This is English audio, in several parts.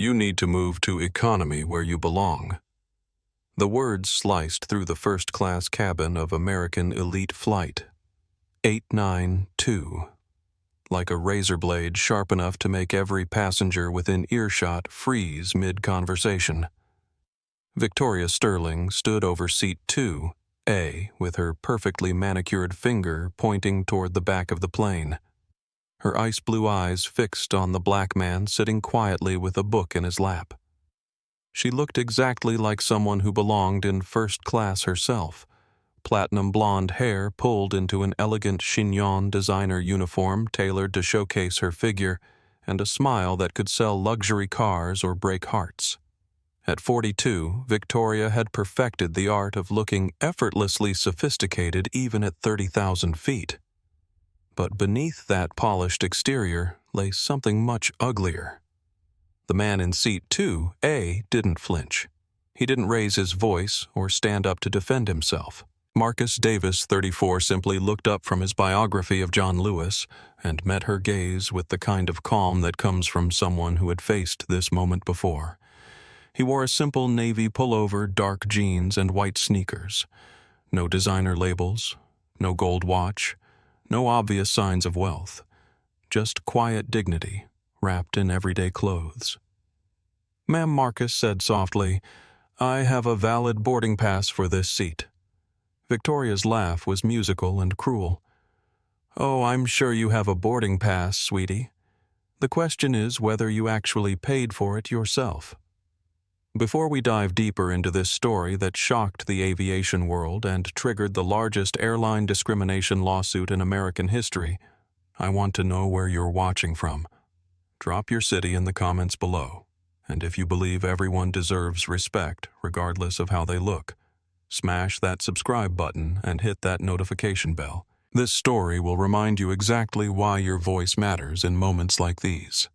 You need to move to economy where you belong. The words sliced through the first-class cabin of American Elite Flight 892, like a razor blade sharp enough to make every passenger within earshot freeze mid-conversation. Victoria Sterling stood over seat 2A with her perfectly manicured finger pointing toward the back of the plane, her ice-blue eyes fixed on the black man sitting quietly with a book in his lap. She looked exactly like someone who belonged in first class herself, platinum blonde hair pulled into an elegant chignon designer uniform tailored to showcase her figure, and a smile that could sell luxury cars or break hearts. At 42, Victoria had perfected the art of looking effortlessly sophisticated even at 30,000 feet. But beneath that polished exterior lay something much uglier. The man in seat 2A didn't flinch. He didn't raise his voice or stand up to defend himself. Marcus Davis, 34, simply looked up from his biography of John Lewis and met her gaze with the kind of calm that comes from someone who had faced this moment before. He wore a simple navy pullover, dark jeans, and white sneakers. No designer labels, no gold watch, no obvious signs of wealth. Just quiet dignity, wrapped in everyday clothes. "Ma'am," Marcus said softly, "I have a valid boarding pass for this seat." Victoria's laugh was musical and cruel. "Oh, I'm sure you have a boarding pass, sweetie. The question is whether you actually paid for it yourself." Before we dive deeper into this story that shocked the aviation world and triggered the largest airline discrimination lawsuit in American history, I want to know where you're watching from. Drop your city in the comments below, and if you believe everyone deserves respect regardless of how they look, smash that subscribe button and hit that notification bell. This story will remind you exactly why your voice matters in moments like these.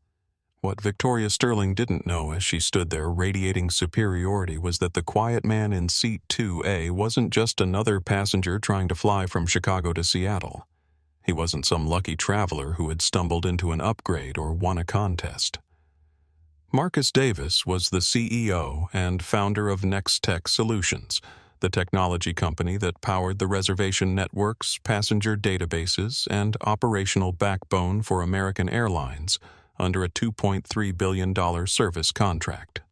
What Victoria Sterling didn't know as she stood there radiating superiority was that the quiet man in seat 2A wasn't just another passenger trying to fly from Chicago to Seattle. He wasn't some lucky traveler who had stumbled into an upgrade or won a contest. Marcus Davis was the CEO and founder of Next Tech Solutions, the technology company that powered the reservation networks, passenger databases, and operational backbone for American Airlines under a $2.3 billion service contract.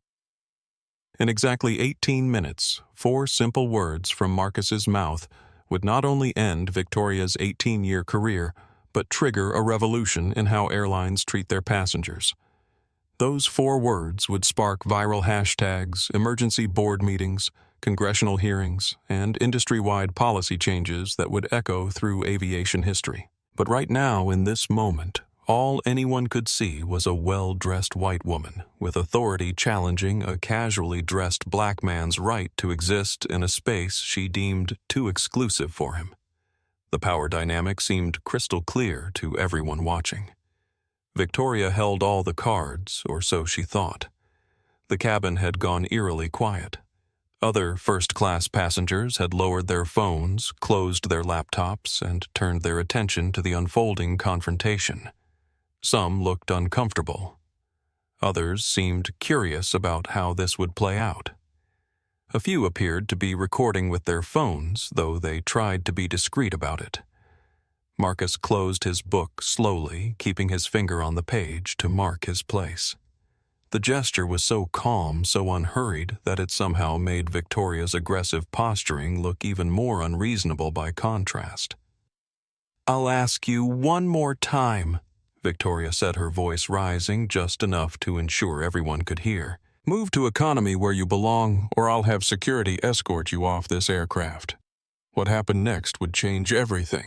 In exactly 18 minutes, 4 simple words from Marcus's mouth would not only end Victoria's 18-year career, but trigger a revolution in how airlines treat their passengers. Those 4 words would spark viral hashtags, emergency board meetings, congressional hearings, and industry-wide policy changes that would echo through aviation history. But right now, in this moment, all anyone could see was a well-dressed white woman with authority challenging a casually dressed black man's right to exist in a space she deemed too exclusive for him. The power dynamic seemed crystal clear to everyone watching. Victoria held all the cards, or so she thought. The cabin had gone eerily quiet. Other first-class passengers had lowered their phones, closed their laptops, and turned their attention to the unfolding confrontation. Some looked uncomfortable. Others seemed curious about how this would play out. A few appeared to be recording with their phones, though they tried to be discreet about it. Marcus closed his book slowly, keeping his finger on the page to mark his place. The gesture was so calm, so unhurried, that it somehow made Victoria's aggressive posturing look even more unreasonable by contrast. "I'll ask you one more time," Victoria said, her voice rising just enough to ensure everyone could hear. "Move to economy where you belong, or I'll have security escort you off this aircraft. What happened next would change everything."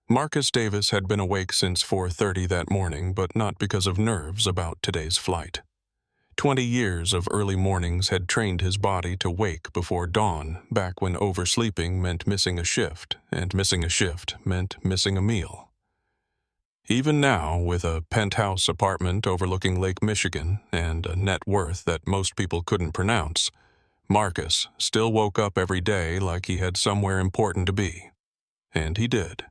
Marcus Davis had been awake since 4:30 that morning, but not because of nerves about today's flight. 20 years of early mornings had trained his body to wake before dawn, back when oversleeping meant missing a shift, and missing a shift meant missing a meal. Even now, with a penthouse apartment overlooking Lake Michigan and a net worth that most people couldn't pronounce, Marcus still woke up every day like he had somewhere important to be. And he did.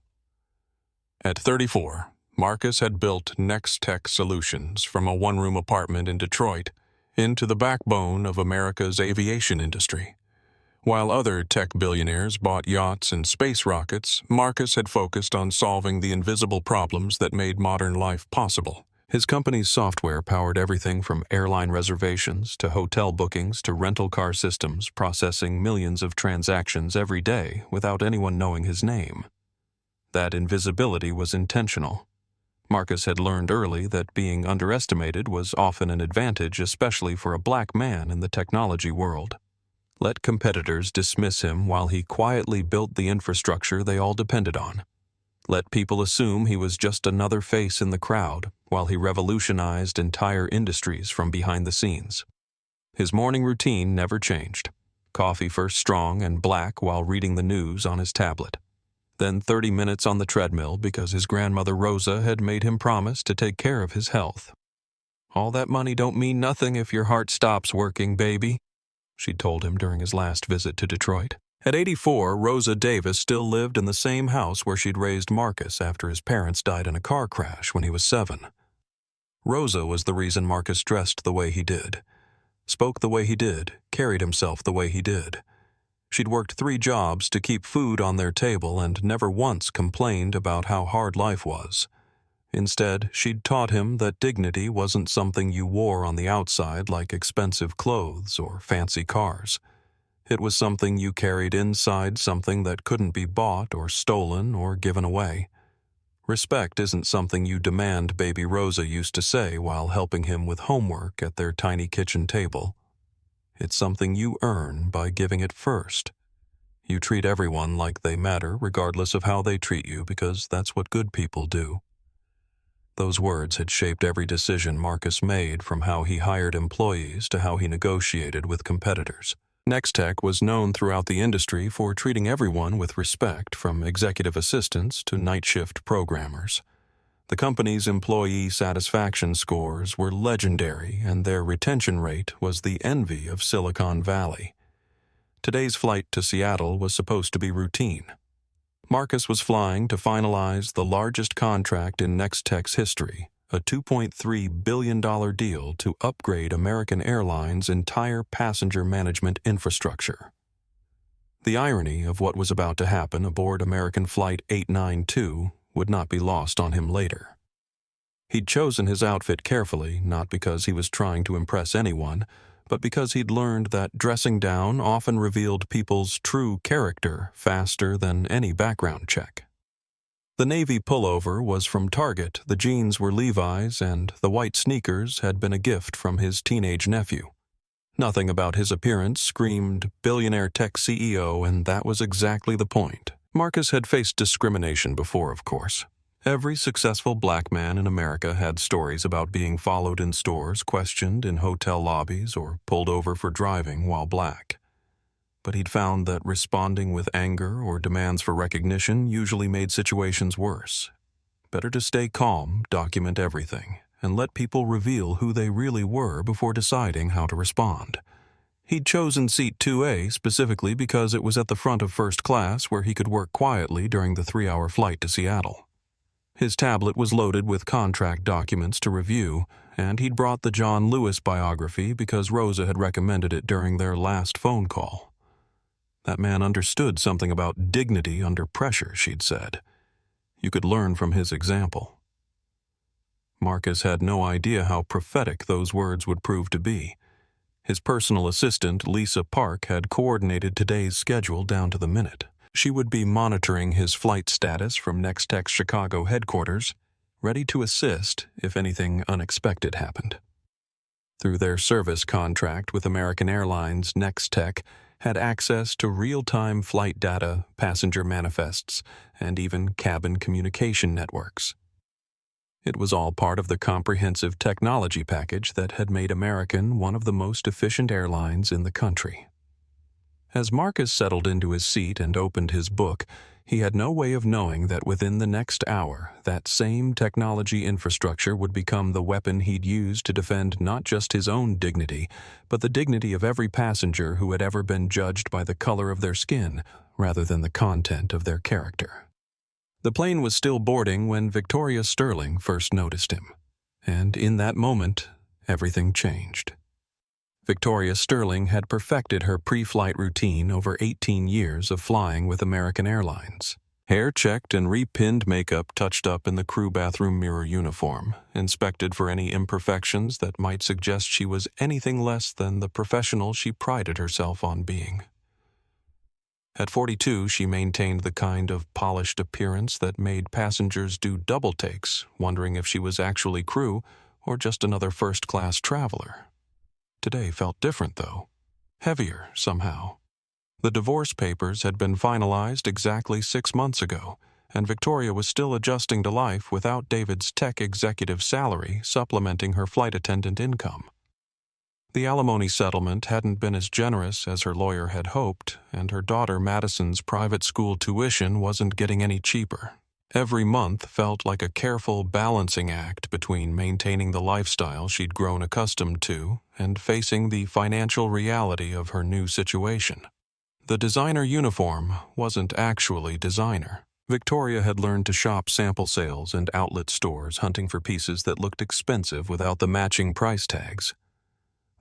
At 34, Marcus had built Next Tech Solutions from a one-room apartment in Detroit into the backbone of America's aviation industry. While other tech billionaires bought yachts and space rockets, Marcus had focused on solving the invisible problems that made modern life possible. His company's software powered everything from airline reservations to hotel bookings to rental car systems, processing millions of transactions every day without anyone knowing his name. That invisibility was intentional. Marcus had learned early that being underestimated was often an advantage, especially for a black man in the technology world. Let competitors dismiss him while he quietly built the infrastructure they all depended on. Let people assume he was just another face in the crowd while he revolutionized entire industries from behind the scenes. His morning routine never changed. Coffee first strong and black while reading the news on his tablet. Then 30 minutes on the treadmill because his grandmother Rosa had made him promise to take care of his health. "All that money don't mean nothing if your heart stops working, baby," she told him during his last visit to Detroit. At 84, Rosa Davis still lived in the same house where she'd raised Marcus after his parents died in a car crash when he was 7. Rosa was the reason Marcus dressed the way he did, spoke the way he did, carried himself the way he did. She'd worked 3 jobs to keep food on their table and never once complained about how hard life was. Instead, she'd taught him that dignity wasn't something you wore on the outside like expensive clothes or fancy cars. It was something you carried inside something that couldn't be bought or stolen or given away. Respect isn't something you demand, Baby Rosa used to say while helping him with homework at their tiny kitchen table. It's something you earn by giving it first. You treat everyone like they matter regardless of how they treat you because that's what good people do. Those words had shaped every decision Marcus made, from how he hired employees to how he negotiated with competitors. Nextech was known throughout the industry for treating everyone with respect, from executive assistants to night shift programmers. The company's employee satisfaction scores were legendary, and their retention rate was the envy of Silicon Valley. Today's flight to Seattle was supposed to be routine. Marcus was flying to finalize the largest contract in Nextech's history, a $2.3 billion deal to upgrade American Airlines' entire passenger management infrastructure. The irony of what was about to happen aboard American Flight 892 would not be lost on him later. He'd chosen his outfit carefully, not because he was trying to impress anyone, but because he'd learned that dressing down often revealed people's true character faster than any background check. The navy pullover was from Target, the jeans were Levi's, and the white sneakers had been a gift from his teenage nephew. Nothing about his appearance screamed billionaire tech CEO, and that was exactly the point. Marcus had faced discrimination before, of course. Every successful black man in America had stories about being followed in stores, questioned in hotel lobbies, or pulled over for driving while black. But he'd found that responding with anger or demands for recognition usually made situations worse. Better to stay calm, document everything, and let people reveal who they really were before deciding how to respond. He'd chosen seat 2A specifically because it was at the front of first class where he could work quietly during the 3-hour flight to Seattle. His tablet was loaded with contract documents to review, and he'd brought the John Lewis biography because Rosa had recommended it during their last phone call. That man understood something about dignity under pressure, she'd said. You could learn from his example. Marcus had no idea how prophetic those words would prove to be. His personal assistant, Lisa Park, had coordinated today's schedule down to the minute. She would be monitoring his flight status from Nextech's Chicago headquarters, ready to assist if anything unexpected happened. Through their service contract with American Airlines, Nextech had access to real-time flight data, passenger manifests, and even cabin communication networks. It was all part of the comprehensive technology package that had made American one of the most efficient airlines in the country. As Marcus settled into his seat and opened his book, he had no way of knowing that within the next hour, that same technology infrastructure would become the weapon he'd use to defend not just his own dignity, but the dignity of every passenger who had ever been judged by the color of their skin rather than the content of their character. The plane was still boarding when Victoria Sterling first noticed him, and in that moment, everything changed. Victoria Sterling had perfected her pre-flight routine over 18 years of flying with American Airlines. Hair checked and repinned, makeup touched up in the crew bathroom mirror uniform, inspected for any imperfections that might suggest she was anything less than the professional she prided herself on being. At 42, she maintained the kind of polished appearance that made passengers do double takes, wondering if she was actually crew or just another first-class traveler. Today felt different, though. Heavier, somehow. The divorce papers had been finalized exactly 6 months ago, and Victoria was still adjusting to life without David's tech executive salary supplementing her flight attendant income. The alimony settlement hadn't been as generous as her lawyer had hoped, and her daughter Madison's private school tuition wasn't getting any cheaper. Every month felt like a careful balancing act between maintaining the lifestyle she'd grown accustomed to and facing the financial reality of her new situation. The designer uniform wasn't actually designer. Victoria had learned to shop sample sales and outlet stores, hunting for pieces that looked expensive without the matching price tags.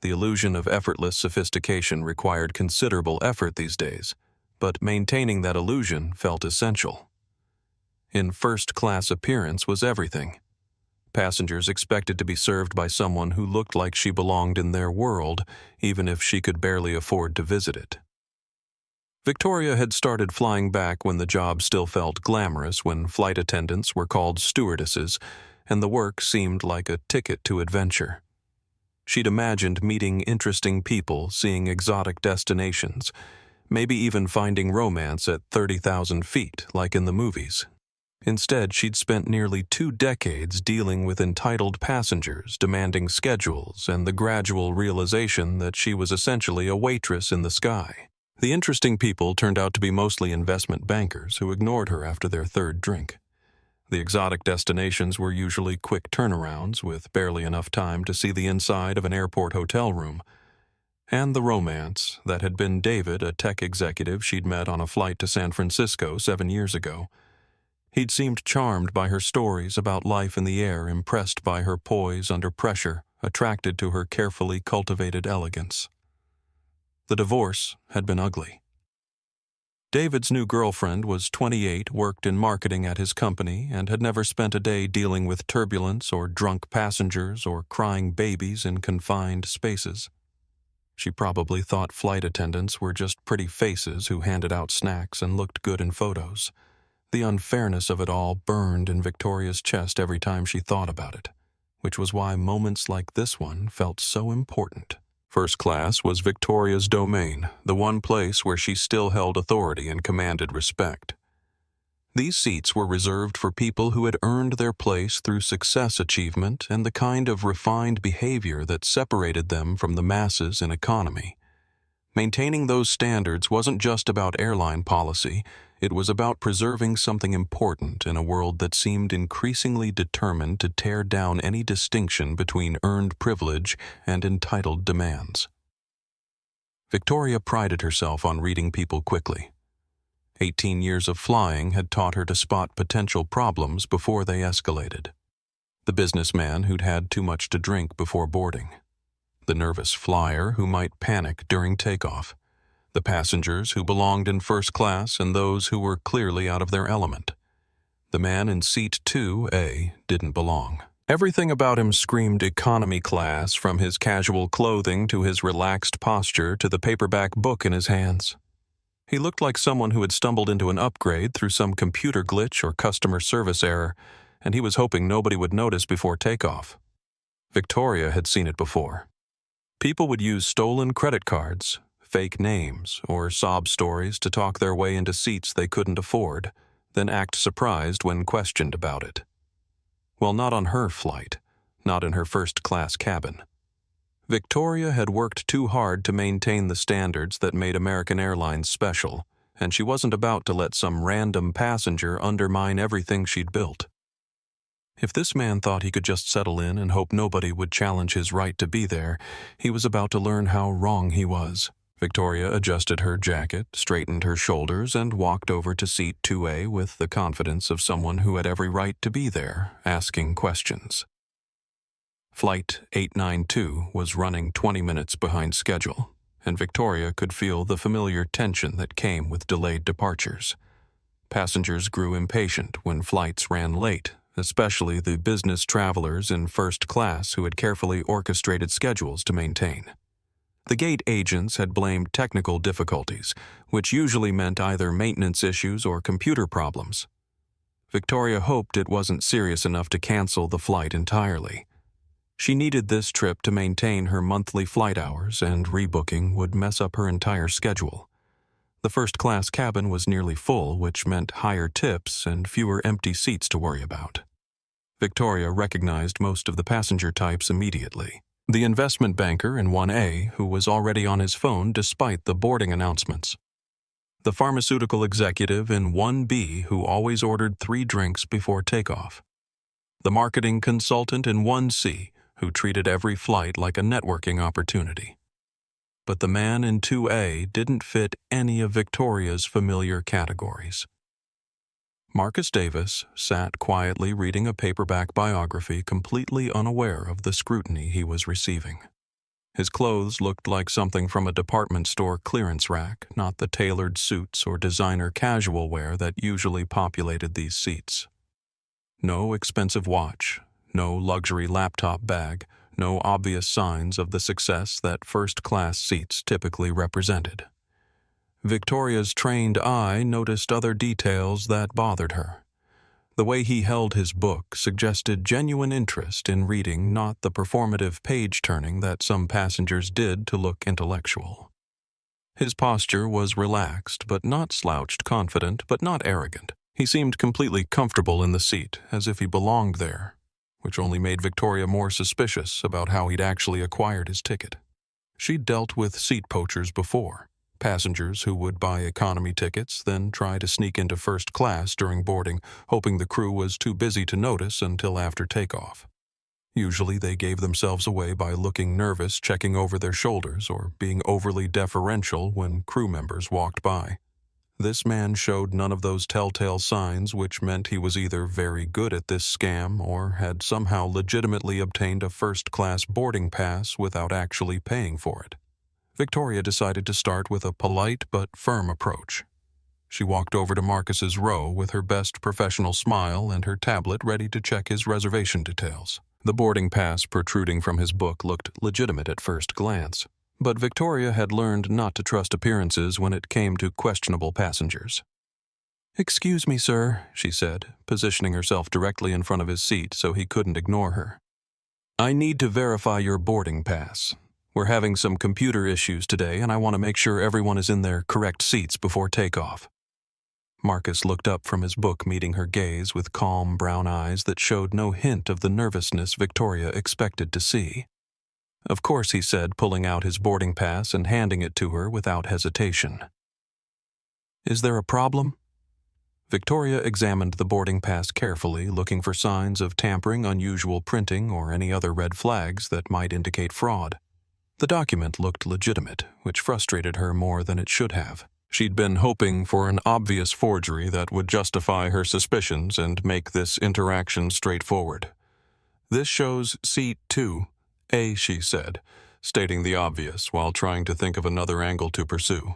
The illusion of effortless sophistication required considerable effort these days, but maintaining that illusion felt essential. In first-class appearance was everything. Passengers expected to be served by someone who looked like she belonged in their world, even if she could barely afford to visit it. Victoria had started flying back when the job still felt glamorous, when flight attendants were called stewardesses, and the work seemed like a ticket to adventure. She'd imagined meeting interesting people, seeing exotic destinations, maybe even finding romance at 30,000 feet, like in the movies. Instead, she'd spent nearly 2 decades dealing with entitled passengers, demanding schedules, and the gradual realization that she was essentially a waitress in the sky. The interesting people turned out to be mostly investment bankers who ignored her after their 3rd drink. The exotic destinations were usually quick turnarounds with barely enough time to see the inside of an airport hotel room. And the romance that had been David, a tech executive she'd met on a flight to San Francisco 7 years ago. He'd seemed charmed by her stories about life in the air, impressed by her poise under pressure, attracted to her carefully cultivated elegance. The divorce had been ugly. David's new girlfriend was 28, worked in marketing at his company, and had never spent a day dealing with turbulence or drunk passengers or crying babies in confined spaces. She probably thought flight attendants were just pretty faces who handed out snacks and looked good in photos. The unfairness of it all burned in Victoria's chest every time she thought about it, which was why moments like this one felt so important. First class was Victoria's domain, the one place where she still held authority and commanded respect. These seats were reserved for people who had earned their place through success achievement and the kind of refined behavior that separated them from the masses in economy. Maintaining those standards wasn't just about airline policy, it was about preserving something important in a world that seemed increasingly determined to tear down any distinction between earned privilege and entitled demands. Victoria prided herself on reading people quickly. 18 years of flying had taught her to spot potential problems before they escalated. The businessman who'd had too much to drink before boarding. The nervous flyer who might panic during takeoff. The passengers who belonged in first class and those who were clearly out of their element. The man in seat 2A didn't belong. Everything about him screamed economy class, from his casual clothing to his relaxed posture to the paperback book in his hands. He looked like someone who had stumbled into an upgrade through some computer glitch or customer service error, and he was hoping nobody would notice before takeoff. Victoria had seen it before. People would use stolen credit cards, fake names, or sob stories to talk their way into seats they couldn't afford, then act surprised when questioned about it. Well, not on her flight, not in her first-class cabin. Victoria had worked too hard to maintain the standards that made American Airlines special, and she wasn't about to let some random passenger undermine everything she'd built. If this man thought he could just settle in and hope nobody would challenge his right to be there, he was about to learn how wrong he was. Victoria adjusted her jacket, straightened her shoulders, and walked over to seat 2A with the confidence of someone who had every right to be there, asking questions. Flight 892 was running 20 minutes behind schedule, and Victoria could feel the familiar tension that came with delayed departures. Passengers grew impatient when flights ran late, especially the business travelers in first class who had carefully orchestrated schedules to maintain. The gate agents had blamed technical difficulties, which usually meant either maintenance issues or computer problems. Victoria hoped it wasn't serious enough to cancel the flight entirely. She needed this trip to maintain her monthly flight hours, and rebooking would mess up her entire schedule. The first-class cabin was nearly full, which meant higher tips and fewer empty seats to worry about. Victoria recognized most of the passenger types immediately. The investment banker in 1A, who was already on his phone despite the boarding announcements. The pharmaceutical executive in 1B, who always ordered 3 drinks before takeoff. The marketing consultant in 1C, who treated every flight like a networking opportunity. But the man in 2A didn't fit any of Victoria's familiar categories. Marcus Davis sat quietly reading a paperback biography, completely unaware of the scrutiny he was receiving. His clothes looked like something from a department store clearance rack, not the tailored suits or designer casual wear that usually populated these seats. No expensive watch, no luxury laptop bag, no obvious signs of the success that first-class seats typically represented. Victoria's trained eye noticed other details that bothered her. The way he held his book suggested genuine interest in reading, not the performative page-turning that some passengers did to look intellectual. His posture was relaxed, but not slouched, confident, but not arrogant. He seemed completely comfortable in the seat, as if he belonged there, which only made Victoria more suspicious about how he'd actually acquired his ticket. She'd dealt with seat poachers before. Passengers who would buy economy tickets, then try to sneak into first class during boarding, hoping the crew was too busy to notice until after takeoff. Usually they gave themselves away by looking nervous, checking over their shoulders, or being overly deferential when crew members walked by. This man showed none of those telltale signs, which meant he was either very good at this scam or had somehow legitimately obtained a first-class boarding pass without actually paying for it. Victoria decided to start with a polite but firm approach. She walked over to Marcus's row with her best professional smile and her tablet ready to check his reservation details. The boarding pass protruding from his book looked legitimate at first glance, but Victoria had learned not to trust appearances when it came to questionable passengers. "Excuse me, sir," she said, positioning herself directly in front of his seat so he couldn't ignore her. "I need to verify your boarding pass. We're having some computer issues today, and I want to make sure everyone is in their correct seats before takeoff." Marcus looked up from his book, meeting her gaze with calm brown eyes that showed no hint of the nervousness Victoria expected to see. "Of course," he said, pulling out his boarding pass and handing it to her without hesitation. "Is there a problem?" Victoria examined the boarding pass carefully, looking for signs of tampering, unusual printing, or any other red flags that might indicate fraud. The document looked legitimate, which frustrated her more than it should have. She'd been hoping for an obvious forgery that would justify her suspicions and make this interaction straightforward. "This shows seat 2A, she said, stating the obvious while trying to think of another angle to pursue.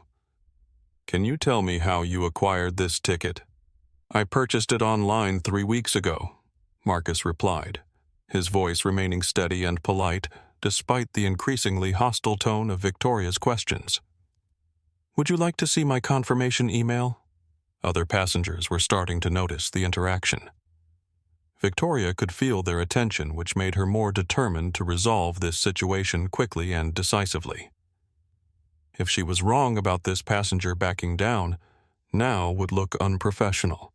"Can you tell me how you acquired this ticket?" "I purchased it online 3 weeks ago," Marcus replied, his voice remaining steady and polite despite the increasingly hostile tone of Victoria's questions. "Would you like to see my confirmation email?" Other passengers were starting to notice the interaction. Victoria could feel their attention, which made her more determined to resolve this situation quickly and decisively. If she was wrong about this passenger backing down, now would look unprofessional.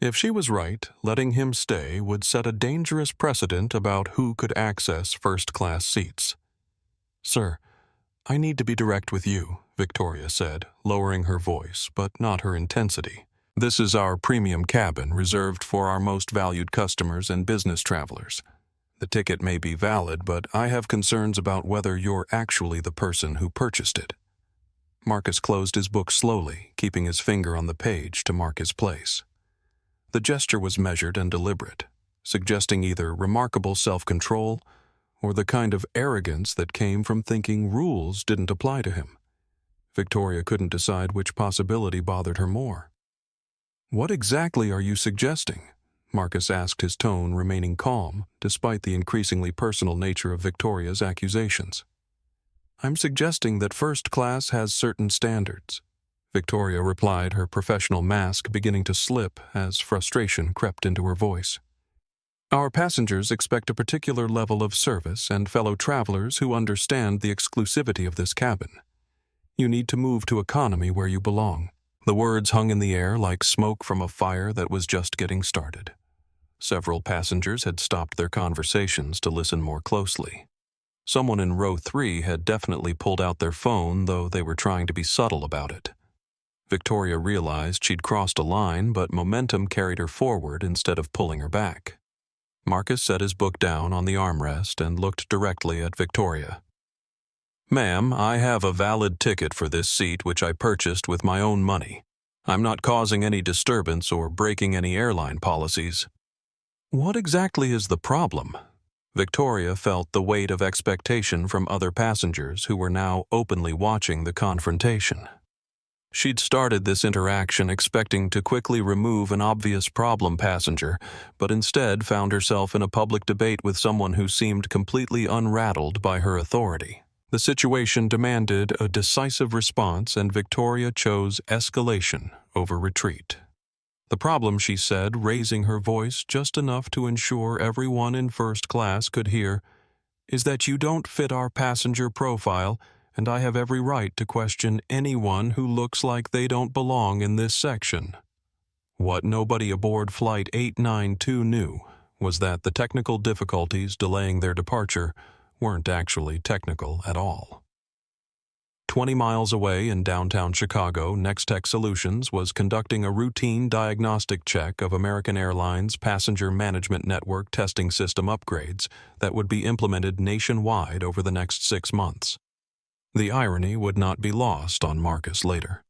If she was right, letting him stay would set a dangerous precedent about who could access first-class seats. "Sir, I need to be direct with you," Victoria said, lowering her voice, but not her intensity. "This is our premium cabin, reserved for our most valued customers and business travelers. The ticket may be valid, but I have concerns about whether you're actually the person who purchased it." Marcus closed his book slowly, keeping his finger on the page to mark his place. The gesture was measured and deliberate, suggesting either remarkable self-control or the kind of arrogance that came from thinking rules didn't apply to him. Victoria couldn't decide which possibility bothered her more. "What exactly are you suggesting?" Marcus asked, his tone remaining calm despite the increasingly personal nature of Victoria's accusations. "I'm suggesting that first class has certain standards," Victoria replied, her professional mask beginning to slip as frustration crept into her voice. "Our passengers expect a particular level of service and fellow travelers who understand the exclusivity of this cabin. You need to move to economy where you belong." The words hung in the air like smoke from a fire that was just getting started. Several passengers had stopped their conversations to listen more closely. Someone in row 3 had definitely pulled out their phone, though they were trying to be subtle about it. Victoria realized she'd crossed a line, but momentum carried her forward instead of pulling her back. Marcus set his book down on the armrest and looked directly at Victoria. "Ma'am, I have a valid ticket for this seat which I purchased with my own money. I'm not causing any disturbance or breaking any airline policies." "What exactly is the problem?" Victoria felt the weight of expectation from other passengers who were now openly watching the confrontation. She'd started this interaction expecting to quickly remove an obvious problem passenger, but instead found herself in a public debate with someone who seemed completely unrattled by her authority. The situation demanded a decisive response, and Victoria chose escalation over retreat. "The problem," she said, raising her voice just enough to ensure everyone in first class could hear, "is that you don't fit our passenger profile, and I have every right to question anyone who looks like they don't belong in this section." What nobody aboard Flight 892 knew was that the technical difficulties delaying their departure weren't actually technical at all. 20 miles away in downtown Chicago, Nextech Solutions was conducting a routine diagnostic check of American Airlines' passenger management network testing system upgrades that would be implemented nationwide over the next 6 months. The irony would not be lost on Marcus later.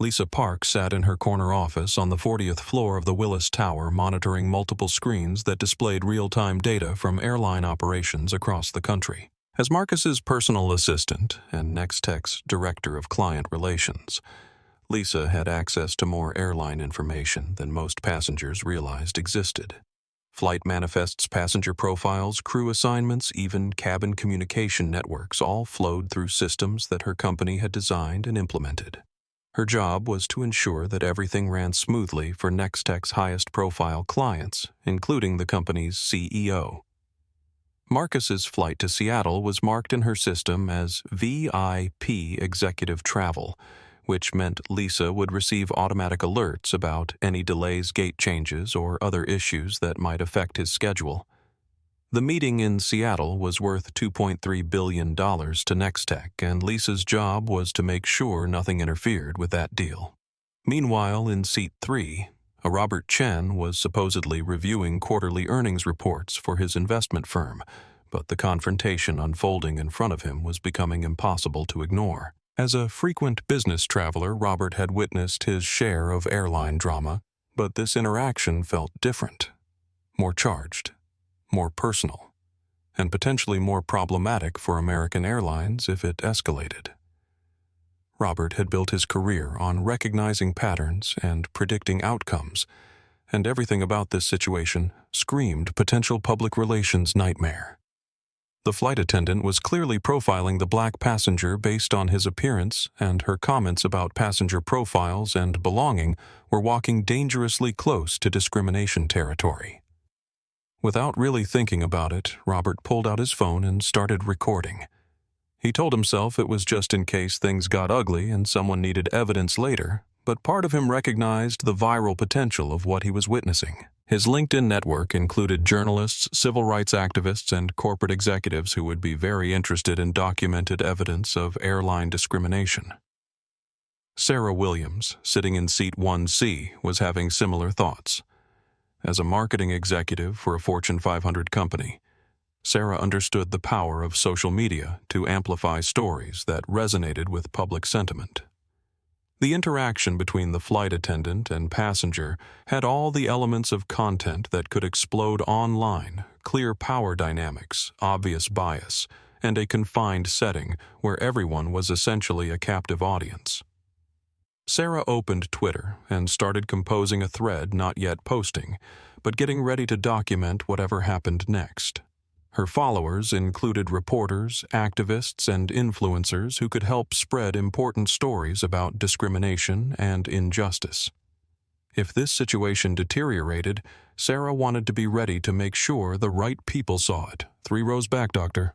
Lisa Park sat in her corner office on the 40th floor of the Willis Tower, monitoring multiple screens that displayed real-time data from airline operations across the country. As Marcus's personal assistant and Nextech's director of client relations, Lisa had access to more airline information than most passengers realized existed. Flight manifests, passenger profiles, crew assignments, even cabin communication networks all flowed through systems that her company had designed and implemented. Her job was to ensure that everything ran smoothly for Nextech's highest-profile clients, including the company's CEO. Marcus's flight to Seattle was marked in her system as VIP Executive Travel, which meant Lisa would receive automatic alerts about any delays, gate changes, or other issues that might affect his schedule. The meeting in Seattle was worth $2.3 billion to Nextech, and Lisa's job was to make sure nothing interfered with that deal. Meanwhile, in Seat 3, a Robert Chen was supposedly reviewing quarterly earnings reports for his investment firm, but the confrontation unfolding in front of him was becoming impossible to ignore. As a frequent business traveler, Robert had witnessed his share of airline drama, but this interaction felt different, more charged, more personal, and potentially more problematic for American Airlines if it escalated. Robert had built his career on recognizing patterns and predicting outcomes, and everything about this situation screamed potential public relations nightmare. The flight attendant was clearly profiling the black passenger based on his appearance, and her comments about passenger profiles and belonging were walking dangerously close to discrimination territory. Without really thinking about it, Robert pulled out his phone and started recording. He told himself it was just in case things got ugly and someone needed evidence later, but part of him recognized the viral potential of what he was witnessing. His LinkedIn network included journalists, civil rights activists, and corporate executives who would be very interested in documented evidence of airline discrimination. Sarah Williams, sitting in seat 1C, was having similar thoughts. As a marketing executive for a Fortune 500 company, Sarah understood the power of social media to amplify stories that resonated with public sentiment. The interaction between the flight attendant and passenger had all the elements of content that could explode online: clear power dynamics, obvious bias, and a confined setting where everyone was essentially a captive audience. Sarah opened Twitter and started composing a thread, not yet posting, but getting ready to document whatever happened next. Her followers included reporters, activists, and influencers who could help spread important stories about discrimination and injustice. If this situation deteriorated, Sarah wanted to be ready to make sure the right people saw it. 3 rows back, Doctor.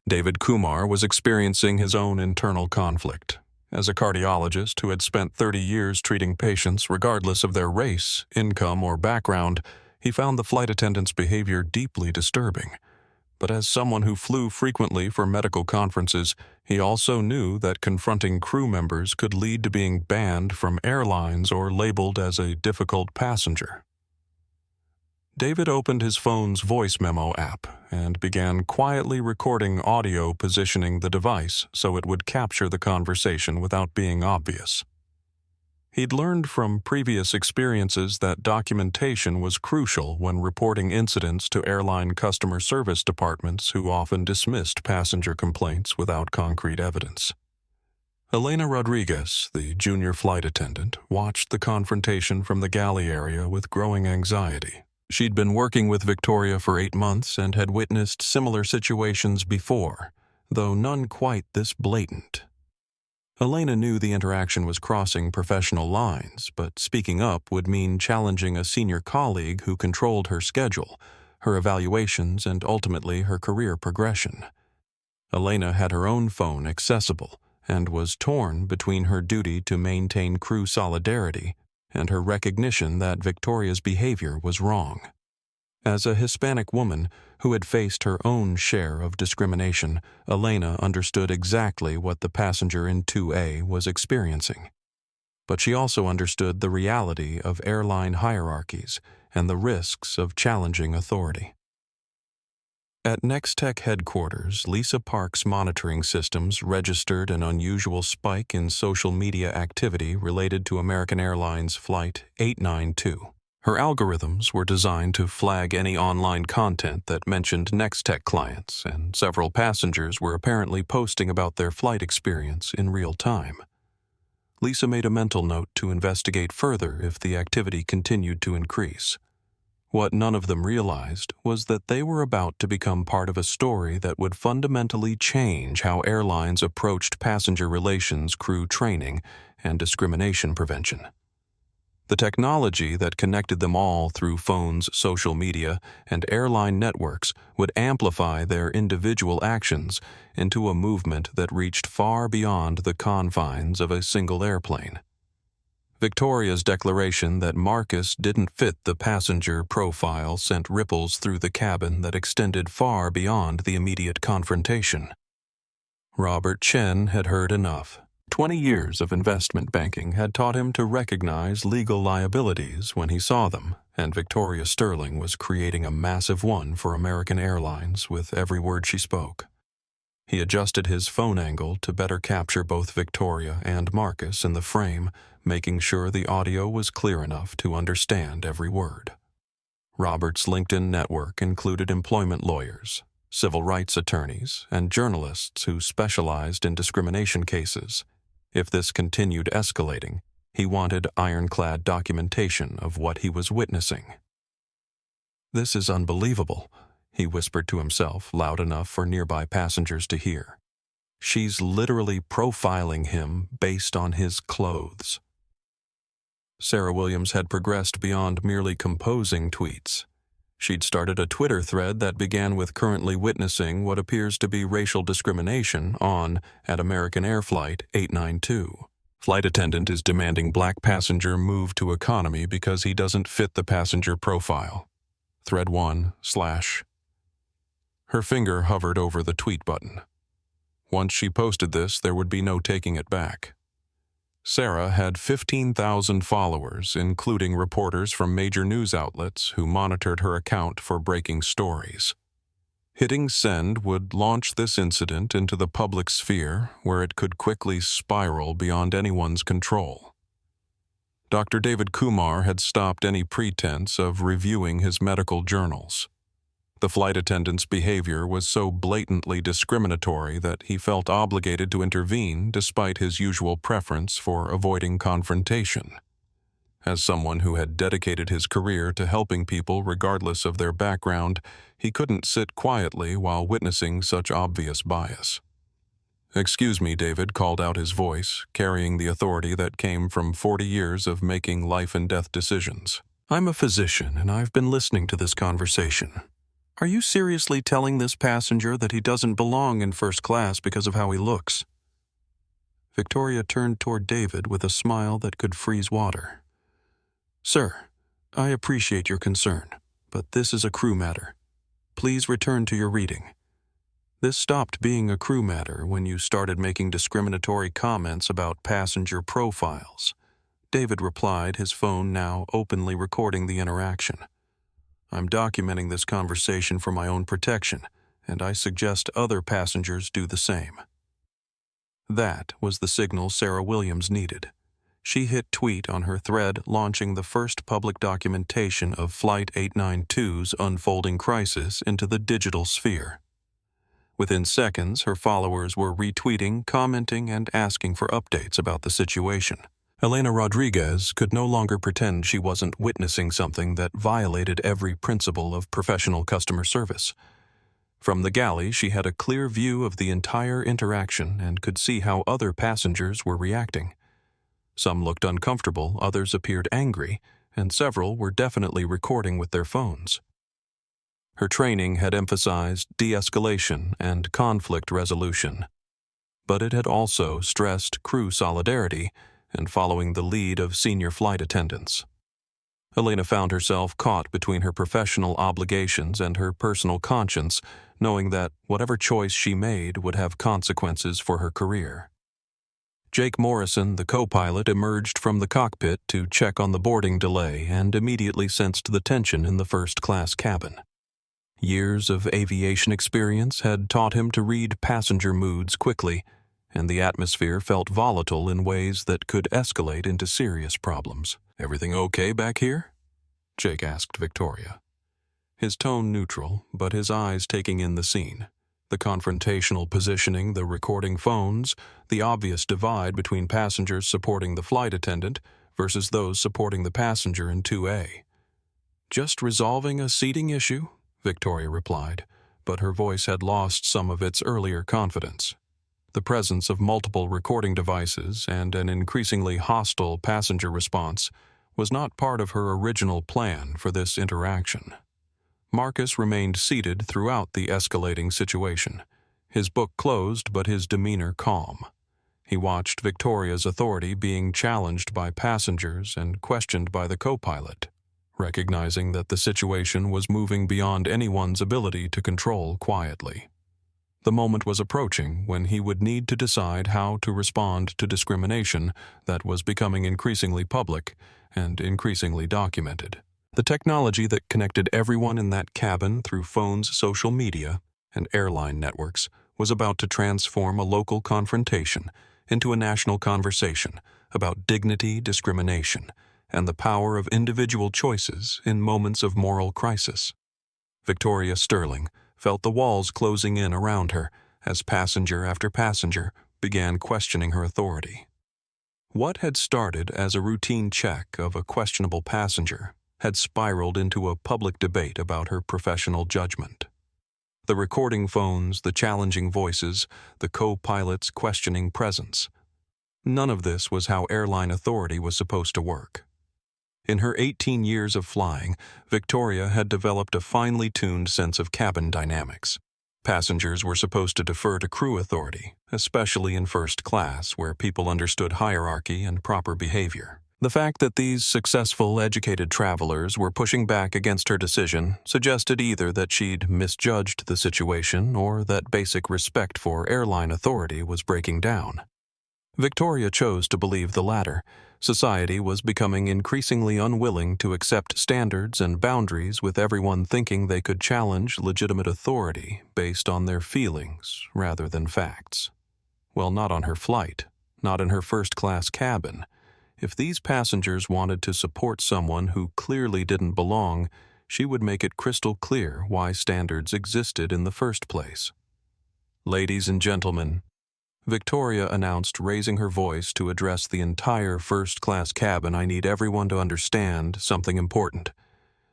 David Kumar was experiencing his own internal conflict. As a cardiologist who had spent 30 years treating patients regardless of their race, income, or background, he found the flight attendant's behavior deeply disturbing. But as someone who flew frequently for medical conferences, he also knew that confronting crew members could lead to being banned from airlines or labeled as a difficult passenger. David opened his phone's voice memo app and began quietly recording audio, positioning the device so it would capture the conversation without being obvious. He'd learned from previous experiences that documentation was crucial when reporting incidents to airline customer service departments who often dismissed passenger complaints without concrete evidence. Elena Rodriguez, the junior flight attendant, watched the confrontation from the galley area with growing anxiety. She'd been working with Victoria for 8 months and had witnessed similar situations before, though none quite this blatant. Elena knew the interaction was crossing professional lines, but speaking up would mean challenging a senior colleague who controlled her schedule, her evaluations, and ultimately her career progression. Elena had her own phone accessible and was torn between her duty to maintain crew solidarity and her recognition that Victoria's behavior was wrong. As a Hispanic woman who had faced her own share of discrimination, Elena understood exactly what the passenger in 2A was experiencing. But she also understood the reality of airline hierarchies and the risks of challenging authority. At Nextech headquarters, Lisa Park's monitoring systems registered an unusual spike in social media activity related to American Airlines Flight 892. Her algorithms were designed to flag any online content that mentioned Nextech clients, and several passengers were apparently posting about their flight experience in real time. Lisa made a mental note to investigate further if the activity continued to increase. What none of them realized was that they were about to become part of a story that would fundamentally change how airlines approached passenger relations, crew training, and discrimination prevention. The technology that connected them all through phones, social media, and airline networks would amplify their individual actions into a movement that reached far beyond the confines of a single airplane. Victoria's declaration that Marcus didn't fit the passenger profile sent ripples through the cabin that extended far beyond the immediate confrontation. Robert Chen had heard enough. 20 years of investment banking had taught him to recognize legal liabilities when he saw them, and Victoria Sterling was creating a massive one for American Airlines with every word she spoke. He adjusted his phone angle to better capture both Victoria and Marcus in the frame, making sure the audio was clear enough to understand every word. Robert's LinkedIn network included employment lawyers, civil rights attorneys, and journalists who specialized in discrimination cases. If this continued escalating, he wanted ironclad documentation of what he was witnessing. "This is unbelievable," he whispered to himself, loud enough for nearby passengers to hear. "She's literally profiling him based on his clothes." Sarah Williams had progressed beyond merely composing tweets. She'd started a Twitter thread that began with currently witnessing what appears to be racial discrimination on at American Air Flight 892. Flight attendant is demanding black passenger move to economy because he doesn't fit the passenger profile. Thread 1/. Her finger hovered over the tweet button. Once she posted this, there would be no taking it back. Sarah had 15,000 followers, including reporters from major news outlets who monitored her account for breaking stories. Hitting send would launch this incident into the public sphere, where it could quickly spiral beyond anyone's control. Dr. David Kumar had stopped any pretense of reviewing his medical journals. The flight attendant's behavior was so blatantly discriminatory that he felt obligated to intervene despite his usual preference for avoiding confrontation. As someone who had dedicated his career to helping people regardless of their background, he couldn't sit quietly while witnessing such obvious bias. "Excuse me," David called out, his voice carrying the authority that came from 40 years of making life-and-death decisions. "I'm a physician, and I've been listening to this conversation. Are you seriously telling this passenger that he doesn't belong in first class because of how he looks?" Victoria turned toward David with a smile that could freeze water. "Sir, I appreciate your concern, but this is a crew matter. Please return to your reading." This stopped being a crew matter when you started making discriminatory comments about passenger profiles. David replied, his phone now openly recording the interaction. "I'm documenting this conversation for my own protection, and I suggest other passengers do the same." That was the signal Sarah Williams needed. She hit tweet on her thread, launching the first public documentation of Flight 892's unfolding crisis into the digital sphere. Within seconds, her followers were retweeting, commenting, and asking for updates about the situation. Elena Rodriguez could no longer pretend she wasn't witnessing something that violated every principle of professional customer service. From the galley, she had a clear view of the entire interaction and could see how other passengers were reacting. Some looked uncomfortable, others appeared angry, and several were definitely recording with their phones. Her training had emphasized de-escalation and conflict resolution, but it had also stressed crew solidarity and following the lead of senior flight attendants. Elena found herself caught between her professional obligations and her personal conscience, knowing that whatever choice she made would have consequences for her career. Jake Morrison, the co-pilot, emerged from the cockpit to check on the boarding delay and immediately sensed the tension in the first-class cabin. Years of aviation experience had taught him to read passenger moods quickly, and the atmosphere felt volatile in ways that could escalate into serious problems. "Everything okay back here?" Jake asked Victoria. His tone neutral, but his eyes taking in the scene. The confrontational positioning, the recording phones, the obvious divide between passengers supporting the flight attendant versus those supporting the passenger in 2A. "Just resolving a seating issue," Victoria replied, but her voice had lost some of its earlier confidence. The presence of multiple recording devices and an increasingly hostile passenger response was not part of her original plan for this interaction. Marcus remained seated throughout the escalating situation, his book closed but his demeanor calm. He watched Victoria's authority being challenged by passengers and questioned by the co-pilot, recognizing that the situation was moving beyond anyone's ability to control quietly. The moment was approaching when he would need to decide how to respond to discrimination that was becoming increasingly public and increasingly documented. The technology that connected everyone in that cabin through phones, social media, and airline networks was about to transform a local confrontation into a national conversation about dignity, discrimination, and the power of individual choices in moments of moral crisis. Victoria Sterling felt the walls closing in around her as passenger after passenger began questioning her authority. What had started as a routine check of a questionable passenger had spiraled into a public debate about her professional judgment. The recording phones, the challenging voices, the co-pilot's questioning presence. None of this was how airline authority was supposed to work. In her 18 years of flying, Victoria had developed a finely tuned sense of cabin dynamics. Passengers were supposed to defer to crew authority, especially in first class, where people understood hierarchy and proper behavior. The fact that these successful, educated travelers were pushing back against her decision suggested either that she'd misjudged the situation or that basic respect for airline authority was breaking down. Victoria chose to believe the latter. Society was becoming increasingly unwilling to accept standards and boundaries, with everyone thinking they could challenge legitimate authority based on their feelings rather than facts. Well, not on her flight, not in her first-class cabin. If these passengers wanted to support someone who clearly didn't belong, she would make it crystal clear why standards existed in the first place. "Ladies and gentlemen," Victoria announced, raising her voice to address the entire first-class cabin, "I need everyone to understand something important.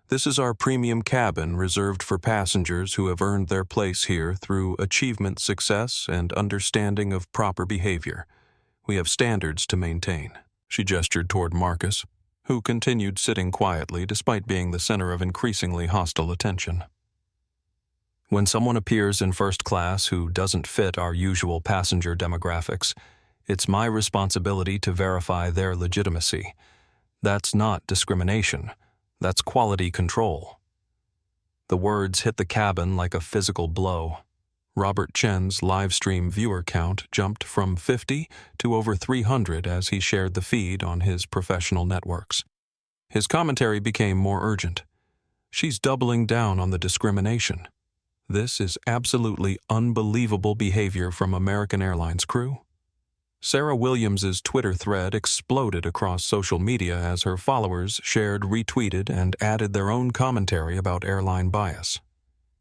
This is our premium cabin reserved for passengers who have earned their place here through achievement, success, and understanding of proper behavior. We have standards to maintain." She gestured toward Marcus, who continued sitting quietly despite being the center of increasingly hostile attention. "When someone appears in first class who doesn't fit our usual passenger demographics, it's my responsibility to verify their legitimacy. That's not discrimination. That's quality control." The words hit the cabin like a physical blow. Robert Chen's live stream viewer count jumped from 50 to over 300 as he shared the feed on his professional networks. His commentary became more urgent. "She's doubling down on the discrimination. This is absolutely unbelievable behavior from American Airlines crew." Sarah Williams's Twitter thread exploded across social media as her followers shared, retweeted, and added their own commentary about airline bias.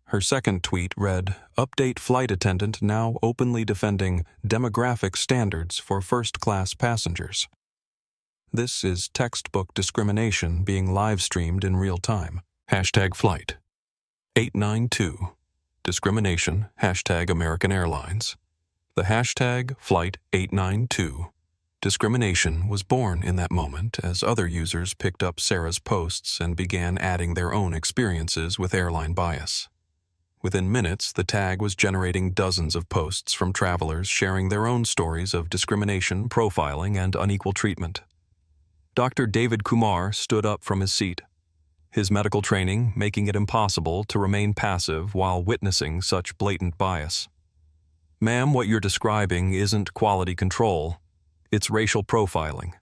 Her second tweet read, "Update flight attendant now openly defending demographic standards for first-class passengers." This is textbook discrimination being live-streamed in real time. #flight 892. Discrimination, #American Airlines. The hashtag Flight 892 discrimination was born in that moment as other users picked up Sarah's posts and began adding their own experiences with airline bias. Within minutes, the tag was generating dozens of posts from travelers sharing their own stories of discrimination, profiling, and unequal treatment. Dr. David Kumar stood up from his seat, his medical training making it impossible to remain passive while witnessing such blatant bias. "Ma'am, what you're describing isn't quality control. It's racial profiling.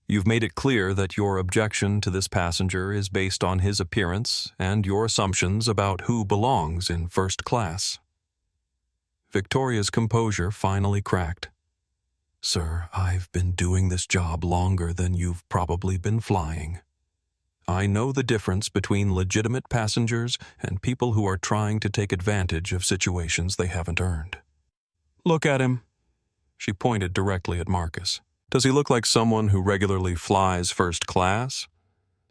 You've made it clear that your objection to this passenger is based on his appearance and your assumptions about who belongs in first class." Victoria's composure finally cracked. "Sir, I've been doing this job longer than you've probably been flying. I know the difference between legitimate passengers and people who are trying to take advantage of situations they haven't earned." "Look at him." She pointed directly at Marcus. "Does he look like someone who regularly flies first class?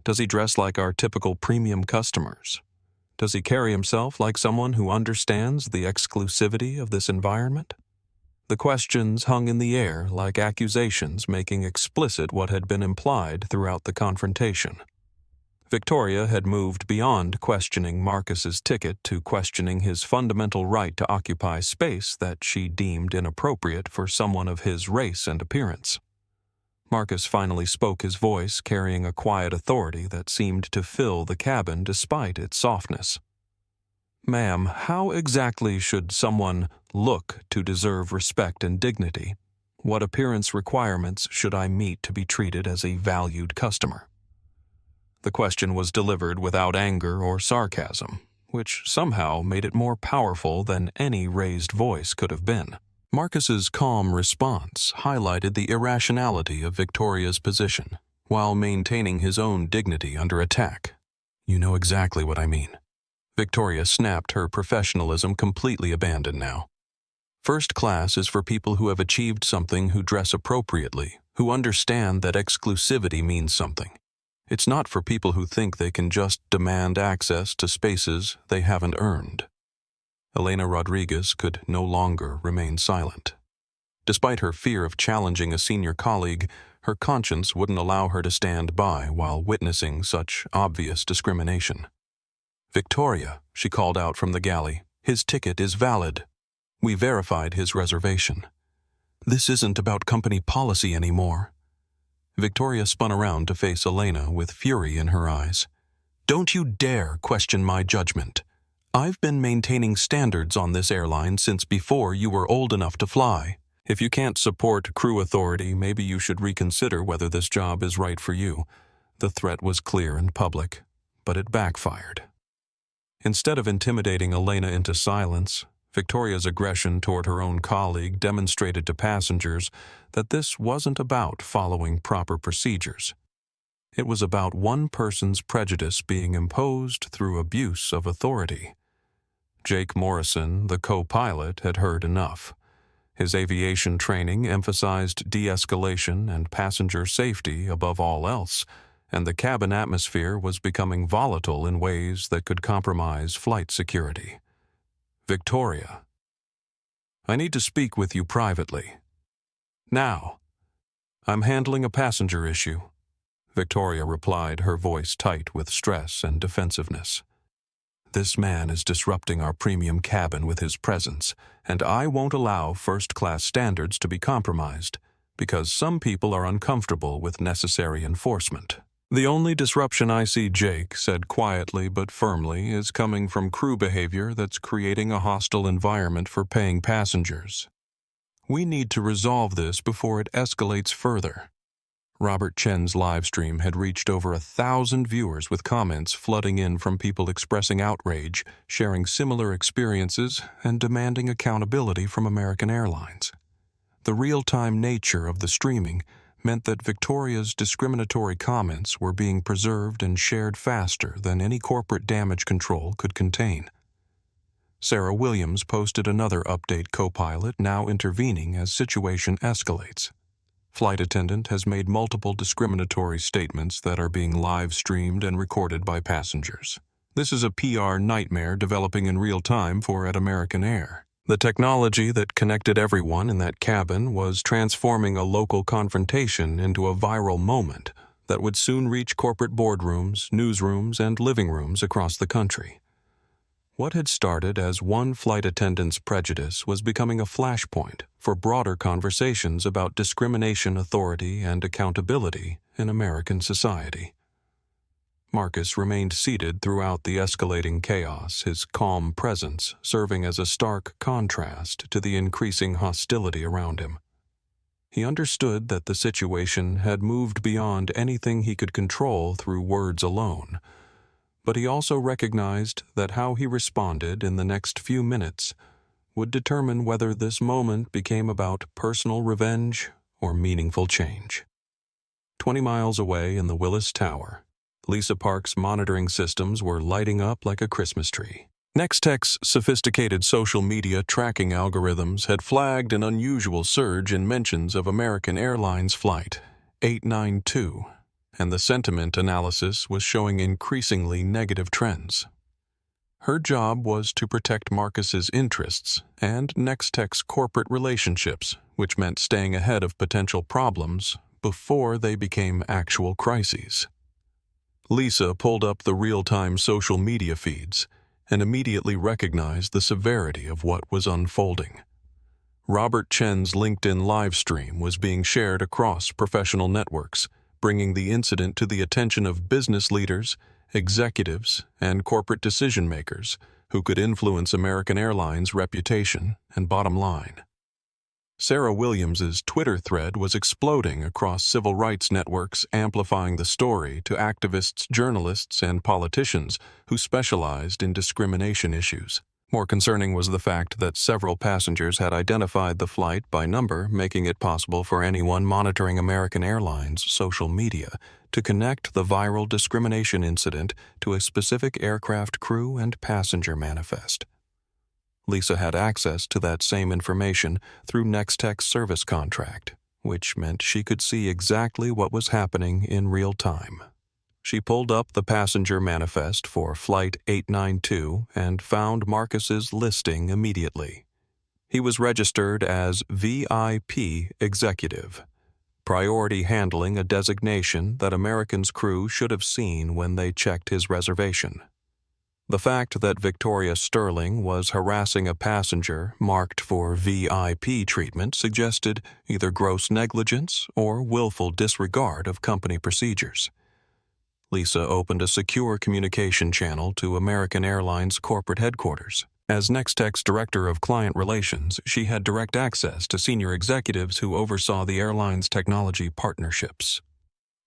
Does he dress like our typical premium customers? Does he carry himself like someone who understands the exclusivity of this environment?" The questions hung in the air like accusations making explicit what had been implied throughout the confrontation. Victoria had moved beyond questioning Marcus's ticket to questioning his fundamental right to occupy space that she deemed inappropriate for someone of his race and appearance. Marcus finally spoke, his voice carrying a quiet authority that seemed to fill the cabin despite its softness. "Ma'am, how exactly should someone look to deserve respect and dignity? What appearance requirements should I meet to be treated as a valued customer?" The question was delivered without anger or sarcasm, which somehow made it more powerful than any raised voice could have been. Marcus's calm response highlighted the irrationality of Victoria's position, while maintaining his own dignity under attack. "You know exactly what I mean." Victoria snapped, her professionalism completely abandoned now. "First class is for people who have achieved something, who dress appropriately, who understand that exclusivity means something. It's not for people who think they can just demand access to spaces they haven't earned." Elena Rodriguez could no longer remain silent. Despite her fear of challenging a senior colleague, her conscience wouldn't allow her to stand by while witnessing such obvious discrimination. "Victoria," she called out from the galley, "his ticket is valid. We verified his reservation. This isn't about company policy anymore." Victoria spun around to face Elena with fury in her eyes. "Don't you dare question my judgment. I've been maintaining standards on this airline since before you were old enough to fly. If you can't support crew authority, maybe you should reconsider whether this job is right for you. The threat was clear and public, but it backfired. Instead of intimidating Elena into silence, Victoria's aggression toward her own colleague demonstrated to passengers that this wasn't about following proper procedures. It was about one person's prejudice being imposed through abuse of authority. Jake Morrison, the co-pilot, had heard enough. His aviation training emphasized de-escalation and passenger safety above all else, and the cabin atmosphere was becoming volatile in ways that could compromise flight security. Victoria, I need to speak with you privately. Now. I'm handling a passenger issue. Victoria replied, her voice tight with stress and defensiveness. This man is disrupting our premium cabin with his presence, and I won't allow first-class standards to be compromised, because some people are uncomfortable with necessary enforcement. The only disruption I see, Jake said quietly but firmly, is coming from crew behavior that's creating a hostile environment for paying passengers. We need to resolve this before it escalates further. Robert Chen's livestream had reached over 1,000 viewers with comments flooding in from people expressing outrage, sharing similar experiences, and demanding accountability from American Airlines. The real-time nature of the streaming meant that Victoria's discriminatory comments were being preserved and shared faster than any corporate damage control could contain. Sarah Williams posted another update co-pilot now intervening as situation escalates. Flight attendant has made multiple discriminatory statements that are being live-streamed and recorded by passengers. This is a PR nightmare developing in real time for at American Air. The technology that connected everyone in that cabin was transforming a local confrontation into a viral moment that would soon reach corporate boardrooms, newsrooms, and living rooms across the country. What had started as one flight attendant's prejudice was becoming a flashpoint for broader conversations about discrimination, authority, and accountability in American society. Marcus remained seated throughout the escalating chaos, his calm presence serving as a stark contrast to the increasing hostility around him. He understood that the situation had moved beyond anything he could control through words alone, but he also recognized that how he responded in the next few minutes would determine whether this moment became about personal revenge or meaningful change. 20 miles away in the Willis Tower, Lisa Park's monitoring systems were lighting up like a Christmas tree. Nextech's sophisticated social media tracking algorithms had flagged an unusual surge in mentions of American Airlines Flight 892, and the sentiment analysis was showing increasingly negative trends. Her job was to protect Marcus's interests and Nextech's corporate relationships, which meant staying ahead of potential problems before they became actual crises. Lisa pulled up the real-time social media feeds and immediately recognized the severity of what was unfolding. Robert Chen's LinkedIn livestream was being shared across professional networks, bringing the incident to the attention of business leaders, executives, and corporate decision-makers who could influence American Airlines' reputation and bottom line. Sarah Williams's Twitter thread was exploding across civil rights networks, amplifying the story to activists, journalists, and politicians who specialized in discrimination issues. More concerning was the fact that several passengers had identified the flight by number, making it possible for anyone monitoring American Airlines' social media to connect the viral discrimination incident to a specific aircraft crew and passenger manifest. Lisa had access to that same information through Nextech's service contract, which meant she could see exactly what was happening in real time. She pulled up the passenger manifest for Flight 892 and found Marcus's listing immediately. He was registered as VIP Executive, priority handling a designation that American's crew should have seen when they checked his reservation. The fact that Victoria Sterling was harassing a passenger marked for VIP treatment suggested either gross negligence or willful disregard of company procedures. Lisa opened a secure communication channel to American Airlines corporate headquarters, As Nextech's Director of Client Relations, she had direct access to senior executives who oversaw the airline's technology partnerships.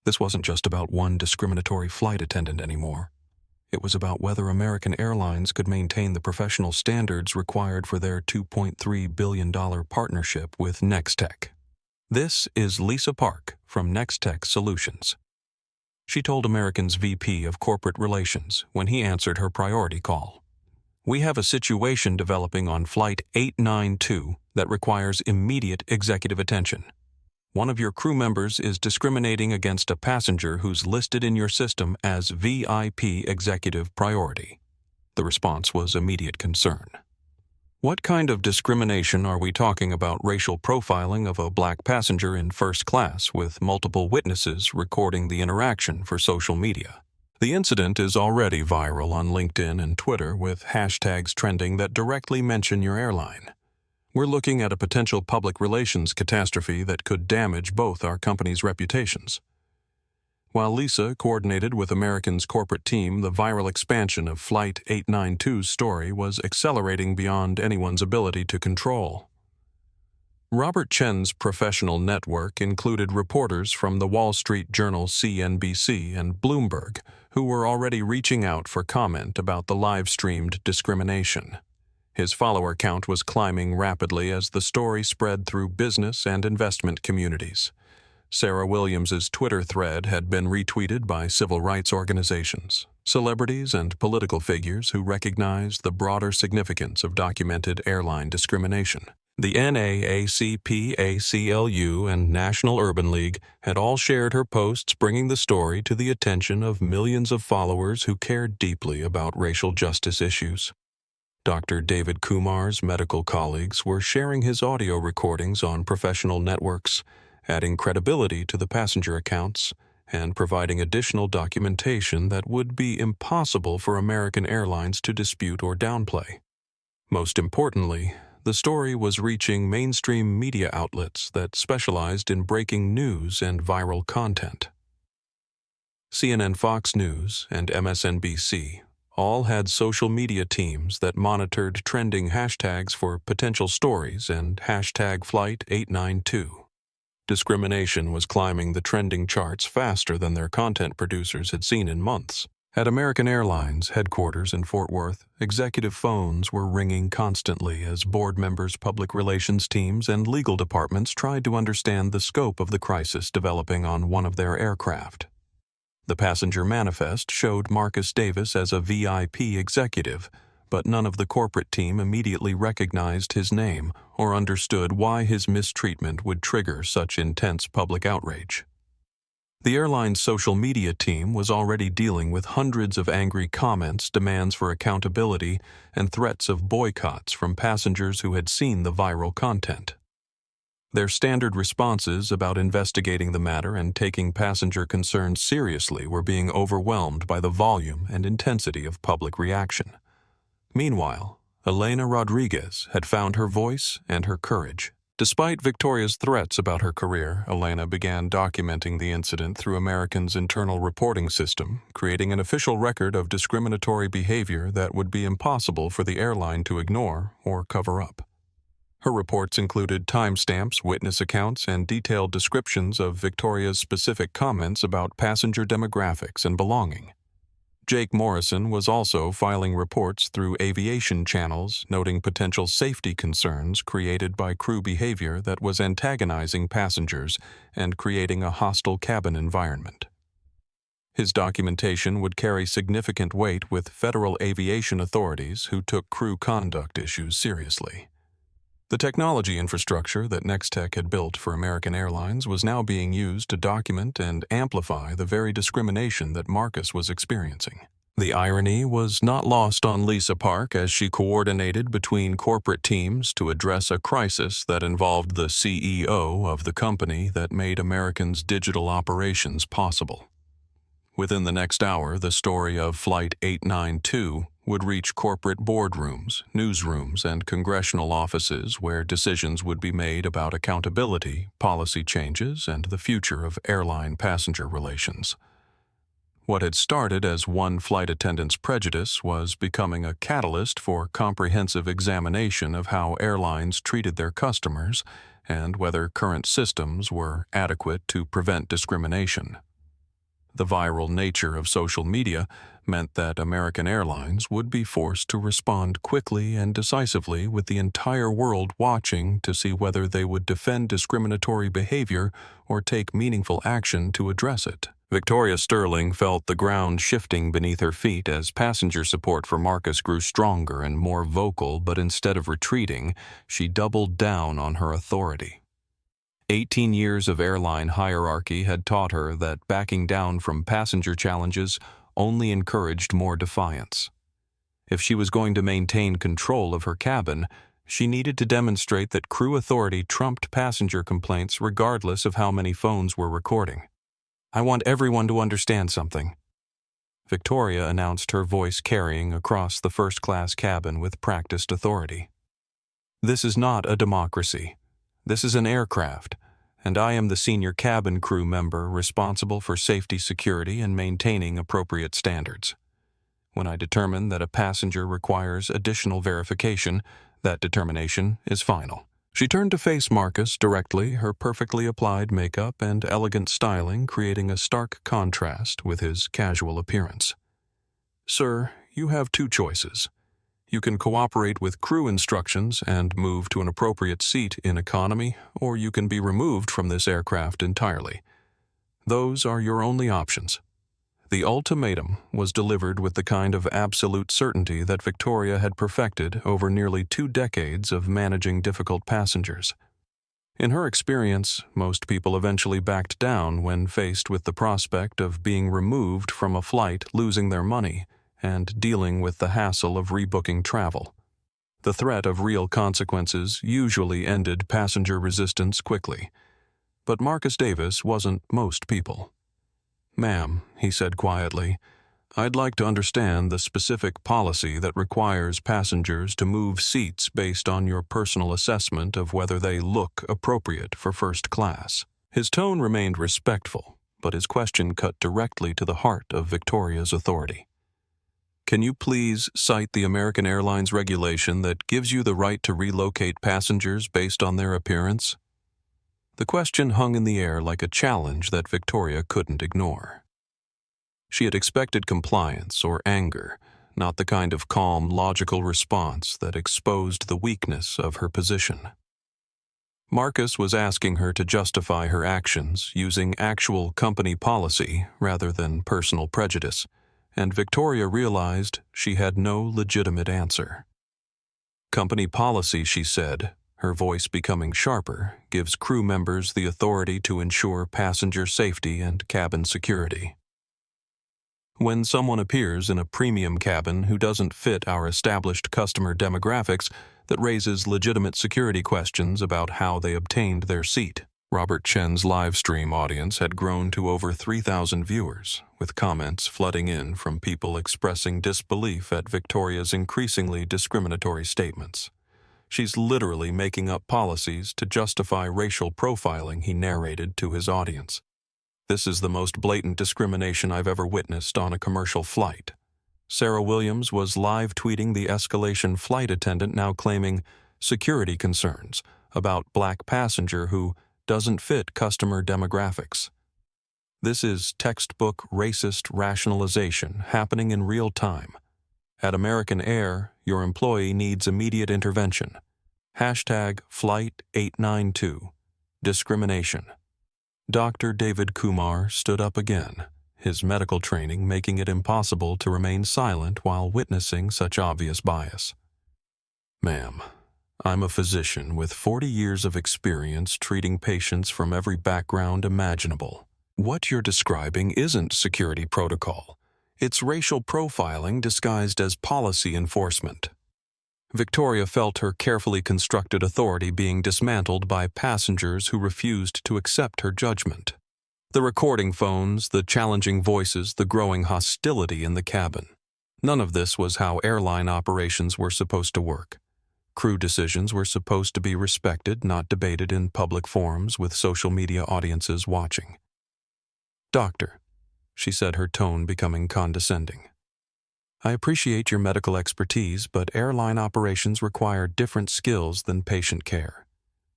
This wasn't just about one discriminatory flight attendant anymore. It was about whether American Airlines could maintain the professional standards required for their $2.3 billion partnership with Nextech. This is Lisa Park from Nextech Solutions. She told American's VP of Corporate Relations when he answered her priority call. We have a situation developing on Flight 892 that requires immediate executive attention. One of your crew members is discriminating against a passenger who's listed in your system as VIP Executive Priority. The response was immediate concern. What kind of discrimination are we talking about? Racial profiling of a black passenger in first class with multiple witnesses recording the interaction for social media. The incident is already viral on LinkedIn and Twitter with hashtags trending that directly mention your airline. We're looking at a potential public relations catastrophe that could damage both our companies' reputations. While Lisa coordinated with American's corporate team, the viral expansion of Flight 892's story was accelerating beyond anyone's ability to control. Robert Chen's professional network included reporters from the Wall Street Journal, CNBC, and Bloomberg, who were already reaching out for comment about the live-streamed discrimination. His follower count was climbing rapidly as the story spread through business and investment communities. Sarah Williams's Twitter thread had been retweeted by civil rights organizations, celebrities, and political figures who recognized the broader significance of documented airline discrimination. The NAACP, ACLU, and National Urban League had all shared her posts, bringing the story to the attention of millions of followers who cared deeply about racial justice issues. Dr. David Kumar's medical colleagues were sharing his audio recordings on professional networks, adding credibility to the passenger accounts and providing additional documentation that would be impossible for American Airlines to dispute or downplay. Most importantly, the story was reaching mainstream media outlets that specialized in breaking news and viral content. CNN, Fox News, and MSNBC all had social media teams that monitored trending hashtags for potential stories and hashtag Flight 892. Discrimination was climbing the trending charts faster than their content producers had seen in months. At American Airlines headquarters in Fort Worth, executive phones were ringing constantly as board members, public relations teams, and legal departments tried to understand the scope of the crisis developing on one of their aircraft. The passenger manifest showed Marcus Davis as a VIP executive, but none of the corporate team immediately recognized his name or understood why his mistreatment would trigger such intense public outrage. The airline's social media team was already dealing with hundreds of angry comments, demands for accountability, and threats of boycotts from passengers who had seen the viral content. Their standard responses about investigating the matter and taking passenger concerns seriously were being overwhelmed by the volume and intensity of public reaction. Meanwhile, Elena Rodriguez had found her voice and her courage. Despite Victoria's threats about her career, Elena began documenting the incident through American's internal reporting system, creating an official record of discriminatory behavior that would be impossible for the airline to ignore or cover up. Her reports included timestamps, witness accounts, and detailed descriptions of Victoria's specific comments about passenger demographics and belonging. Jake Morrison was also filing reports through aviation channels, noting potential safety concerns created by crew behavior that was antagonizing passengers and creating a hostile cabin environment. His documentation would carry significant weight with federal aviation authorities who took crew conduct issues seriously. The technology infrastructure that Nextech had built for American Airlines was now being used to document and amplify the very discrimination that Marcus was experiencing. The irony was not lost on Lisa Park as she coordinated between corporate teams to address a crisis that involved the CEO of the company that made American's digital operations possible. Within the next hour, the story of Flight 892 would reach corporate boardrooms, newsrooms, and congressional offices where decisions would be made about accountability, policy changes, and the future of airline passenger relations. What had started as one flight attendant's prejudice was becoming a catalyst for comprehensive examination of how airlines treated their customers and whether current systems were adequate to prevent discrimination. The viral nature of social media meant that American Airlines would be forced to respond quickly and decisively, with the entire world watching to see whether they would defend discriminatory behavior or take meaningful action to address it. Victoria Sterling felt the ground shifting beneath her feet as passenger support for Marcus grew stronger and more vocal, but instead of retreating, she doubled down on her authority. 18 years of airline hierarchy had taught her that backing down from passenger challenges only encouraged more defiance. If she was going to maintain control of her cabin, she needed to demonstrate that crew authority trumped passenger complaints regardless of how many phones were recording. "I want everyone to understand something," Victoria announced, her voice carrying across the first-class cabin with practiced authority. "This is not a democracy. This is an aircraft, and I am the senior cabin crew member responsible for safety, security, and maintaining appropriate standards. When I determine that a passenger requires additional verification, that determination is final." She turned to face Marcus directly, her perfectly applied makeup and elegant styling creating a stark contrast with his casual appearance. "Sir, you have two choices. You can cooperate with crew instructions and move to an appropriate seat in economy, or you can be removed from this aircraft entirely. Those are your only options." The ultimatum was delivered with the kind of absolute certainty that Victoria had perfected over nearly 2 decades of managing difficult passengers. In her experience, most people eventually backed down when faced with the prospect of being removed from a flight, losing their money, and dealing with the hassle of rebooking travel. The threat of real consequences usually ended passenger resistance quickly. But Marcus Davis wasn't most people. "Ma'am," he said quietly, "I'd like to understand the specific policy that requires passengers to move seats based on your personal assessment of whether they look appropriate for first class." His tone remained respectful, but his question cut directly to the heart of Victoria's authority. "Can you please cite the American Airlines regulation that gives you the right to relocate passengers based on their appearance?" The question hung in the air like a challenge that Victoria couldn't ignore. She had expected compliance or anger, not the kind of calm, logical response that exposed the weakness of her position. Marcus was asking her to justify her actions using actual company policy rather than personal prejudice, and Victoria realized she had no legitimate answer. "Company policy," she said, her voice becoming sharper, "gives crew members the authority to ensure passenger safety and cabin security. When someone appears in a premium cabin who doesn't fit our established customer demographics, that raises legitimate security questions about how they obtained their seat." Robert Chen's live stream audience had grown to over 3,000 viewers, with comments flooding in from people expressing disbelief at Victoria's increasingly discriminatory statements. "She's literally making up policies to justify racial profiling," he narrated to his audience. "This is the most blatant discrimination I've ever witnessed on a commercial flight." Sarah Williams was live tweeting the escalation flight attendant, now claiming security concerns about black passenger who doesn't fit customer demographics. This is textbook racist rationalization happening in real time. At American Air, your employee needs immediate intervention. #Flight 892. Discrimination. Dr. David Kumar stood up again, his medical training making it impossible to remain silent while witnessing such obvious bias. "Ma'am, I'm a physician with 40 years of experience treating patients from every background imaginable. What you're describing isn't security protocol. It's racial profiling disguised as policy enforcement." Victoria felt her carefully constructed authority being dismantled by passengers who refused to accept her judgment. The recording phones, the challenging voices, the growing hostility in the cabin. None of this was how airline operations were supposed to work. Crew decisions were supposed to be respected, not debated in public forums with social media audiences watching. "Doctor," she said, her tone becoming condescending. "I appreciate your medical expertise, but airline operations require different skills than patient care.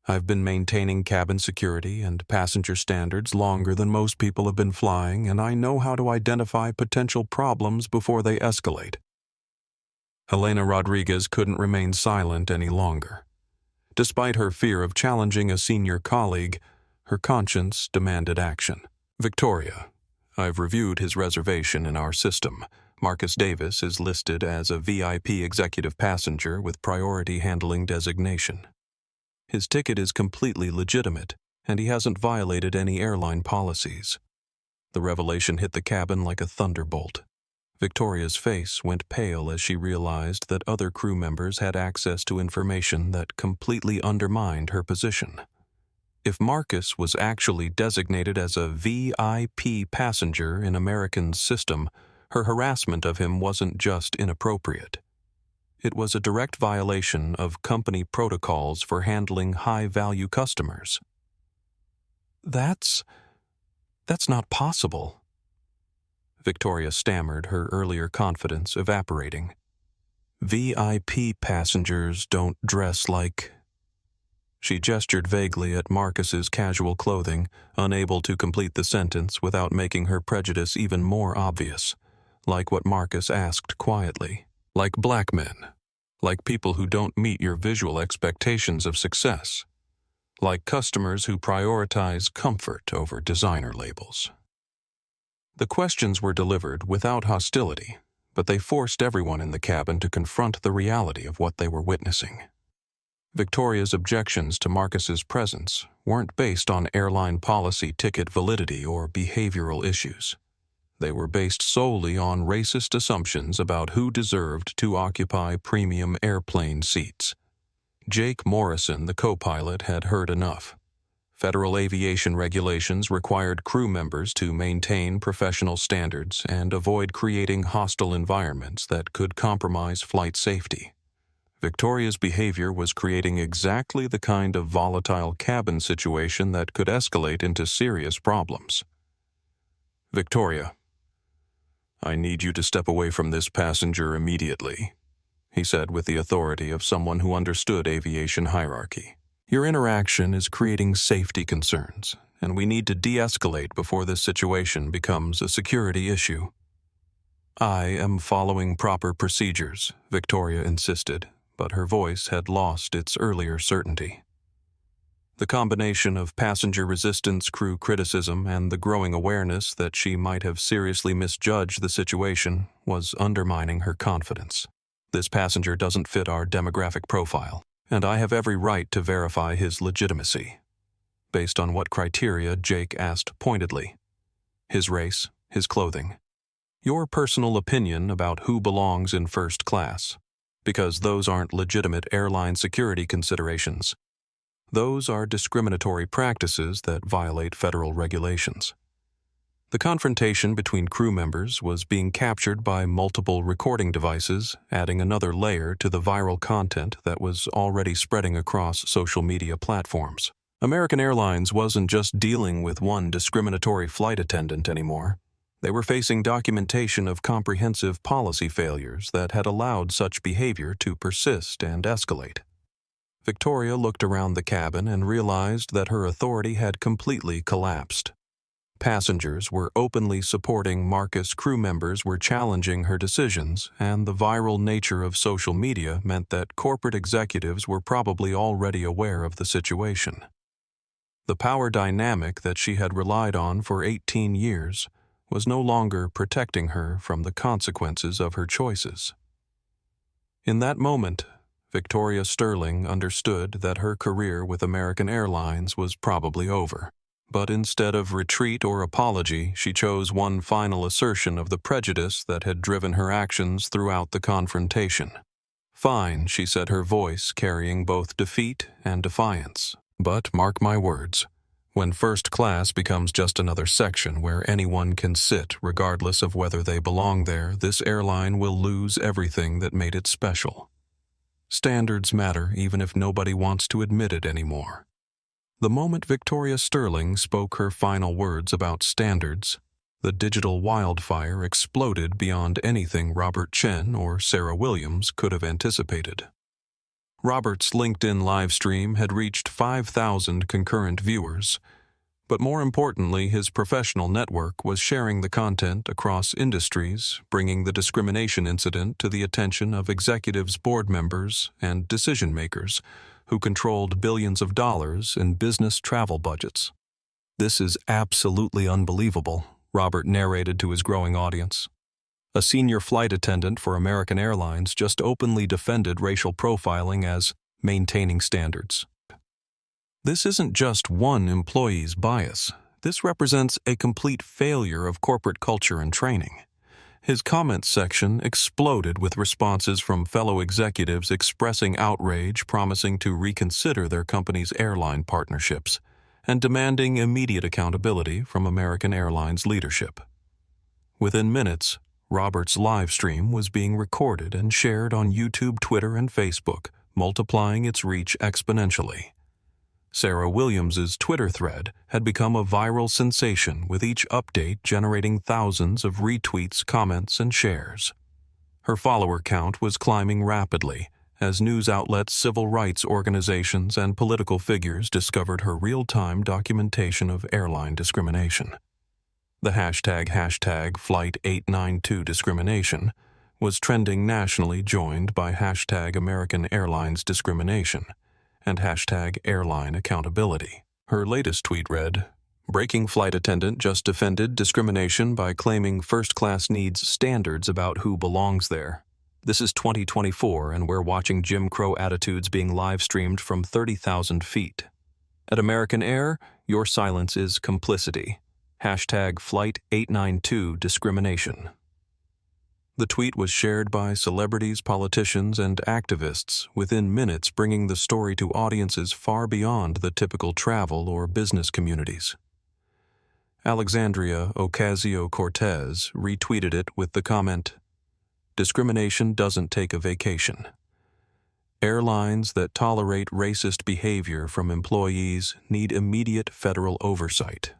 I've been maintaining cabin security and passenger standards longer than most people have been flying, and I know how to identify potential problems before they escalate." Helena Rodriguez couldn't remain silent any longer. Despite her fear of challenging a senior colleague, her conscience demanded action. "Victoria, I've reviewed his reservation in our system. Marcus Davis is listed as a VIP executive passenger with priority handling designation. His ticket is completely legitimate, and he hasn't violated any airline policies." The revelation hit the cabin like a thunderbolt. Victoria's face went pale as she realized that other crew members had access to information that completely undermined her position. If Marcus was actually designated as a VIP passenger in American's system, her harassment of him wasn't just inappropriate. It was a direct violation of company protocols for handling high-value customers. That's not possible." Victoria stammered, her earlier confidence evaporating. "VIP passengers don't dress like—" She gestured vaguely at Marcus's casual clothing, unable to complete the sentence without making her prejudice even more obvious, like what Marcus asked quietly. "Like black men. Like people who don't meet your visual expectations of success. Like customers who prioritize comfort over designer labels." The questions were delivered without hostility, but they forced everyone in the cabin to confront the reality of what they were witnessing. Victoria's objections to Marcus's presence weren't based on airline policy, ticket validity, or behavioral issues. They were based solely on racist assumptions about who deserved to occupy premium airplane seats. Jake Morrison, the co-pilot, had heard enough. Federal aviation regulations required crew members to maintain professional standards and avoid creating hostile environments that could compromise flight safety. Victoria's behavior was creating exactly the kind of volatile cabin situation that could escalate into serious problems. "Victoria, I need you to step away from this passenger immediately," he said with the authority of someone who understood aviation hierarchy. "Your interaction is creating safety concerns, and we need to de-escalate before this situation becomes a security issue." "I am following proper procedures," Victoria insisted, but her voice had lost its earlier certainty. The combination of passenger resistance, crew criticism, and the growing awareness that she might have seriously misjudged the situation was undermining her confidence. "This passenger doesn't fit our demographic profile, and I have every right to verify his legitimacy." "Based on what criteria?" Jake asked pointedly. "His race, his clothing. Your personal opinion about who belongs in first class, because those aren't legitimate airline security considerations. Those are discriminatory practices that violate federal regulations." The confrontation between crew members was being captured by multiple recording devices, adding another layer to the viral content that was already spreading across social media platforms. American Airlines wasn't just dealing with one discriminatory flight attendant anymore. They were facing documentation of comprehensive policy failures that had allowed such behavior to persist and escalate. Victoria looked around the cabin and realized that her authority had completely collapsed. Passengers were openly supporting Marcus, crew members were challenging her decisions, and the viral nature of social media meant that corporate executives were probably already aware of the situation. The power dynamic that she had relied on for 18 years was no longer protecting her from the consequences of her choices. In that moment, Victoria Sterling understood that her career with American Airlines was probably over. But instead of retreat or apology, she chose one final assertion of the prejudice that had driven her actions throughout the confrontation. "Fine," she said, her voice carrying both defeat and defiance. "But mark my words, when first class becomes just another section where anyone can sit regardless of whether they belong there, this airline will lose everything that made it special. Standards matter even if nobody wants to admit it anymore." The moment Victoria Sterling spoke her final words about standards, The digital wildfire exploded beyond anything Robert Chen or Sarah Williams could have anticipated. Robert's LinkedIn livestream had reached 5,000 concurrent viewers, but more importantly, his professional network was sharing the content across industries, bringing the discrimination incident to the attention of executives, board members, and decision-makers who controlled billions of dollars in business travel budgets. "This is absolutely unbelievable," Robert narrated to his growing audience. A senior flight attendant for American Airlines just openly defended racial profiling as maintaining standards. This isn't just one employee's bias. This represents a complete failure of corporate culture and training. His comments section exploded with responses from fellow executives expressing outrage, promising to reconsider their company's airline partnerships, and demanding immediate accountability from American Airlines leadership. Within minutes, Robert's live stream was being recorded and shared on YouTube, Twitter, and Facebook, multiplying its reach exponentially. Sarah Williams's Twitter thread had become a viral sensation, with each update generating thousands of retweets, comments, and shares. Her follower count was climbing rapidly as news outlets, civil rights organizations, and political figures discovered her real-time documentation of airline discrimination. The hashtag #Flight892discrimination was trending nationally, joined by hashtag American Airlines discrimination and hashtag airline accountability. Her latest tweet read, "Breaking flight attendant just defended discrimination by claiming first class needs standards about who belongs there. This is 2024 and we're watching Jim Crow attitudes being live streamed from 30,000 feet. At American Air, your silence is complicity. Hashtag Flight892discrimination." The tweet was shared by celebrities, politicians, and activists within minutes, bringing the story to audiences far beyond the typical travel or business communities. Alexandria Ocasio-Cortez retweeted it with the comment, "Discrimination doesn't take a vacation. Airlines that tolerate racist behavior from employees need immediate federal oversight."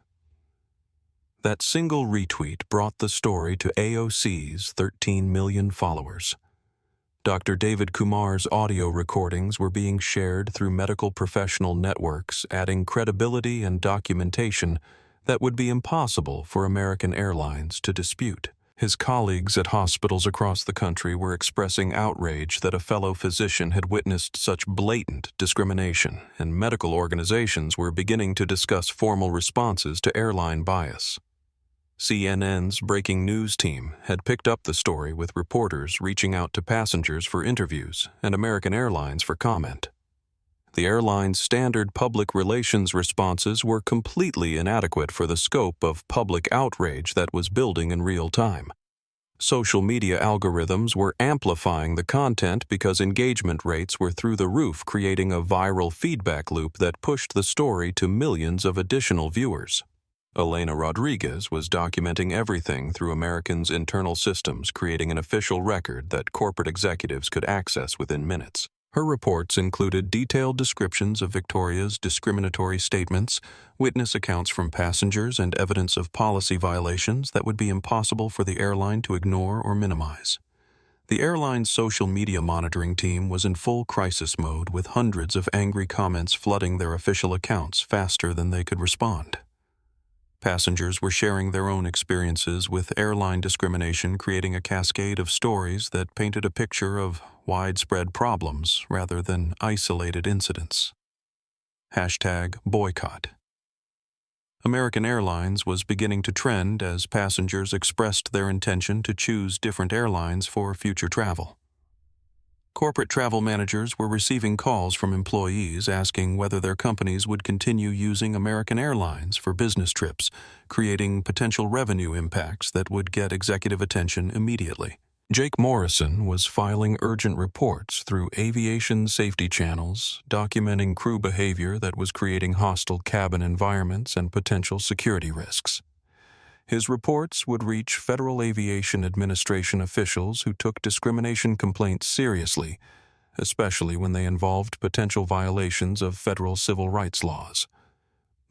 That single retweet brought the story to AOC's 13 million followers. Dr. David Kumar's audio recordings were being shared through medical professional networks, adding credibility and documentation that would be impossible for American Airlines to dispute. His colleagues at hospitals across the country were expressing outrage that a fellow physician had witnessed such blatant discrimination, and medical organizations were beginning to discuss formal responses to airline bias. CNN's breaking news team had picked up the story, with reporters reaching out to passengers for interviews and American Airlines for comment. The airline's standard public relations responses were completely inadequate for the scope of public outrage that was building in real time. Social media algorithms were amplifying the content because engagement rates were through the roof, creating a viral feedback loop that pushed the story to millions of additional viewers. Elena Rodriguez was documenting everything through American's internal systems, creating an official record that corporate executives could access within minutes. Her reports included detailed descriptions of Victoria's discriminatory statements, witness accounts from passengers, and evidence of policy violations that would be impossible for the airline to ignore or minimize. The airline's social media monitoring team was in full crisis mode, with hundreds of angry comments flooding their official accounts faster than they could respond. Passengers were sharing their own experiences with airline discrimination, creating a cascade of stories that painted a picture of widespread problems rather than isolated incidents. Hashtag boycott. American Airlines was beginning to trend as passengers expressed their intention to choose different airlines for future travel. Corporate travel managers were receiving calls from employees asking whether their companies would continue using American Airlines for business trips, creating potential revenue impacts that would get executive attention immediately. Jake Morrison was filing urgent reports through aviation safety channels, documenting crew behavior that was creating hostile cabin environments and potential security risks. His reports would reach Federal Aviation Administration officials who took discrimination complaints seriously, especially when they involved potential violations of federal civil rights laws.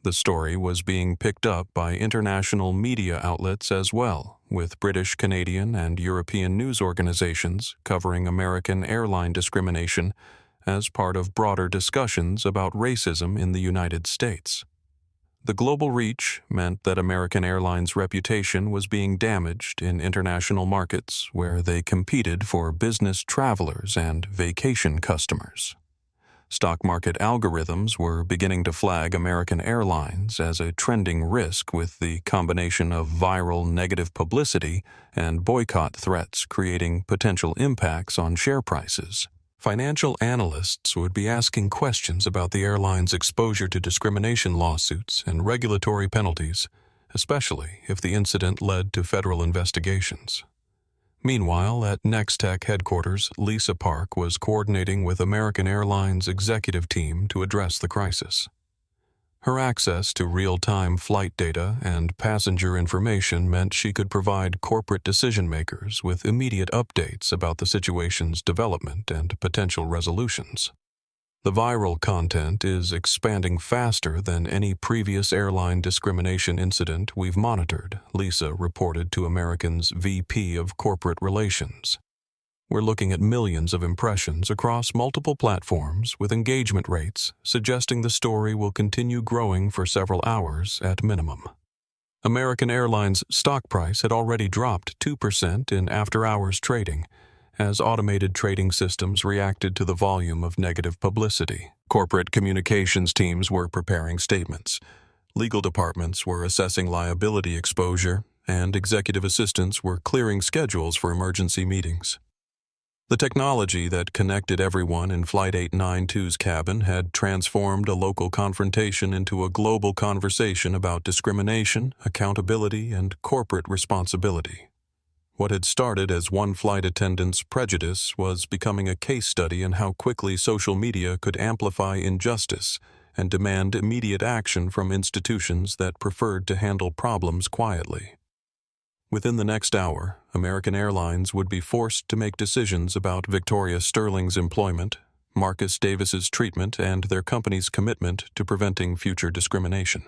The story was being picked up by international media outlets as well, with British, Canadian, and European news organizations covering American airline discrimination as part of broader discussions about racism in the United States. The global reach meant that American Airlines' reputation was being damaged in international markets where they competed for business travelers and vacation customers. Stock market algorithms were beginning to flag American Airlines as a trending risk, with the combination of viral negative publicity and boycott threats creating potential impacts on share prices. Financial analysts would be asking questions about the airline's exposure to discrimination lawsuits and regulatory penalties, especially if the incident led to federal investigations. Meanwhile, at Nextech headquarters, Lisa Park was coordinating with American Airlines' executive team to address the crisis. Her access to real-time flight data and passenger information meant she could provide corporate decision-makers with immediate updates about the situation's development and potential resolutions. The viral content is expanding faster than any previous airline discrimination incident we've monitored, Lisa reported to American's VP of Corporate Relations. We're looking at millions of impressions across multiple platforms with engagement rates suggesting the story will continue growing for several hours at minimum. American Airlines' stock price had already dropped 2% in after-hours trading as automated trading systems reacted to the volume of negative publicity. Corporate communications teams were preparing statements. Legal departments were assessing liability exposure, and executive assistants were clearing schedules for emergency meetings. The technology that connected everyone in Flight 892's cabin had transformed a local confrontation into a global conversation about discrimination, accountability, and corporate responsibility. What had started as one flight attendant's prejudice was becoming a case study in how quickly social media could amplify injustice and demand immediate action from institutions that preferred to handle problems quietly. Within the next hour, American Airlines would be forced to make decisions about Victoria Sterling's employment, Marcus Davis's treatment, and their company's commitment to preventing future discrimination.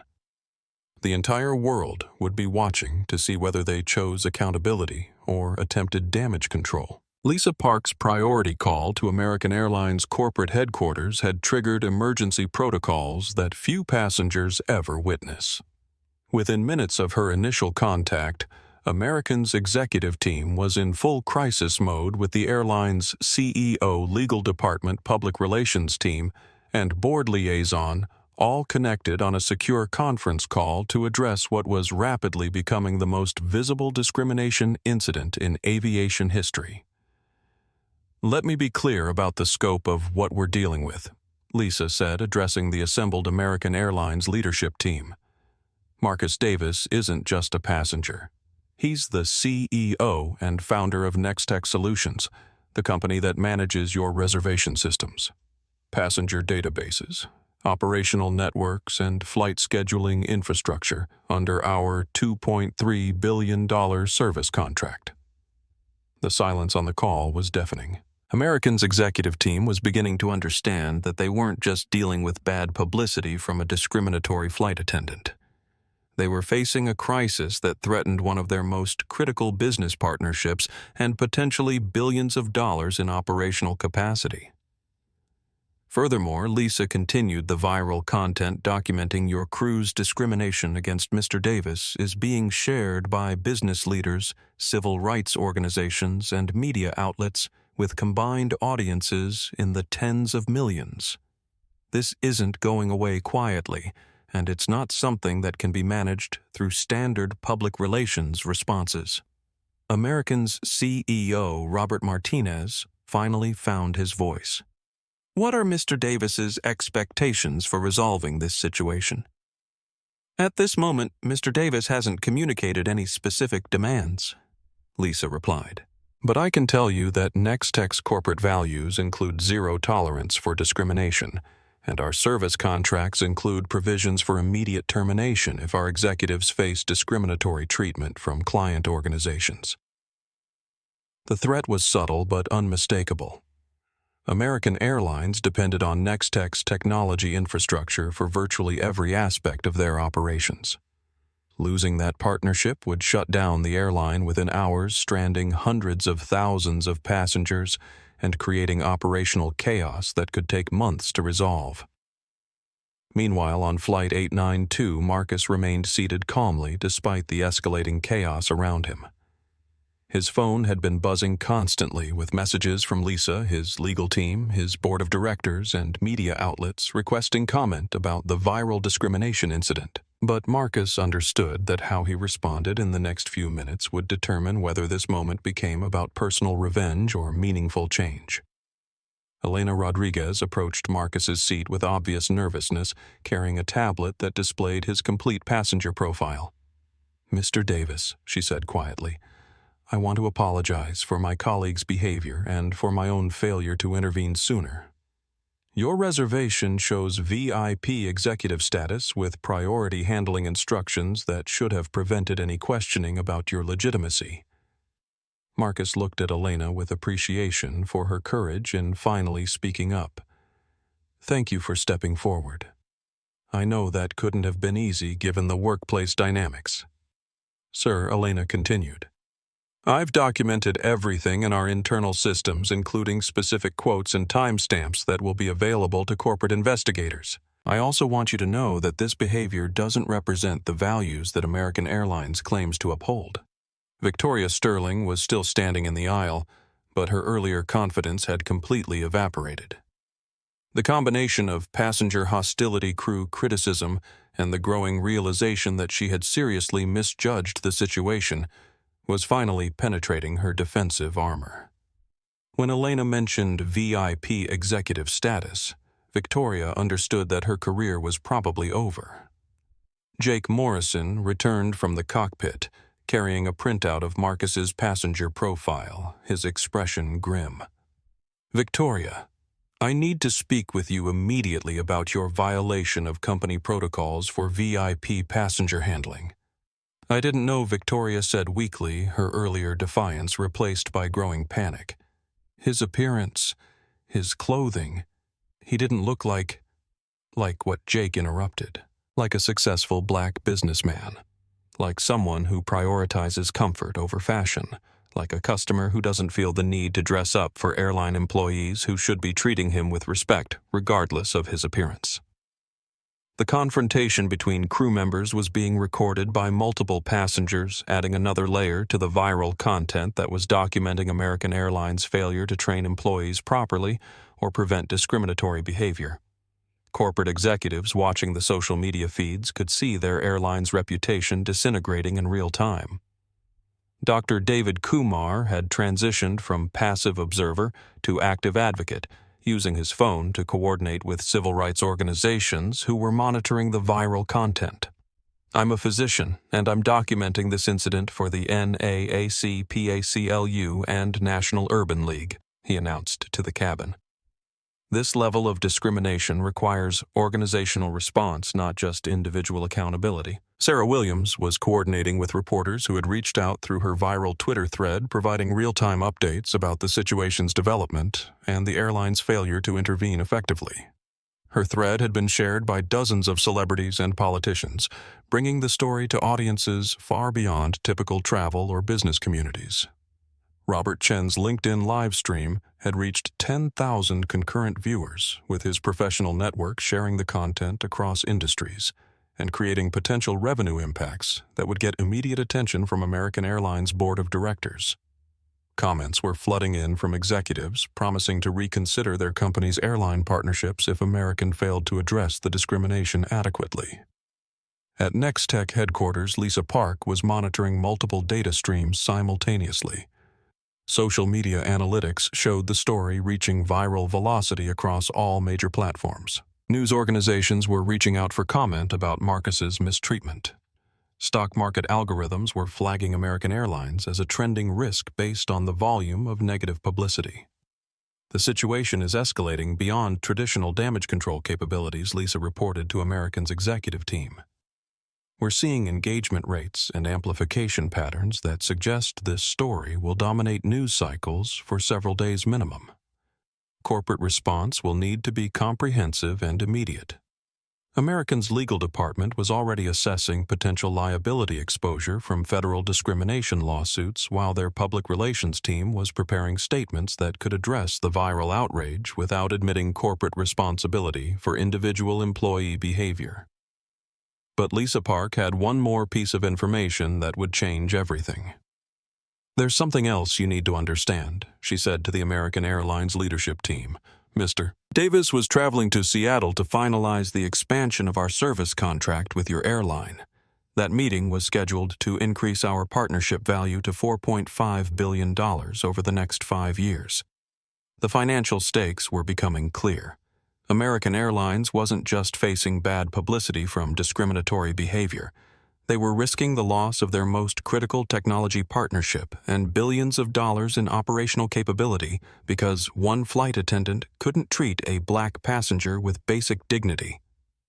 The entire world would be watching to see whether they chose accountability or attempted damage control. Lisa Park's priority call to American Airlines corporate headquarters had triggered emergency protocols that few passengers ever witness. Within minutes of her initial contact, American's executive team was in full crisis mode with the airline's CEO, legal department, public relations team, and board liaison all connected on a secure conference call to address what was rapidly becoming the most visible discrimination incident in aviation history. "Let me be clear about the scope of what we're dealing with," Lisa said, addressing the assembled American Airlines leadership team. "Marcus Davis isn't just a passenger. He's the CEO and founder of Nextech Solutions, the company that manages your reservation systems, passenger databases, operational networks, and flight scheduling infrastructure under our $2.3 billion service contract." The silence on the call was deafening. American's executive team was beginning to understand that they weren't just dealing with bad publicity from a discriminatory flight attendant. They were facing a crisis that threatened one of their most critical business partnerships and potentially billions of dollars in operational capacity. Furthermore, Lisa continued the viral content documenting your crew's discrimination against Mr. Davis is being shared by business leaders, civil rights organizations, and media outlets with combined audiences in the tens of millions. This isn't going away quietly, and it's not something that can be managed through standard public relations responses. American's CEO, Robert Martinez, finally found his voice. "What are Mr. Davis's expectations for resolving this situation?" "At this moment, Mr. Davis hasn't communicated any specific demands," Lisa replied. "But I can tell you that Nextech's corporate values include zero tolerance for discrimination, and our service contracts include provisions for immediate termination if our executives face discriminatory treatment from client organizations." The threat was subtle but unmistakable. American Airlines depended on Nextech's technology infrastructure for virtually every aspect of their operations. Losing that partnership would shut down the airline within hours, stranding hundreds of thousands of passengers and creating operational chaos that could take months to resolve. Meanwhile, on Flight 892, Marcus remained seated calmly despite the escalating chaos around him. His phone had been buzzing constantly with messages from Lisa, his legal team, his board of directors, and media outlets requesting comment about the viral discrimination incident. But Marcus understood that how he responded in the next few minutes would determine whether this moment became about personal revenge or meaningful change. Elena Rodriguez approached Marcus's seat with obvious nervousness, carrying a tablet that displayed his complete passenger profile. "Mr. Davis," she said quietly, "I want to apologize for my colleague's behavior and for my own failure to intervene sooner. Your reservation shows VIP executive status with priority handling instructions that should have prevented any questioning about your legitimacy." Marcus looked at Elena with appreciation for her courage in finally speaking up. "Thank you for stepping forward. I know that couldn't have been easy given the workplace dynamics." "Sir," Elena continued, "I've documented everything in our internal systems, including specific quotes and timestamps that will be available to corporate investigators. I also want you to know that this behavior doesn't represent the values that American Airlines claims to uphold." Victoria Sterling was still standing in the aisle, but her earlier confidence had completely evaporated. The combination of passenger hostility, crew criticism, and the growing realization that she had seriously misjudged the situation was finally penetrating her defensive armor. When Elena mentioned VIP executive status, Victoria understood that her career was probably over. Jake Morrison returned from the cockpit, carrying a printout of Marcus's passenger profile, his expression grim. "Victoria, I need to speak with you immediately about your violation of company protocols for VIP passenger handling." "I didn't know," Victoria said weakly, her earlier defiance replaced by growing panic. "His appearance, his clothing, he didn't look like what?" Jake interrupted. "Like a successful black businessman. Like someone who prioritizes comfort over fashion. Like a customer who doesn't feel the need to dress up for airline employees who should be treating him with respect, regardless of his appearance." The confrontation between crew members was being recorded by multiple passengers, adding another layer to the viral content that was documenting American Airlines' failure to train employees properly or prevent discriminatory behavior. Corporate executives watching the social media feeds could see their airline's reputation disintegrating in real time. Dr. David Kumar had transitioned from passive observer to active advocate, using his phone to coordinate with civil rights organizations who were monitoring the viral content. "I'm a physician, and I'm documenting this incident for the NAACPACLU and National Urban League," he announced to the cabin. "This level of discrimination requires organizational response, not just individual accountability." Sarah Williams was coordinating with reporters who had reached out through her viral Twitter thread, providing real-time updates about the situation's development and the airline's failure to intervene effectively. Her thread had been shared by dozens of celebrities and politicians, bringing the story to audiences far beyond typical travel or business communities. Robert Chen's LinkedIn live stream had reached 10,000 concurrent viewers, with his professional network sharing the content across industries and creating potential revenue impacts that would get immediate attention from American Airlines' board of directors. Comments were flooding in from executives promising to reconsider their company's airline partnerships if American failed to address the discrimination adequately. At Nextech headquarters, Lisa Park was monitoring multiple data streams simultaneously. Social media analytics showed the story reaching viral velocity across all major platforms. News organizations were reaching out for comment about Marcus's mistreatment. Stock market algorithms were flagging American Airlines as a trending risk based on the volume of negative publicity. "The situation is escalating beyond traditional damage control capabilities," Lisa reported to American's executive team. "We're seeing engagement rates and amplification patterns that suggest this story will dominate news cycles for several days minimum." corporate response will need to be comprehensive and immediate. American's legal department was already assessing potential liability exposure from federal discrimination lawsuits while their public relations team was preparing statements that could address the viral outrage without admitting corporate responsibility for individual employee behavior. But Lisa Park had one more piece of information that would change everything. "There's something else you need to understand," she said to the American Airlines leadership team. "Mr. Davis was traveling to Seattle to finalize the expansion of our service contract with your airline. That meeting was scheduled to increase our partnership value to $4.5 billion over the next 5 years. The financial stakes were becoming clear. American Airlines wasn't just facing bad publicity from discriminatory behavior. They were risking the loss of their most critical technology partnership and billions of dollars in operational capability because one flight attendant couldn't treat a black passenger with basic dignity.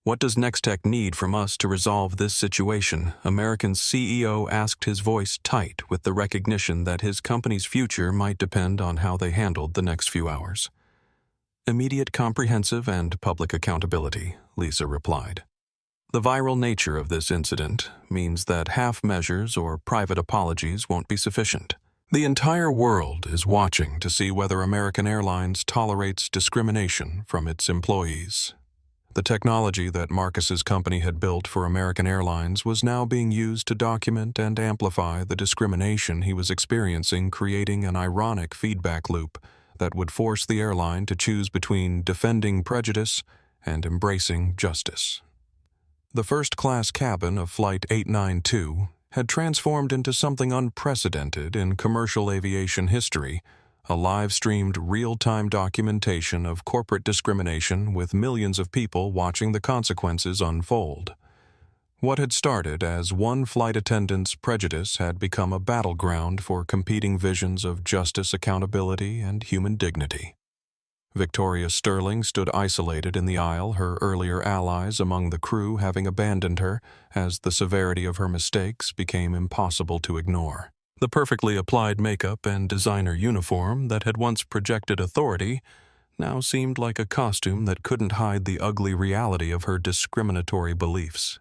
What does Nextech need from us to resolve this situation?" American's CEO asked, his voice tight with the recognition that his company's future might depend on how they handled the next few hours. "Immediate, comprehensive, and public accountability," Lisa replied. "The viral nature of this incident means that half measures or private apologies won't be sufficient. The entire world is watching to see whether American Airlines tolerates discrimination from its employees." The technology that Marcus's company had built for American Airlines was now being used to document and amplify the discrimination he was experiencing, creating an ironic feedback loop that would force the airline to choose between defending prejudice and embracing justice. The first-class cabin of Flight 892 had transformed into something unprecedented in commercial aviation history, a live-streamed real-time documentation of corporate discrimination with millions of people watching the consequences unfold. What had started as one flight attendant's prejudice had become a battleground for competing visions of justice, accountability, and human dignity. Victoria Sterling stood isolated in the aisle, her earlier allies among the crew having abandoned her as the severity of her mistakes became impossible to ignore. The perfectly applied makeup and designer uniform that had once projected authority now seemed like a costume that couldn't hide the ugly reality of her discriminatory beliefs.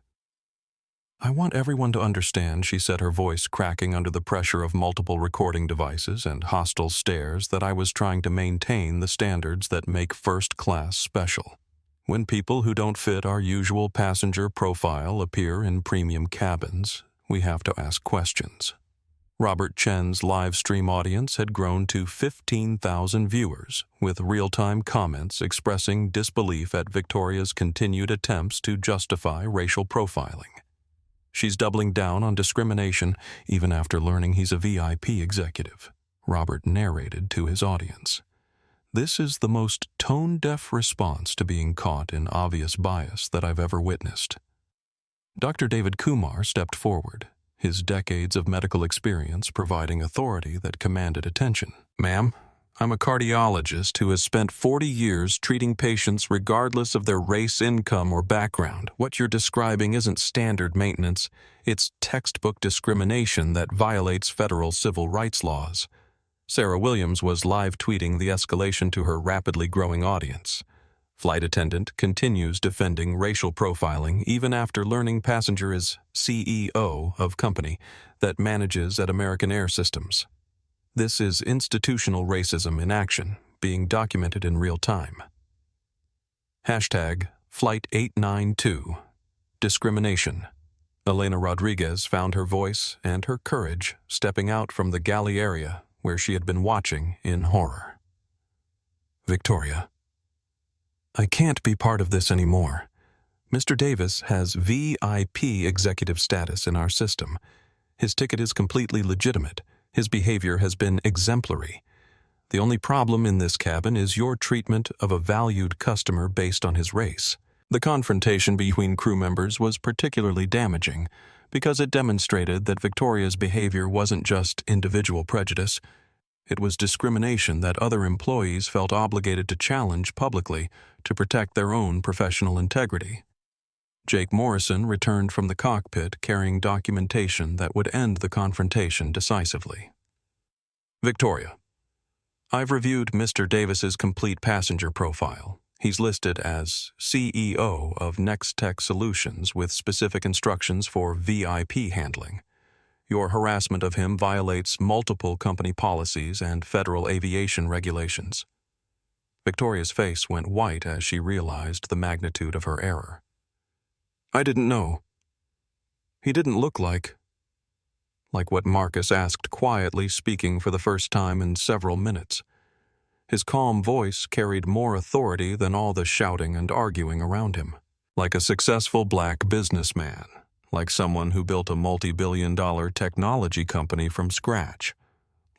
"I want everyone to understand," she said, her voice cracking under the pressure of multiple recording devices and hostile stares, "that I was trying to maintain the standards that make first class special. When people who don't fit our usual passenger profile appear in premium cabins, we have to ask questions." Robert Chen's live stream audience had grown to 15,000 viewers, with real-time comments expressing disbelief at Victoria's continued attempts to justify racial profiling. "She's doubling down on discrimination even after learning he's a VIP executive," Robert narrated to his audience. "This is the most tone-deaf response to being caught in obvious bias that I've ever witnessed." Dr. David Kumar stepped forward, his decades of medical experience providing authority that commanded attention. "Ma'am, I'm a cardiologist who has spent 40 years treating patients regardless of their race, income, or background. What you're describing isn't standard maintenance. It's textbook discrimination that violates federal civil rights laws." Sarah Williams was live tweeting the escalation to her rapidly growing audience. Flight attendant continues defending racial profiling even after learning passenger is CEO of company that manages at American Air Systems. This is institutional racism in action, being documented in real time. Hashtag Flight 892. Discrimination. Elena Rodriguez found her voice and her courage stepping out from the galley area where she had been watching in horror. "Victoria, I can't be part of this anymore. Mr. Davis has VIP executive status in our system. His ticket is completely legitimate. His behavior has been exemplary. The only problem in this cabin is your treatment of a valued customer based on his race." The confrontation between crew members was particularly damaging because it demonstrated that Victoria's behavior wasn't just individual prejudice. It was discrimination that other employees felt obligated to challenge publicly to protect their own professional integrity. Jake Morrison returned from the cockpit carrying documentation that would end the confrontation decisively. "Victoria, I've reviewed Mr. Davis's complete passenger profile. He's listed as CEO of Next Tech Solutions with specific instructions for VIP handling. Your harassment of him violates multiple company policies and federal aviation regulations. Victoria's face went white as she realized the magnitude of her error. I didn't know. He didn't look like what Marcus asked quietly, speaking for the first time in several minutes. His calm voice carried more authority than all the shouting and arguing around him. Like a successful black businessman, like someone who built a multi-billion-dollar technology company from scratch,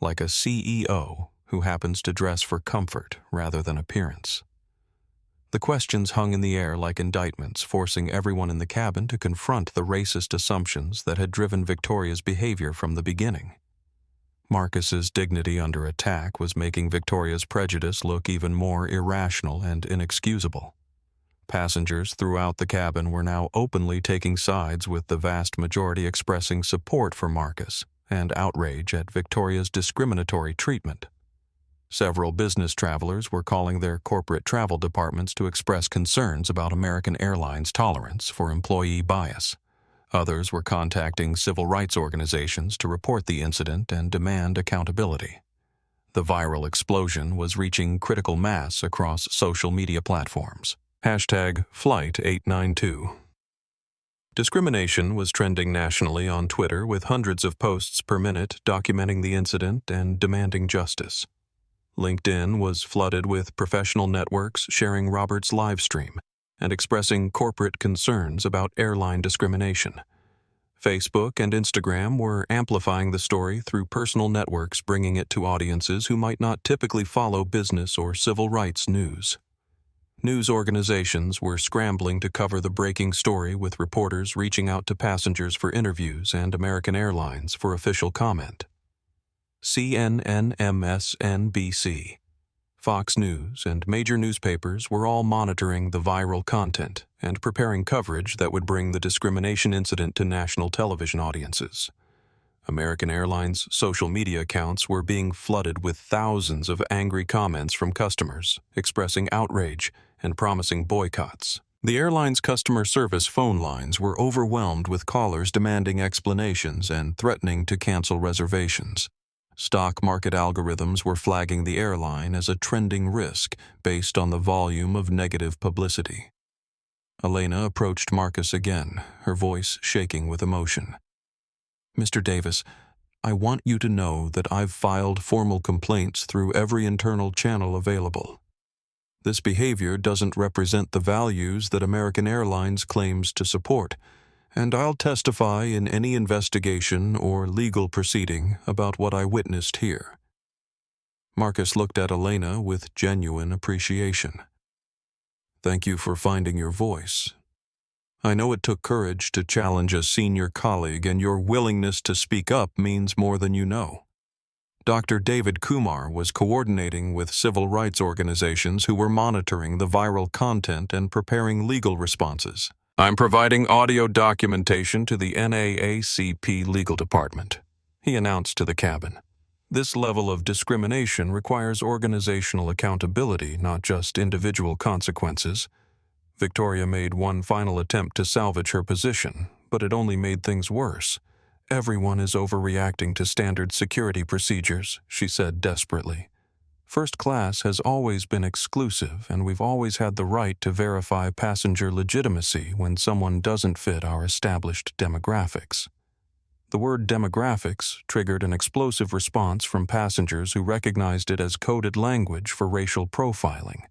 like a CEO who happens to dress for comfort rather than appearance. The questions hung in the air like indictments, forcing everyone in the cabin to confront the racist assumptions that had driven Victoria's behavior from the beginning. Marcus's dignity under attack was making Victoria's prejudice look even more irrational and inexcusable. Passengers throughout the cabin were now openly taking sides, with the vast majority expressing support for Marcus and outrage at Victoria's discriminatory treatment. Several business travelers were calling their corporate travel departments to express concerns about American Airlines' tolerance for employee bias. Others were contacting civil rights organizations to report the incident and demand accountability. The viral explosion was reaching critical mass across social media platforms. #Flight892. Discrimination was trending nationally on Twitter, with hundreds of posts per minute documenting the incident and demanding justice. LinkedIn was flooded with professional networks sharing Robert's live stream and expressing corporate concerns about airline discrimination. Facebook and Instagram were amplifying the story through personal networks, bringing it to audiences who might not typically follow business or civil rights news. News organizations were scrambling to cover the breaking story, with reporters reaching out to passengers for interviews and American Airlines for official comment. CNN, MSNBC, Fox News, and major newspapers were all monitoring the viral content and preparing coverage that would bring the discrimination incident to national television audiences. American Airlines' social media accounts were being flooded with thousands of angry comments from customers, expressing outrage and promising boycotts. The airline's customer service phone lines were overwhelmed with callers demanding explanations and threatening to cancel reservations. Stock market algorithms were flagging the airline as a trending risk based on the volume of negative publicity. Elena approached Marcus again, her voice shaking with emotion. Mr. Davis, I want you to know that I've filed formal complaints through every internal channel available. This behavior doesn't represent the values that American Airlines claims to support, and I'll testify in any investigation or legal proceeding about what I witnessed here. Marcus looked at Elena with genuine appreciation. Thank you for finding your voice. I know it took courage to challenge a senior colleague, and your willingness to speak up means more than you know. Dr. David Kumar was coordinating with civil rights organizations who were monitoring the viral content and preparing legal responses. I'm providing audio documentation to the NAACP legal department, he announced to the cabin. This level of discrimination requires organizational accountability, not just individual consequences. Victoria made one final attempt to salvage her position, but it only made things worse. Everyone is overreacting to standard security procedures, she said desperately. First class has always been exclusive, and we've always had the right to verify passenger legitimacy when someone doesn't fit our established demographics. The word demographics triggered an explosive response from passengers who recognized it as coded language for racial profiling.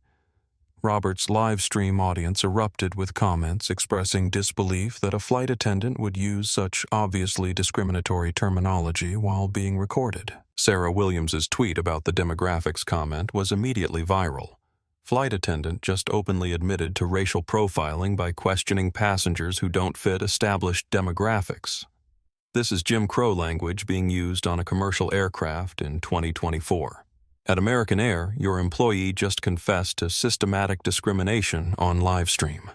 Robert's live stream audience erupted with comments expressing disbelief that a flight attendant would use such obviously discriminatory terminology while being recorded. Sarah Williams's tweet about the demographics comment was immediately viral. Flight attendant just openly admitted to racial profiling by questioning passengers who don't fit established demographics. This is Jim Crow language being used on a commercial aircraft in 2024. At American Air, your employee just confessed to systematic discrimination on live stream.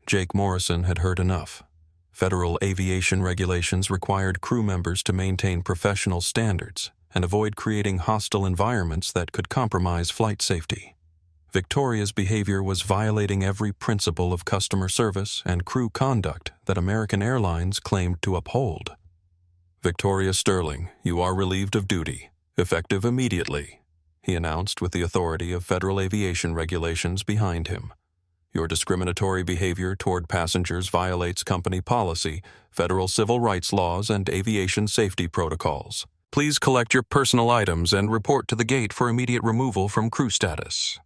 Jake Morrison had heard enough. Federal aviation regulations required crew members to maintain professional standards, and avoid creating hostile environments that could compromise flight safety. Victoria's behavior was violating every principle of customer service and crew conduct that American Airlines claimed to uphold. "Victoria Sterling, you are relieved of duty, effective immediately," he announced with the authority of federal aviation regulations behind him. "Your discriminatory behavior toward passengers violates company policy, federal civil rights laws, and aviation safety protocols. Please collect your personal items and report to the gate for immediate removal from crew status."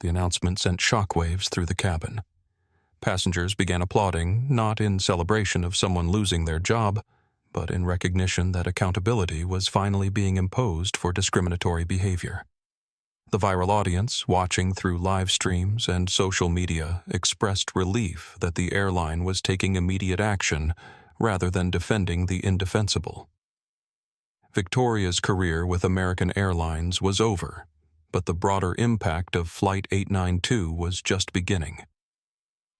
The announcement sent shockwaves through the cabin. Passengers began applauding, not in celebration of someone losing their job, but in recognition that accountability was finally being imposed for discriminatory behavior. The viral audience, watching through live streams and social media, expressed relief that the airline was taking immediate action rather than defending the indefensible. Victoria's career with American Airlines was over, but the broader impact of Flight 892 was just beginning.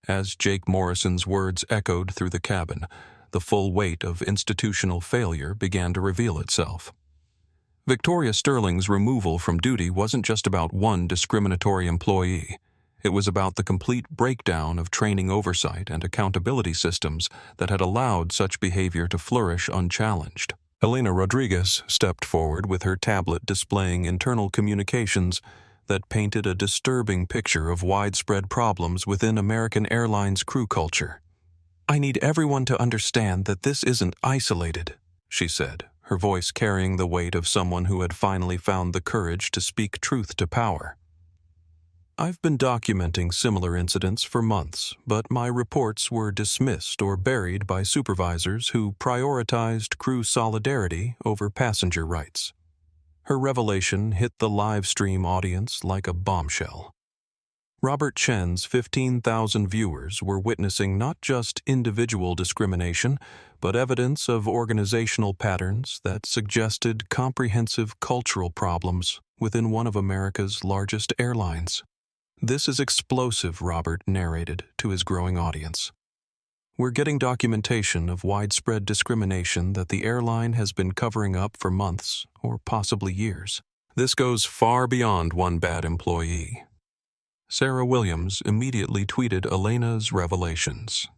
As Jake Morrison's words echoed through the cabin, the full weight of institutional failure began to reveal itself. Victoria Sterling's removal from duty wasn't just about one discriminatory employee. It was about the complete breakdown of training oversight and accountability systems that had allowed such behavior to flourish unchallenged. Elena Rodriguez stepped forward with her tablet displaying internal communications that painted a disturbing picture of widespread problems within American Airlines crew culture. "I need everyone to understand that this isn't isolated," she said, her voice carrying the weight of someone who had finally found the courage to speak truth to power. "I've been documenting similar incidents for months, but my reports were dismissed or buried by supervisors who prioritized crew solidarity over passenger rights." Her revelation hit the live stream audience like a bombshell. Robert Chen's 15,000 viewers were witnessing not just individual discrimination, but evidence of organizational patterns that suggested comprehensive cultural problems within one of America's largest airlines. "This is explosive," Robert narrated to his growing audience. "We're getting documentation of widespread discrimination that the airline has been covering up for months or possibly years. This goes far beyond one bad employee." Sarah Williams immediately tweeted Elena's revelations.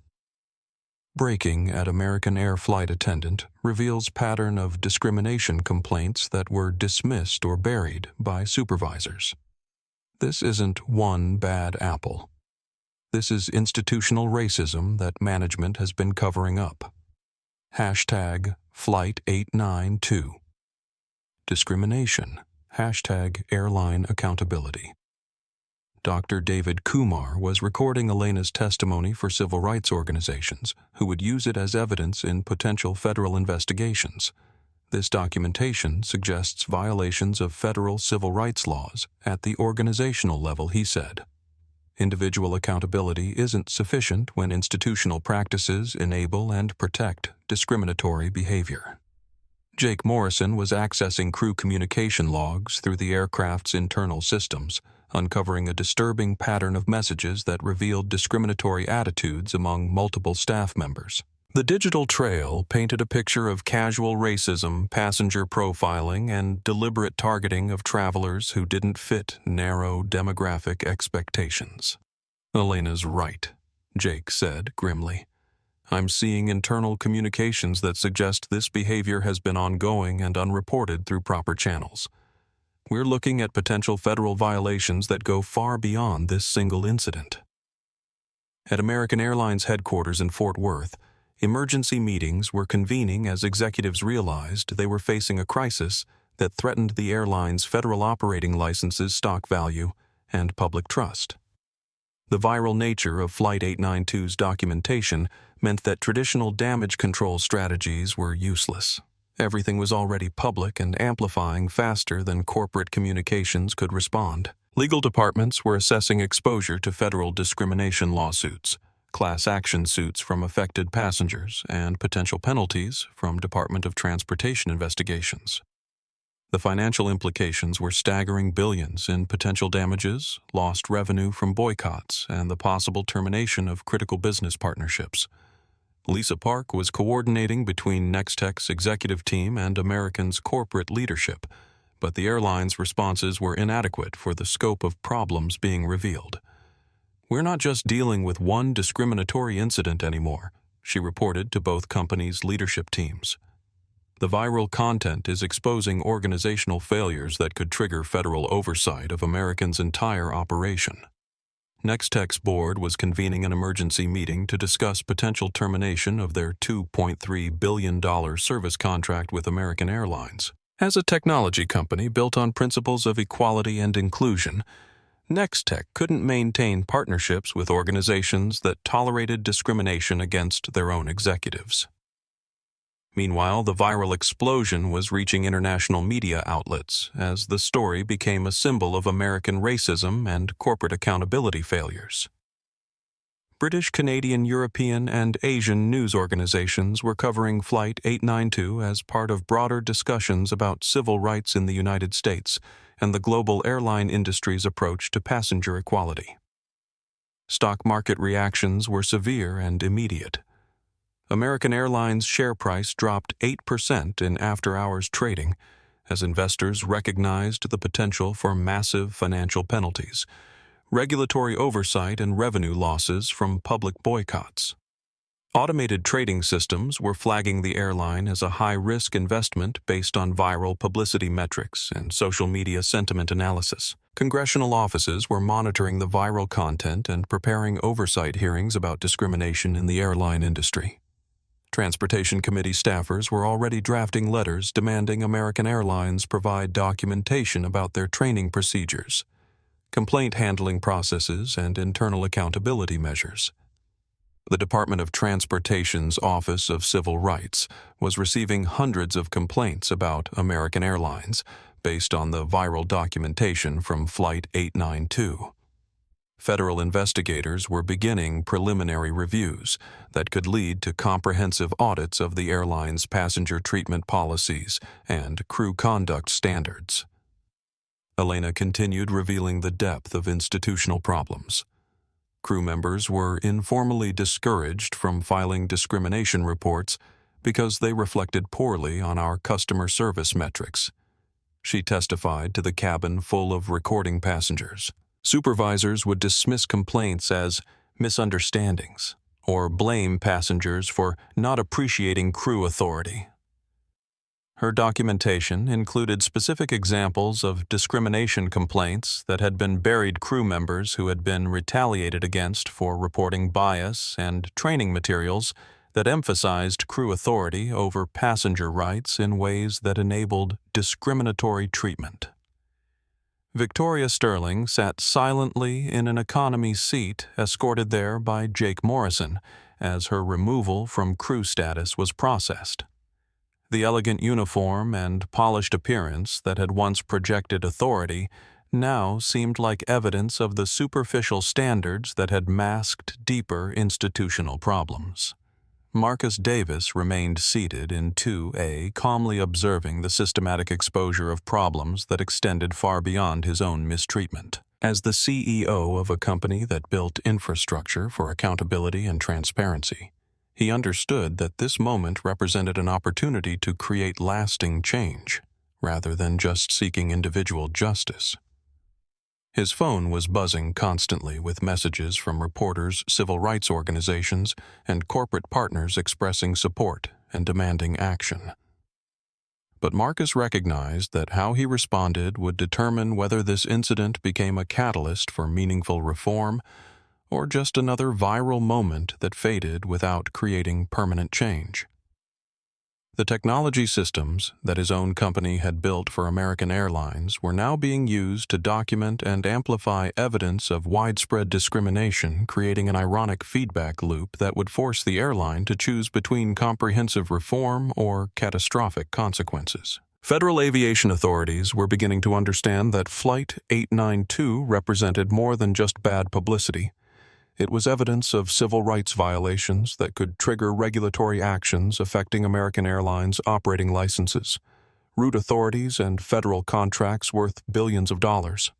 Breaking at American Air flight attendant reveals pattern of discrimination complaints that were dismissed or buried by supervisors. This isn't one bad apple. This is institutional racism that management has been covering up. Hashtag Flight 892. Discrimination. Hashtag Airline Accountability. Dr. David Kumar was recording Elena's testimony for civil rights organizations who would use it as evidence in potential federal investigations. This documentation suggests violations of federal civil rights laws at the organizational level, he said. Individual accountability isn't sufficient when institutional practices enable and protect discriminatory behavior. Jake Morrison was accessing crew communication logs through the aircraft's internal systems, uncovering a disturbing pattern of messages that revealed discriminatory attitudes among multiple staff members. The digital trail painted a picture of casual racism, passenger profiling, and deliberate targeting of travelers who didn't fit narrow demographic expectations. "Elena's right," Jake said grimly. "I'm seeing internal communications that suggest this behavior has been ongoing and unreported through proper channels. We're looking at potential federal violations that go far beyond this single incident." At American Airlines headquarters in Fort Worth, emergency meetings were convening as executives realized they were facing a crisis that threatened the airline's federal operating license's stock value and public trust. The viral nature of Flight 892's documentation meant that traditional damage control strategies were useless. Everything was already public and amplifying faster than corporate communications could respond. Legal departments were assessing exposure to federal discrimination lawsuits, class action suits from affected passengers, and potential penalties from Department of Transportation investigations. The financial implications were staggering billions in potential damages, lost revenue from boycotts, and the possible termination of critical business partnerships. Lisa Park was coordinating between Nextech's executive team and American's corporate leadership, but the airline's responses were inadequate for the scope of problems being revealed. "We're not just dealing with one discriminatory incident anymore," she reported to both companies' leadership teams. "The viral content is exposing organizational failures that could trigger federal oversight of American's entire operation." Nextech's board was convening an emergency meeting to discuss potential termination of their $2.3 billion service contract with American Airlines. As a technology company built on principles of equality and inclusion, Nextech couldn't maintain partnerships with organizations that tolerated discrimination against their own executives. Meanwhile, the viral explosion was reaching international media outlets as the story became a symbol of American racism and corporate accountability failures. British, Canadian, European, and Asian news organizations were covering Flight 892 as part of broader discussions about civil rights in the United States and the global airline industry's approach to passenger equality. Stock market reactions were severe and immediate. American Airlines' share price dropped 8% in after-hours trading as investors recognized the potential for massive financial penalties, regulatory oversight, and revenue losses from public boycotts. Automated trading systems were flagging the airline as a high-risk investment based on viral publicity metrics and social media sentiment analysis. Congressional offices were monitoring the viral content and preparing oversight hearings about discrimination in the airline industry. Transportation Committee staffers were already drafting letters demanding American Airlines provide documentation about their training procedures, complaint handling processes, and internal accountability measures. The Department of Transportation's Office of Civil Rights was receiving hundreds of complaints about American Airlines based on the viral documentation from Flight 892. Federal investigators were beginning preliminary reviews that could lead to comprehensive audits of the airline's passenger treatment policies and crew conduct standards. Elena continued revealing the depth of institutional problems. Crew members were informally discouraged from filing discrimination reports because they reflected poorly on our customer service metrics. She testified to the cabin full of recording passengers. Supervisors would dismiss complaints as misunderstandings or blame passengers for not appreciating crew authority. Her documentation included specific examples of discrimination complaints that had been buried crew members who had been retaliated against for reporting bias and training materials that emphasized crew authority over passenger rights in ways that enabled discriminatory treatment. Victoria Sterling sat silently in an economy seat escorted there by Jake Morrison as her removal from crew status was processed. The elegant uniform and polished appearance that had once projected authority now seemed like evidence of the superficial standards that had masked deeper institutional problems. Marcus Davis remained seated in 2A, calmly observing the systematic exposure of problems that extended far beyond his own mistreatment. As the CEO of a company that built infrastructure for accountability and transparency, he understood that this moment represented an opportunity to create lasting change, rather than just seeking individual justice. His phone was buzzing constantly with messages from reporters, civil rights organizations, and corporate partners expressing support and demanding action. But Marcus recognized that how he responded would determine whether this incident became a catalyst for meaningful reform or just another viral moment that faded without creating permanent change. The technology systems that his own company had built for American Airlines were now being used to document and amplify evidence of widespread discrimination, creating an ironic feedback loop that would force the airline to choose between comprehensive reform or catastrophic consequences. Federal aviation authorities were beginning to understand that Flight 892 represented more than just bad publicity. It was evidence of civil rights violations that could trigger regulatory actions affecting American Airlines' operating licenses, route authorities, and federal contracts worth billions of dollars.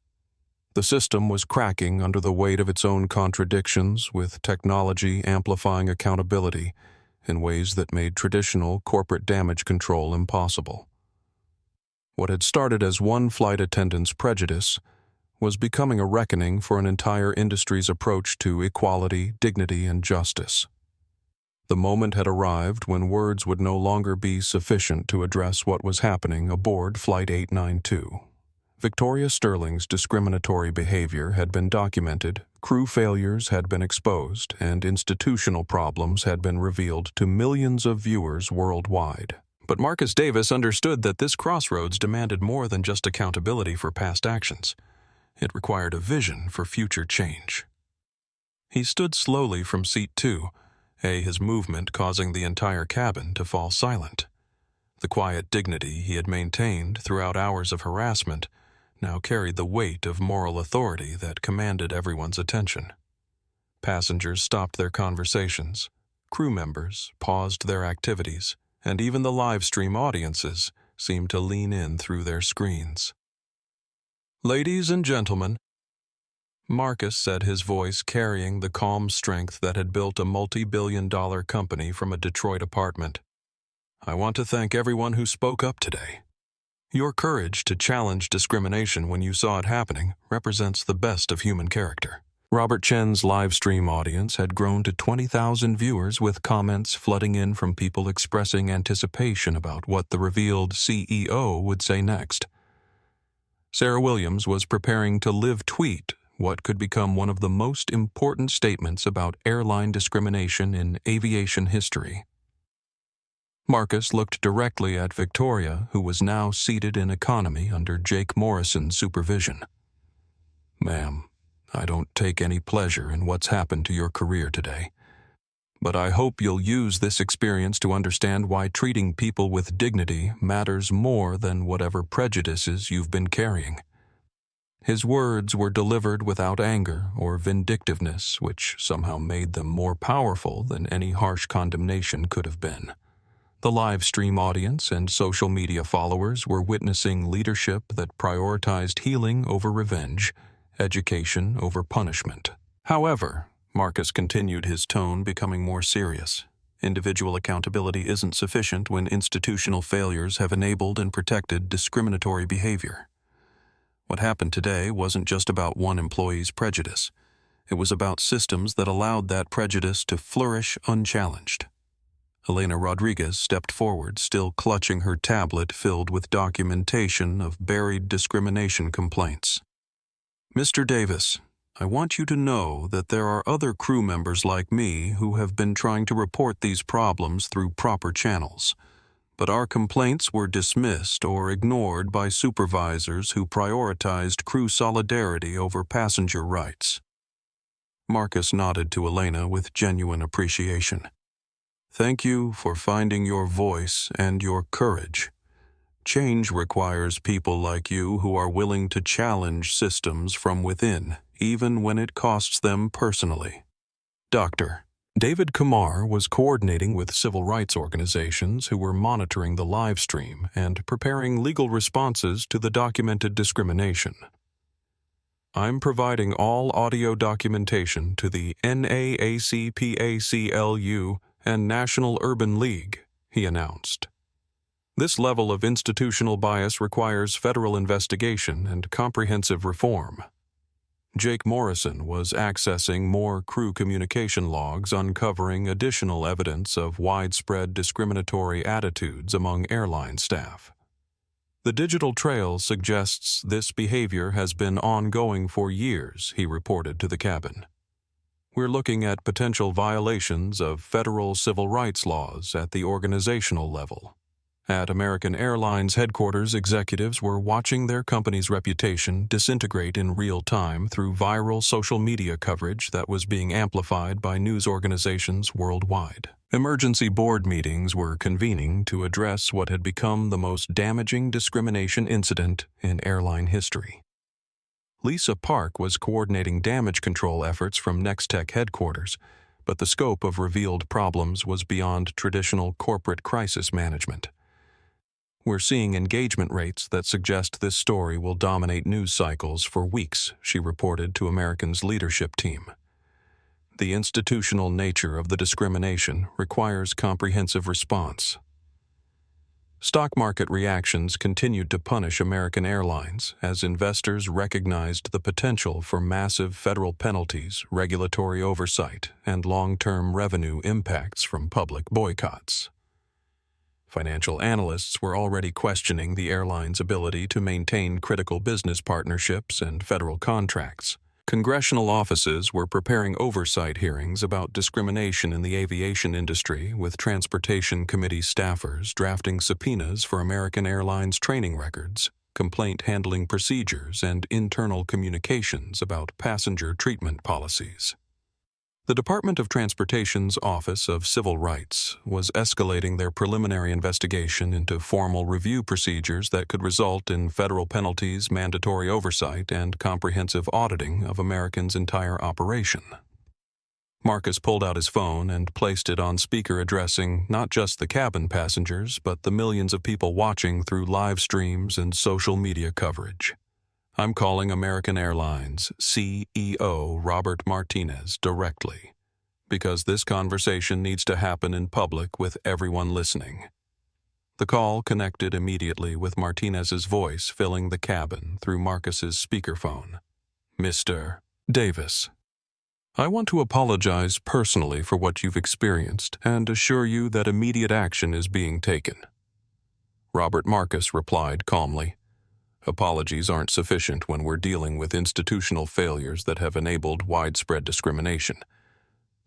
The system was cracking under the weight of its own contradictions, with technology amplifying accountability in ways that made traditional corporate damage control impossible. What had started as one flight attendant's prejudice was becoming a reckoning for an entire industry's approach to equality, dignity, and justice. The moment had arrived when words would no longer be sufficient to address what was happening aboard Flight 892. Victoria Sterling's discriminatory behavior had been documented, crew failures had been exposed, and institutional problems had been revealed to millions of viewers worldwide. But Marcus Davis understood that this crossroads demanded more than just accountability for past actions. It required a vision for future change. He stood slowly from seat 2, his movement causing the entire cabin to fall silent. The quiet dignity he had maintained throughout hours of harassment now carried the weight of moral authority that commanded everyone's attention. Passengers stopped their conversations, crew members paused their activities, and even the live stream audiences seemed to lean in through their screens. "Ladies and gentlemen," Marcus said, his voice carrying the calm strength that had built a multi-billion-dollar company from a Detroit apartment, "I want to thank everyone who spoke up today. Your courage to challenge discrimination when you saw it happening represents the best of human character." Robert Chen's live stream audience had grown to 20,000 viewers, with comments flooding in from people expressing anticipation about what the revealed CEO would say next. Sarah Williams was preparing to live tweet what could become one of the most important statements about airline discrimination in aviation history. Marcus looked directly at Victoria, who was now seated in economy under Jake Morrison's supervision. "Ma'am, I don't take any pleasure in what's happened to your career today. But I hope you'll use this experience to understand why treating people with dignity matters more than whatever prejudices you've been carrying." His words were delivered without anger or vindictiveness, which somehow made them more powerful than any harsh condemnation could have been. The live stream audience and social media followers were witnessing leadership that prioritized healing over revenge, education over punishment. However, Marcus continued, his tone becoming more serious. Individual accountability isn't sufficient when institutional failures have enabled and protected discriminatory behavior. What happened today wasn't just about one employee's prejudice. It was about systems that allowed that prejudice to flourish unchallenged. Elena Rodriguez stepped forward, still clutching her tablet filled with documentation of buried discrimination complaints. "Mr. Davis, I want you to know that there are other crew members like me who have been trying to report these problems through proper channels, but our complaints were dismissed or ignored by supervisors who prioritized crew solidarity over passenger rights." Marcus nodded to Elena with genuine appreciation. "Thank you for finding your voice and your courage. Change requires people like you who are willing to challenge systems from within, even when it costs them personally." Dr. David Kumar was coordinating with civil rights organizations who were monitoring the live stream and preparing legal responses to the documented discrimination. "I'm providing all audio documentation to the NAACPACLU and National Urban League," he announced. "This level of institutional bias requires federal investigation and comprehensive reform." Jake Morrison was accessing more crew communication logs, uncovering additional evidence of widespread discriminatory attitudes among airline staff. "The digital trail suggests this behavior has been ongoing for years," he reported to the cabin. "We're looking at potential violations of federal civil rights laws at the organizational level." At American Airlines headquarters, executives were watching their company's reputation disintegrate in real time through viral social media coverage that was being amplified by news organizations worldwide. Emergency board meetings were convening to address what had become the most damaging discrimination incident in airline history. Lisa Park was coordinating damage control efforts from Nextech headquarters, but the scope of revealed problems was beyond traditional corporate crisis management. "We're seeing engagement rates that suggest this story will dominate news cycles for weeks," she reported to American's leadership team. The institutional nature of the discrimination requires comprehensive response. Stock market reactions continued to punish American Airlines as investors recognized the potential for massive federal penalties, regulatory oversight, and long-term revenue impacts from public boycotts. Financial analysts were already questioning the airline's ability to maintain critical business partnerships and federal contracts. Congressional offices were preparing oversight hearings about discrimination in the aviation industry, with Transportation Committee staffers drafting subpoenas for American Airlines training records, complaint handling procedures, and internal communications about passenger treatment policies. The Department of Transportation's Office of Civil Rights was escalating their preliminary investigation into formal review procedures that could result in federal penalties, mandatory oversight, and comprehensive auditing of American's entire operation. Marcus pulled out his phone and placed it on speaker, addressing not just the cabin passengers, but the millions of people watching through live streams and social media coverage. I'm calling American Airlines CEO Robert Martinez directly, because this conversation needs to happen in public with everyone listening. The call connected immediately with Martinez's voice filling the cabin through Marcus's speakerphone. Mr. Davis, I want to apologize personally for what you've experienced and assure you that immediate action is being taken. Robert Marcus replied calmly. Apologies aren't sufficient when we're dealing with institutional failures that have enabled widespread discrimination.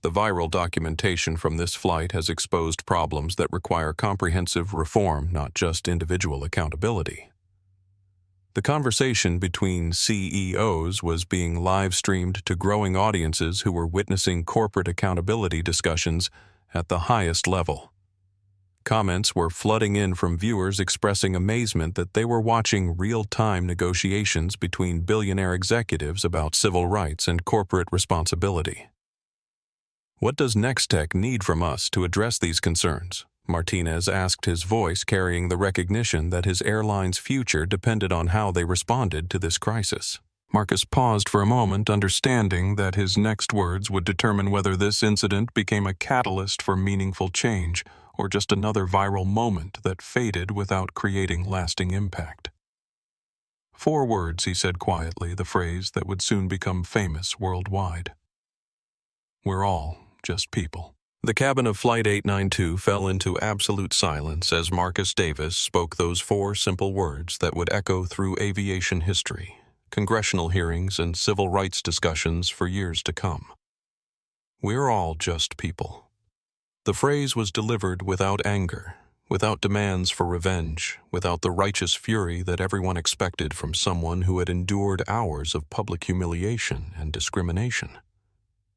The viral documentation from this flight has exposed problems that require comprehensive reform, not just individual accountability. The conversation between CEOs was being live-streamed to growing audiences who were witnessing corporate accountability discussions at the highest level. Comments were flooding in from viewers expressing amazement that they were watching real-time negotiations between billionaire executives about civil rights and corporate responsibility. What does Nextech need from us to address these concerns? Martinez asked, his voice carrying the recognition that his airline's future depended on how they responded to this crisis. Marcus paused for a moment, understanding that his next words would determine whether this incident became a catalyst for meaningful change, or just another viral moment that faded without creating lasting impact. 4 words, he said quietly, the phrase that would soon become famous worldwide. We're all just people. The cabin of Flight 892 fell into absolute silence as Marcus Davis spoke those 4 simple words that would echo through aviation history, congressional hearings, and civil rights discussions for years to come. We're all just people. The phrase was delivered without anger, without demands for revenge, without the righteous fury that everyone expected from someone who had endured hours of public humiliation and discrimination.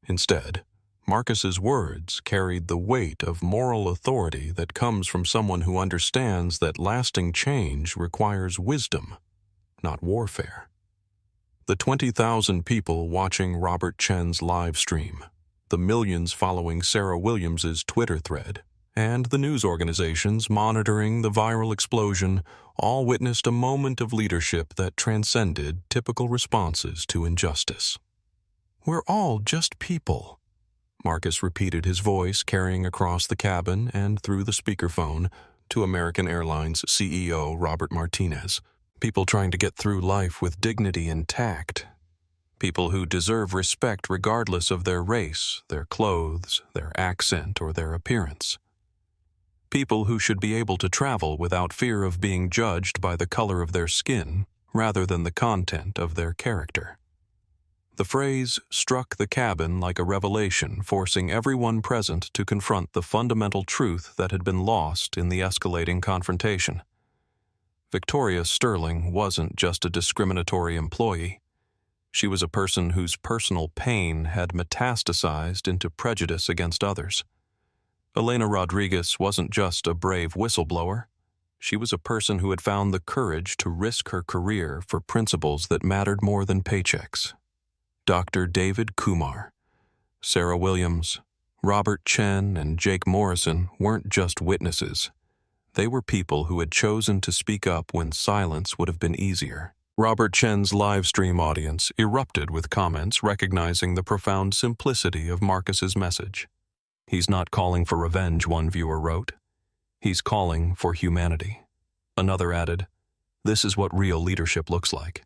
Instead, Marcus's words carried the weight of moral authority that comes from someone who understands that lasting change requires wisdom, not warfare. The 20,000 people watching Robert Chen's live stream, the millions following Sarah Williams's Twitter thread, and the news organizations monitoring the viral explosion all witnessed a moment of leadership that transcended typical responses to injustice. We're all just people, Marcus repeated, his voice carrying across the cabin and through the speakerphone to American Airlines CEO Robert Martinez. People trying to get through life with dignity and tact. People who deserve respect regardless of their race, their clothes, their accent, or their appearance. People who should be able to travel without fear of being judged by the color of their skin rather than the content of their character. The phrase struck the cabin like a revelation, forcing everyone present to confront the fundamental truth that had been lost in the escalating confrontation. Victoria Sterling wasn't just a discriminatory employee. She was a person whose personal pain had metastasized into prejudice against others. Elena Rodriguez wasn't just a brave whistleblower. She was a person who had found the courage to risk her career for principles that mattered more than paychecks. Dr. David Kumar, Sarah Williams, Robert Chen, and Jake Morrison weren't just witnesses. They were people who had chosen to speak up when silence would have been easier. Robert Chen's live stream audience erupted with comments recognizing the profound simplicity of Marcus's message. "He's not calling for revenge," one viewer wrote. "He's calling for humanity." Another added, "This is what real leadership looks like.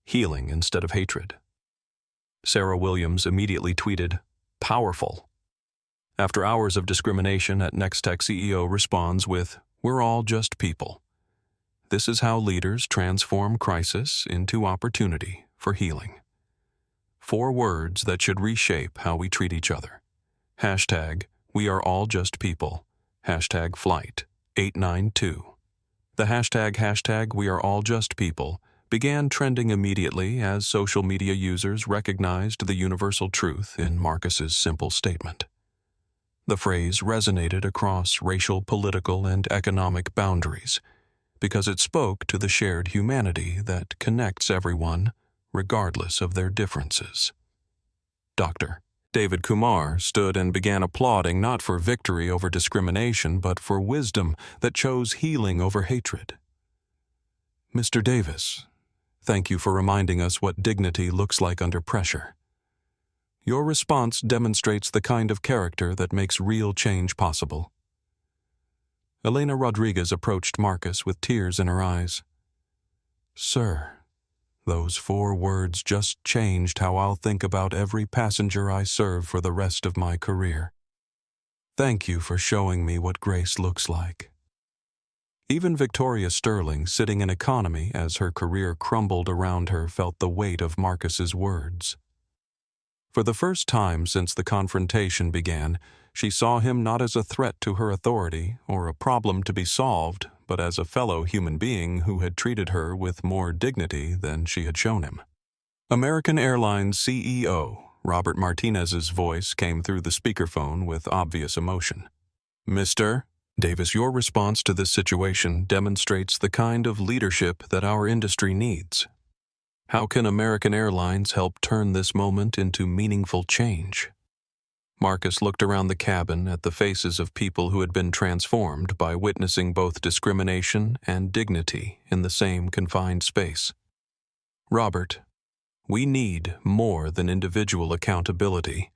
Healing instead of hatred." Sarah Williams immediately tweeted, "Powerful." After hours of discrimination, at Nextech CEO responds with, "We're all just people. This is how leaders transform crisis into opportunity for healing." 4 words that should reshape how we treat each other. Hashtag, "We are all just people." Hashtag Flight 892. The hashtag "We are all just people" began trending immediately as social media users recognized the universal truth in Marcus's simple statement. The phrase resonated across racial, political, and economic boundaries because it spoke to the shared humanity that connects everyone, regardless of their differences. Dr. David Kumar stood and began applauding not for victory over discrimination, but for wisdom that chose healing over hatred. "Mr. Davis, thank you for reminding us what dignity looks like under pressure. Your response demonstrates the kind of character that makes real change possible." Elena Rodriguez approached Marcus with tears in her eyes. "Sir, those 4 words just changed how I'll think about every passenger I serve for the rest of my career. Thank you for showing me what grace looks like." Even Victoria Sterling, sitting in economy as her career crumbled around her, felt the weight of Marcus's words. For the first time since the confrontation began, she saw him not as a threat to her authority or a problem to be solved, but as a fellow human being who had treated her with more dignity than she had shown him. American Airlines CEO Robert Martinez's voice came through the speakerphone with obvious emotion. "Mr. Davis, your response to this situation demonstrates the kind of leadership that our industry needs. How can American Airlines help turn this moment into meaningful change?" Marcus looked around the cabin at the faces of people who had been transformed by witnessing both discrimination and dignity in the same confined space. "Robert, we need more than individual accountability.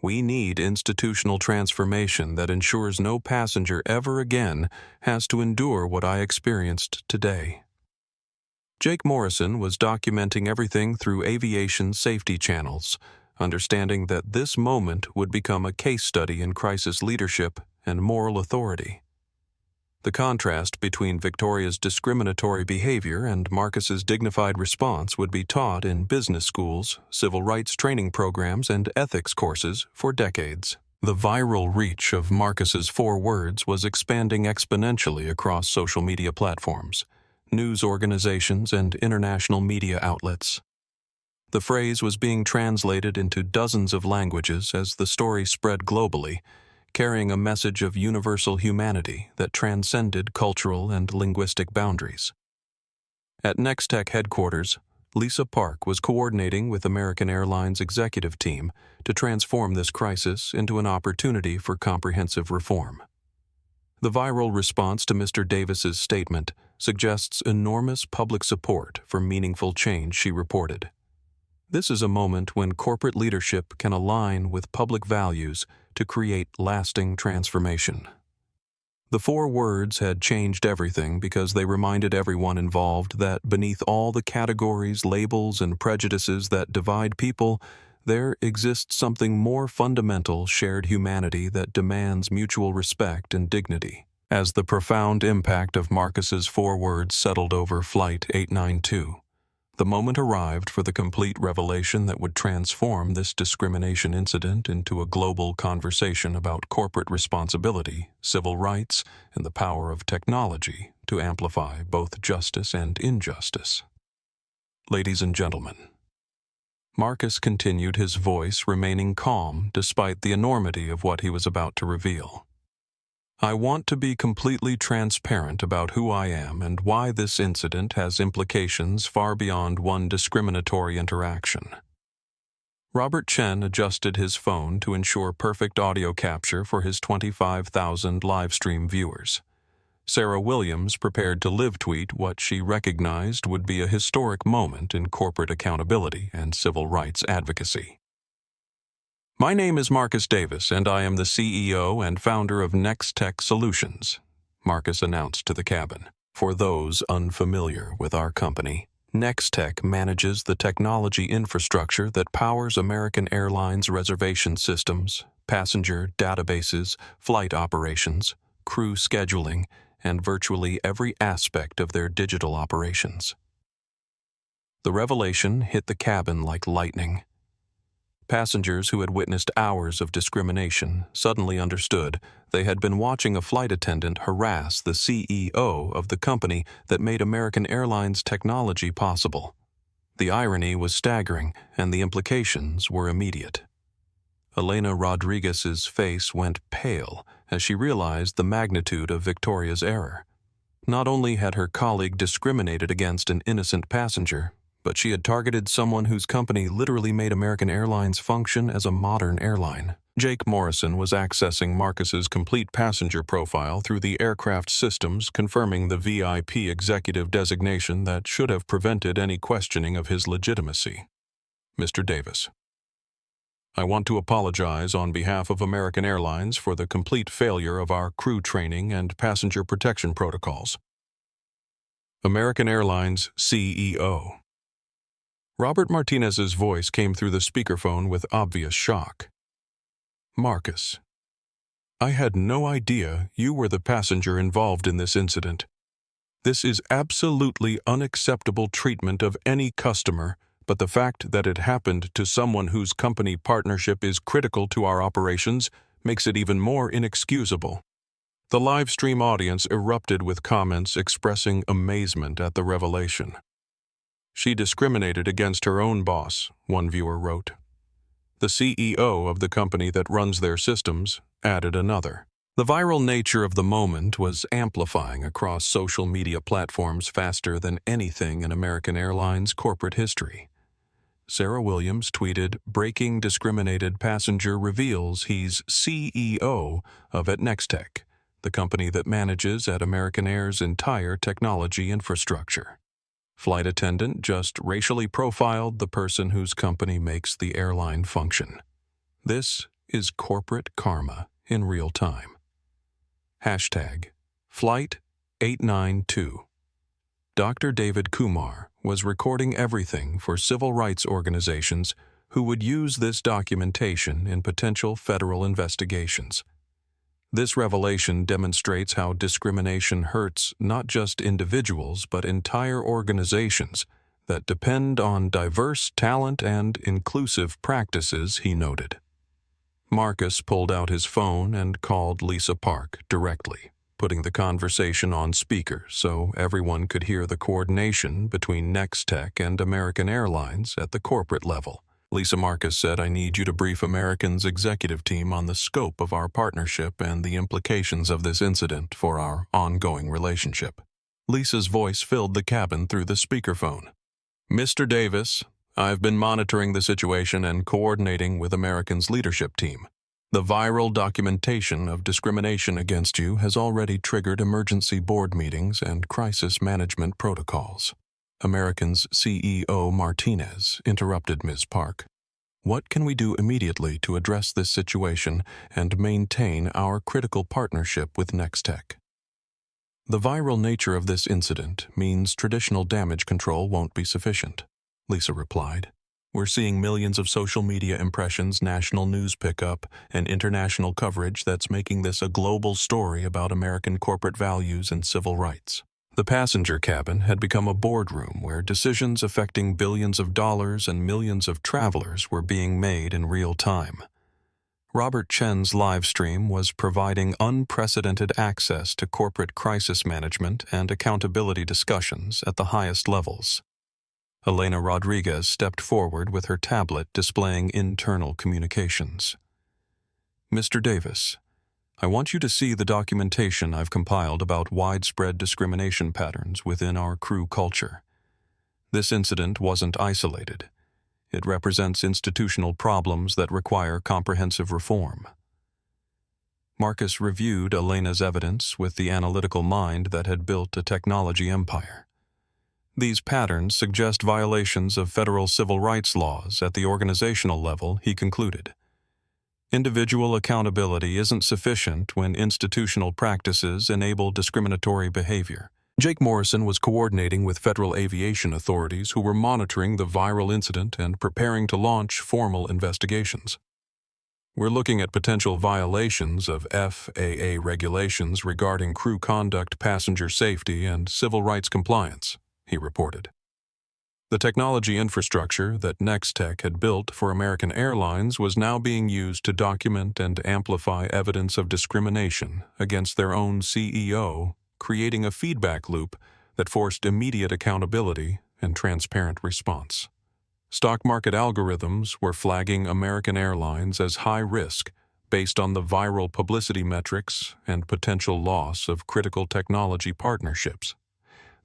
We need institutional transformation that ensures no passenger ever again has to endure what I experienced today." Jake Morrison was documenting everything through aviation safety channels, understanding that this moment would become a case study in crisis leadership and moral authority. The contrast between Victoria's discriminatory behavior and Marcus's dignified response would be taught in business schools, civil rights training programs, and ethics courses for decades. The viral reach of Marcus's 4 words was expanding exponentially across social media platforms, news organizations, and international media outlets. The phrase was being translated into dozens of languages as the story spread globally, carrying a message of universal humanity that transcended cultural and linguistic boundaries. At Nextech headquarters, Lisa Park was coordinating with American Airlines' executive team to transform this crisis into an opportunity for comprehensive reform. The viral response to Mr. Davis's statement suggests enormous public support for meaningful change, she reported. This is a moment when corporate leadership can align with public values to create lasting transformation. The 4 words had changed everything because they reminded everyone involved that beneath all the categories, labels, and prejudices that divide people, there exists something more fundamental: shared humanity that demands mutual respect and dignity. As the profound impact of Marcus's 4 words settled over Flight 892, the moment arrived for the complete revelation that would transform this discrimination incident into a global conversation about corporate responsibility, civil rights, and the power of technology to amplify both justice and injustice. Ladies and gentlemen, Marcus continued, his voice remaining calm despite the enormity of what he was about to reveal. I want to be completely transparent about who I am and why this incident has implications far beyond one discriminatory interaction. Robert Chen adjusted his phone to ensure perfect audio capture for his 25,000 live stream viewers. Sarah Williams prepared to live tweet what she recognized would be a historic moment in corporate accountability and civil rights advocacy. My name is Marcus Davis, and I am the CEO and founder of Next Tech Solutions, Marcus announced to the cabin. For those unfamiliar with our company, Nextech manages the technology infrastructure that powers American Airlines reservation systems, passenger databases, flight operations, crew scheduling, and virtually every aspect of their digital operations. The revelation hit the cabin like lightning. Passengers who had witnessed hours of discrimination suddenly understood they had been watching a flight attendant harass the CEO of the company that made American Airlines technology possible. The irony was staggering, and the implications were immediate. Elena Rodriguez's face went pale as she realized the magnitude of Victoria's error. Not only had her colleague discriminated against an innocent passenger, but she had targeted someone whose company literally made American Airlines function as a modern airline. Jake Morrison was accessing Marcus's complete passenger profile through the aircraft systems, confirming the VIP executive designation that should have prevented any questioning of his legitimacy. Mr. Davis, I want to apologize on behalf of American Airlines for the complete failure of our crew training and passenger protection protocols. American Airlines CEO. Robert Martinez's voice came through the speakerphone with obvious shock. Marcus, I had no idea you were the passenger involved in this incident. This is absolutely unacceptable treatment of any customer, but the fact that it happened to someone whose company partnership is critical to our operations makes it even more inexcusable. The live stream audience erupted with comments expressing amazement at the revelation. She discriminated against her own boss, one viewer wrote. The CEO of the company that runs their systems added another. The viral nature of the moment was amplifying across social media platforms faster than anything in American Airlines corporate history. Sarah Williams tweeted, "Breaking discriminated passenger reveals he's CEO of Nextech, the company that manages at American Air's entire technology infrastructure. Flight attendant just racially profiled the person whose company makes the airline function. This is corporate karma in real time." Hashtag Flight 892. Dr. David Kumar was recording everything for civil rights organizations who would use this documentation in potential federal investigations. This revelation demonstrates how discrimination hurts not just individuals but entire organizations that depend on diverse talent and inclusive practices, he noted. Marcus pulled out his phone and called Lisa Park directly, putting the conversation on speaker so everyone could hear the coordination between Nextech and American Airlines at the corporate level. Lisa Marcus said, "I need you to brief American's executive team on the scope of our partnership and the implications of this incident for our ongoing relationship." Lisa's voice filled the cabin through the speakerphone. "Mr. Davis, I've been monitoring the situation and coordinating with American's leadership team. The viral documentation of discrimination against you has already triggered emergency board meetings and crisis management protocols." American's CEO Martinez interrupted Ms. Park. "What can we do immediately to address this situation and maintain our critical partnership with Nextech?" "The viral nature of this incident means traditional damage control won't be sufficient," Lisa replied. "We're seeing millions of social media impressions, national news pickup, and international coverage that's making this a global story about American corporate values and civil rights." The passenger cabin had become a boardroom where decisions affecting billions of dollars and millions of travelers were being made in real time. Robert Chen's live stream was providing unprecedented access to corporate crisis management and accountability discussions at the highest levels. Elena Rodriguez stepped forward with her tablet displaying internal communications. "Mr. Davis, I want you to see the documentation I've compiled about widespread discrimination patterns within our crew culture. This incident wasn't isolated. It represents institutional problems that require comprehensive reform." Marcus reviewed Elena's evidence with the analytical mind that had built a technology empire. These patterns suggest violations of federal civil rights laws at the organizational level, he concluded. Individual accountability isn't sufficient when institutional practices enable discriminatory behavior. Jake Morrison was coordinating with federal aviation authorities who were monitoring the viral incident and preparing to launch formal investigations. We're looking at potential violations of FAA regulations regarding crew conduct, passenger safety, and civil rights compliance, he reported. The technology infrastructure that Nextech had built for American Airlines was now being used to document and amplify evidence of discrimination against their own CEO, creating a feedback loop that forced immediate accountability and transparent response. Stock market algorithms were flagging American Airlines as high risk based on the viral publicity metrics and potential loss of critical technology partnerships.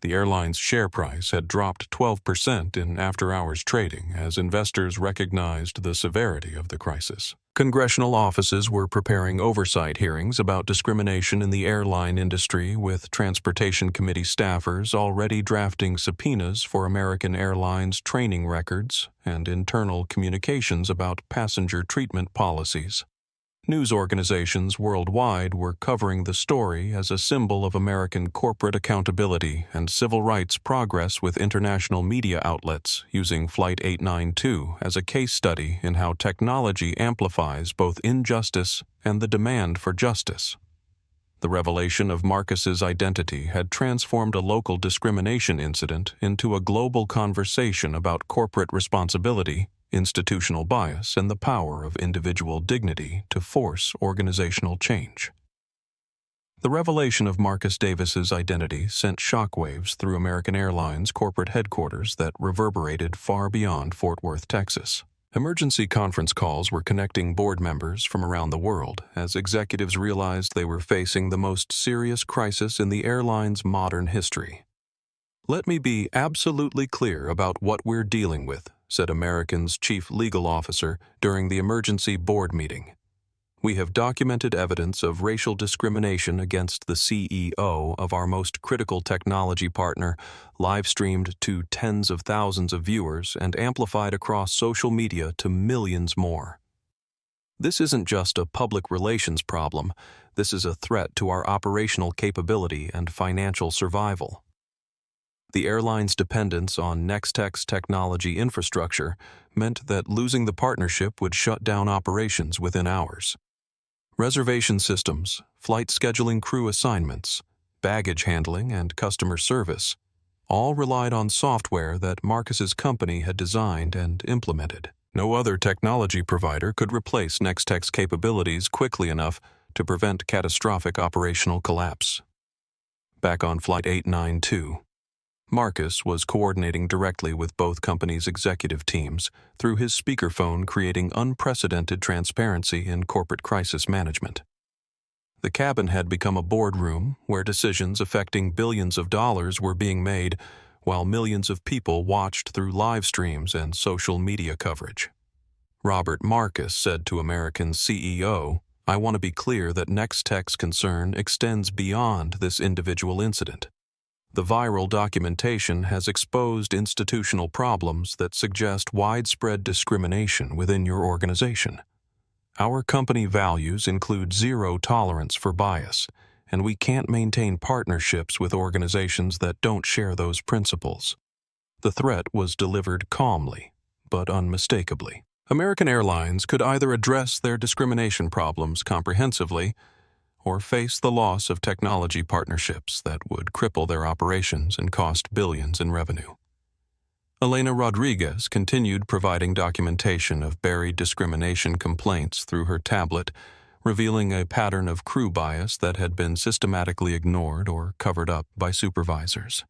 The airline's share price had dropped 12% in after-hours trading as investors recognized the severity of the crisis. Congressional offices were preparing oversight hearings about discrimination in the airline industry, with Transportation Committee staffers already drafting subpoenas for American Airlines training records and internal communications about passenger treatment policies. News organizations worldwide were covering the story as a symbol of American corporate accountability and civil rights progress, with international media outlets using Flight 892 as a case study in how technology amplifies both injustice and the demand for justice. The revelation of Marcus's identity had transformed a local discrimination incident into a global conversation about corporate responsibility, institutional bias, and the power of individual dignity to force organizational change. The revelation of Marcus Davis's identity sent shockwaves through American Airlines corporate headquarters that reverberated far beyond Fort Worth, Texas. Emergency conference calls were connecting board members from around the world as executives realized they were facing the most serious crisis in the airline's modern history. "Let me be absolutely clear about what we're dealing with," said American's chief legal officer during the emergency board meeting. "We have documented evidence of racial discrimination against the CEO of our most critical technology partner, live-streamed to tens of thousands of viewers and amplified across social media to millions more. This isn't just a public relations problem, this is a threat to our operational capability and financial survival." The airline's dependence on Nextech's technology infrastructure meant that losing the partnership would shut down operations within hours. Reservation systems, flight scheduling, crew assignments, baggage handling, and customer service all relied on software that Marcus's company had designed and implemented. No other technology provider could replace Nextech's capabilities quickly enough to prevent catastrophic operational collapse. Back on Flight 892, Marcus was coordinating directly with both companies' executive teams through his speakerphone, creating unprecedented transparency in corporate crisis management. The cabin had become a boardroom where decisions affecting billions of dollars were being made, while millions of people watched through live streams and social media coverage. Robert Marcus said to American's CEO, "I want to be clear that Nextech's concern extends beyond this individual incident. The viral documentation has exposed institutional problems that suggest widespread discrimination within your organization. Our company values include zero tolerance for bias, and we can't maintain partnerships with organizations that don't share those principles." The threat was delivered calmly, but unmistakably. American Airlines could either address their discrimination problems comprehensively or face the loss of technology partnerships that would cripple their operations and cost billions in revenue. Elena Rodriguez continued providing documentation of buried discrimination complaints through her tablet, revealing a pattern of crew bias that had been systematically ignored or covered up by supervisors.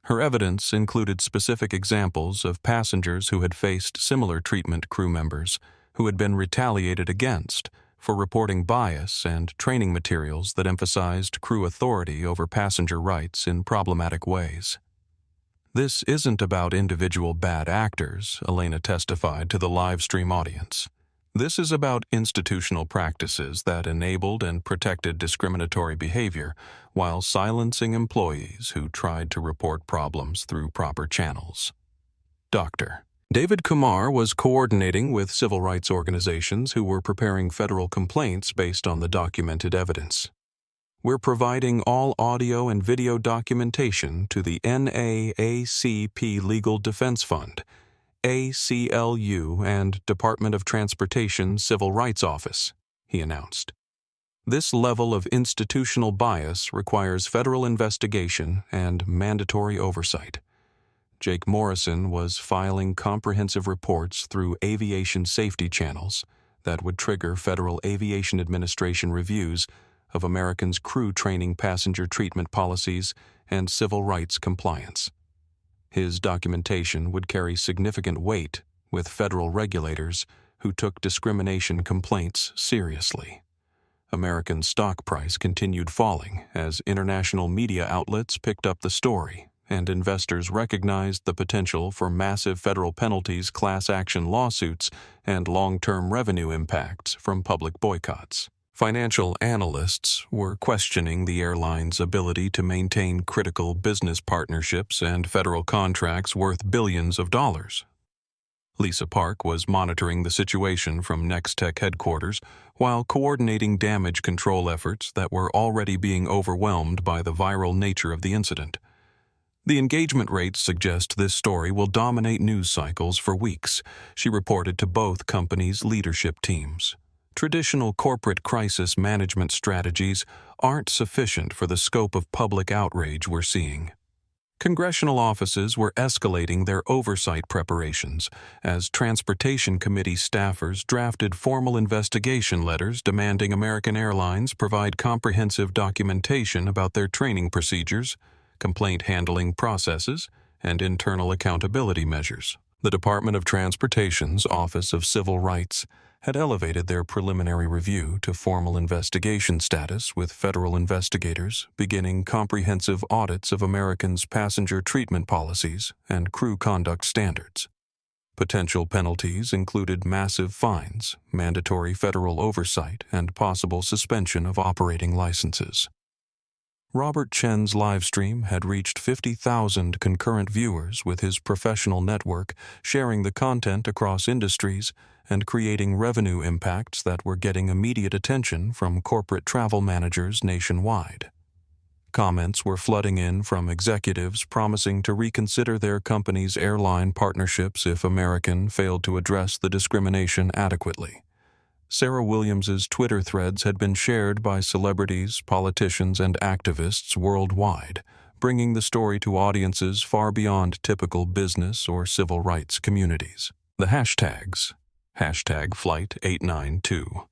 Her evidence included specific examples of passengers who had faced similar treatment crew members who had been retaliated against for reporting bias, and training materials that emphasized crew authority over passenger rights in problematic ways. "This isn't about individual bad actors," Elena testified to the live stream audience. This is about institutional practices that enabled and protected discriminatory behavior while silencing employees who tried to report problems through proper channels. Dr. David Kumar was coordinating with civil rights organizations who were preparing federal complaints based on the documented evidence. We're providing all audio and video documentation to the NAACP Legal Defense Fund, ACLU, and Department of Transportation Civil Rights Office, he announced. This level of institutional bias requires federal investigation and mandatory oversight. Jake Morrison was filing comprehensive reports through aviation safety channels that would trigger Federal Aviation Administration reviews of Americans' crew training, passenger treatment policies, and civil rights compliance. His documentation would carry significant weight with federal regulators who took discrimination complaints seriously. American stock price continued falling as international media outlets picked up the story, and investors recognized the potential for massive federal penalties, class action lawsuits, and long-term revenue impacts from public boycotts. Financial analysts were questioning the airline's ability to maintain critical business partnerships and federal contracts worth billions of dollars. Lisa Park was monitoring the situation from Nextech headquarters while coordinating damage control efforts that were already being overwhelmed by the viral nature of the incident. The engagement rates suggest this story will dominate news cycles for weeks, she reported to both companies' leadership teams. Traditional corporate crisis management strategies aren't sufficient for the scope of public outrage we're seeing. Congressional offices were escalating their oversight preparations as Transportation Committee staffers drafted formal investigation letters demanding American Airlines provide comprehensive documentation about their training procedures, complaint handling processes, and internal accountability measures. The Department of Transportation's Office of Civil Rights had elevated their preliminary review to formal investigation status, with federal investigators beginning comprehensive audits of Americans' passenger treatment policies and crew conduct standards. Potential penalties included massive fines, mandatory federal oversight, and possible suspension of operating licenses. Robert Chen's livestream had reached 50,000 concurrent viewers, with his professional network sharing the content across industries and creating revenue impacts that were getting immediate attention from corporate travel managers nationwide. Comments were flooding in from executives promising to reconsider their company's airline partnerships if American failed to address the discrimination adequately. Sarah Williams's Twitter threads had been shared by celebrities, politicians, and activists worldwide, bringing the story to audiences far beyond typical business or civil rights communities. The hashtags, #Flight892,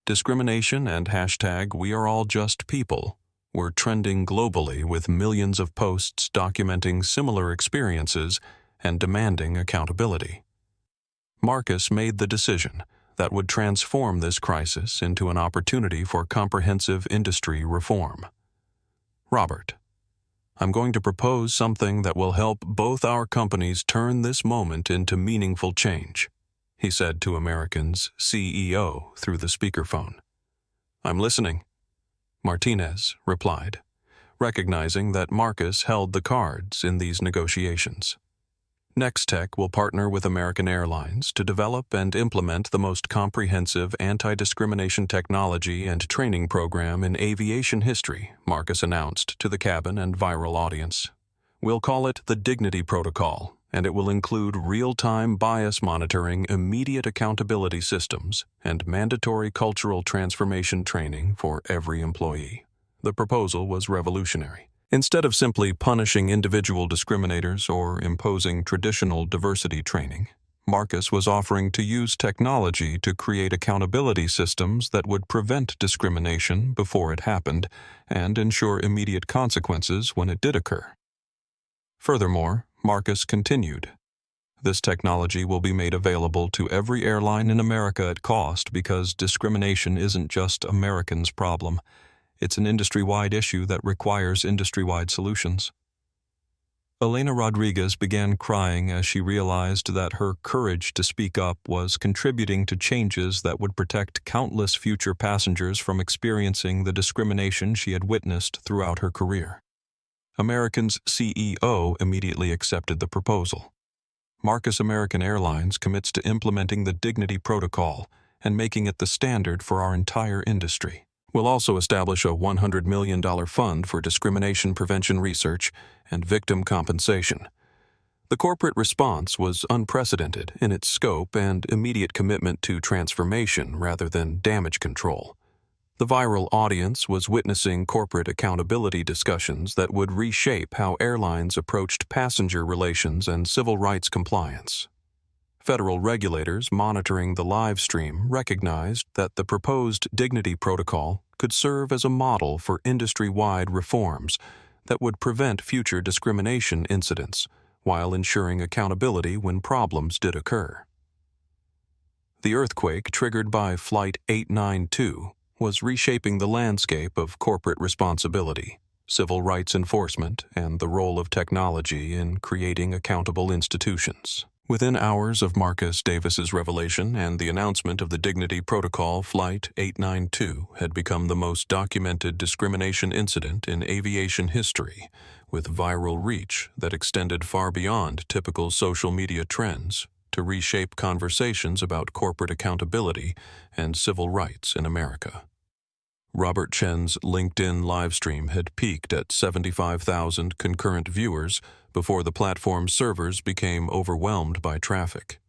discrimination, and #WeAreAllJustPeople were trending globally, with millions of posts documenting similar experiences and demanding accountability. Marcus made the decision that would transform this crisis into an opportunity for comprehensive industry reform. Robert, I'm going to propose something that will help both our companies turn this moment into meaningful change, he said to American's CEO through the speakerphone. I'm listening, Martinez replied, recognizing that Marcus held the cards in these negotiations. Nextech will partner with American Airlines to develop and implement the most comprehensive anti-discrimination technology and training program in aviation history, Marcus announced to the cabin and viral audience. We'll call it the Dignity Protocol, and it will include real-time bias monitoring, immediate accountability systems, and mandatory cultural transformation training for every employee. The proposal was revolutionary. Instead of simply punishing individual discriminators or imposing traditional diversity training, Marcus was offering to use technology to create accountability systems that would prevent discrimination before it happened and ensure immediate consequences when it did occur. Furthermore, Marcus continued, this technology will be made available to every airline in America at cost because discrimination isn't just Americans' problem. It's an industry-wide issue that requires industry-wide solutions. Elena Rodriguez began crying as she realized that her courage to speak up was contributing to changes that would protect countless future passengers from experiencing the discrimination she had witnessed throughout her career. American's CEO immediately accepted the proposal. Marcus American Airlines commits to implementing the Dignity Protocol and making it the standard for our entire industry. We'll also establish a $100 million fund for discrimination prevention research and victim compensation. The corporate response was unprecedented in its scope and immediate commitment to transformation rather than damage control. The viral audience was witnessing corporate accountability discussions that would reshape how airlines approached passenger relations and civil rights compliance. Federal regulators monitoring the live stream recognized that the proposed Dignity Protocol could serve as a model for industry-wide reforms that would prevent future discrimination incidents while ensuring accountability when problems did occur. The earthquake triggered by Flight 892 was reshaping the landscape of corporate responsibility, civil rights enforcement, and the role of technology in creating accountable institutions. Within hours of Marcus Davis's revelation and the announcement of the Dignity Protocol, Flight 892 had become the most documented discrimination incident in aviation history, with viral reach that extended far beyond typical social media trends to reshape conversations about corporate accountability and civil rights in America. Robert Chen's LinkedIn livestream had peaked at 75,000 concurrent viewers before the platform's servers became overwhelmed by traffic.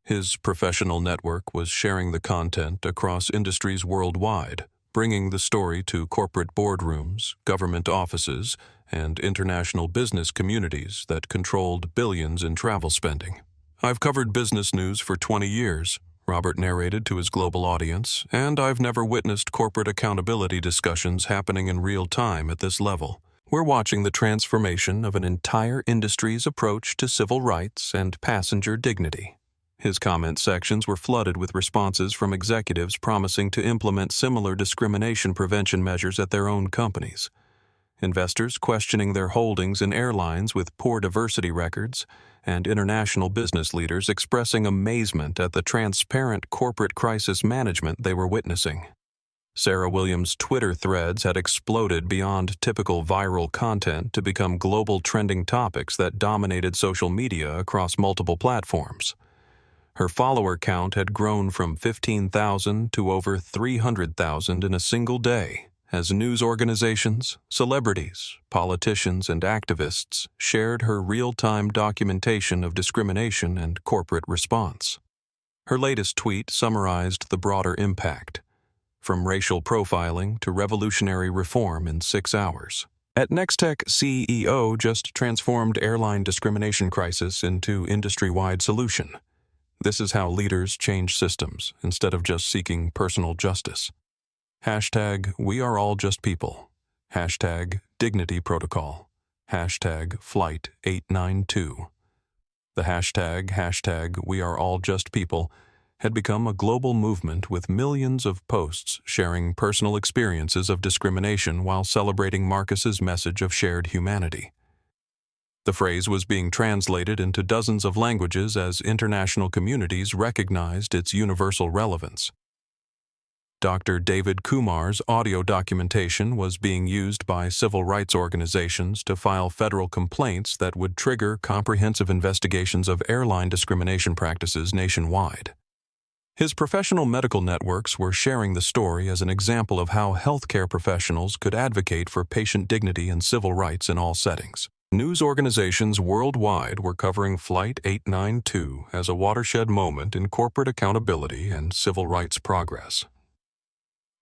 His professional network was sharing the content across industries worldwide, bringing the story to corporate boardrooms, government offices, and international business communities that controlled billions in travel spending. "I've covered business news for 20 years, Robert narrated to his global audience, and I've never witnessed corporate accountability discussions happening in real time at this level. We're watching the transformation of an entire industry's approach to civil rights and passenger dignity." His comment sections were flooded with responses from executives promising to implement similar discrimination prevention measures at their own companies. Investors questioning their holdings in airlines with poor diversity records, and international business leaders expressing amazement at the transparent corporate crisis management they were witnessing. Sarah Williams' Twitter threads had exploded beyond typical viral content to become global trending topics that dominated social media across multiple platforms. Her follower count had grown from 15,000 to over 300,000 in a single day, as news organizations, celebrities, politicians, and activists shared her real-time documentation of discrimination and corporate response. Her latest tweet summarized the broader impact, from racial profiling to revolutionary reform in 6 hours. At Nextech, CEO just transformed airline discrimination crisis into industry-wide solution. This is how leaders change systems instead of just seeking personal justice. Hashtag We Are All Just People. Hashtag Dignity Protocol. Hashtag Flight 892. The hashtag We Are All Just People had become a global movement with millions of posts sharing personal experiences of discrimination while celebrating Marcus's message of shared humanity. The phrase was being translated into dozens of languages as international communities recognized its universal relevance. Dr. David Kumar's audio documentation was being used by civil rights organizations to file federal complaints that would trigger comprehensive investigations of airline discrimination practices nationwide. His professional medical networks were sharing the story as an example of how healthcare professionals could advocate for patient dignity and civil rights in all settings. News organizations worldwide were covering Flight 892 as a watershed moment in corporate accountability and civil rights progress.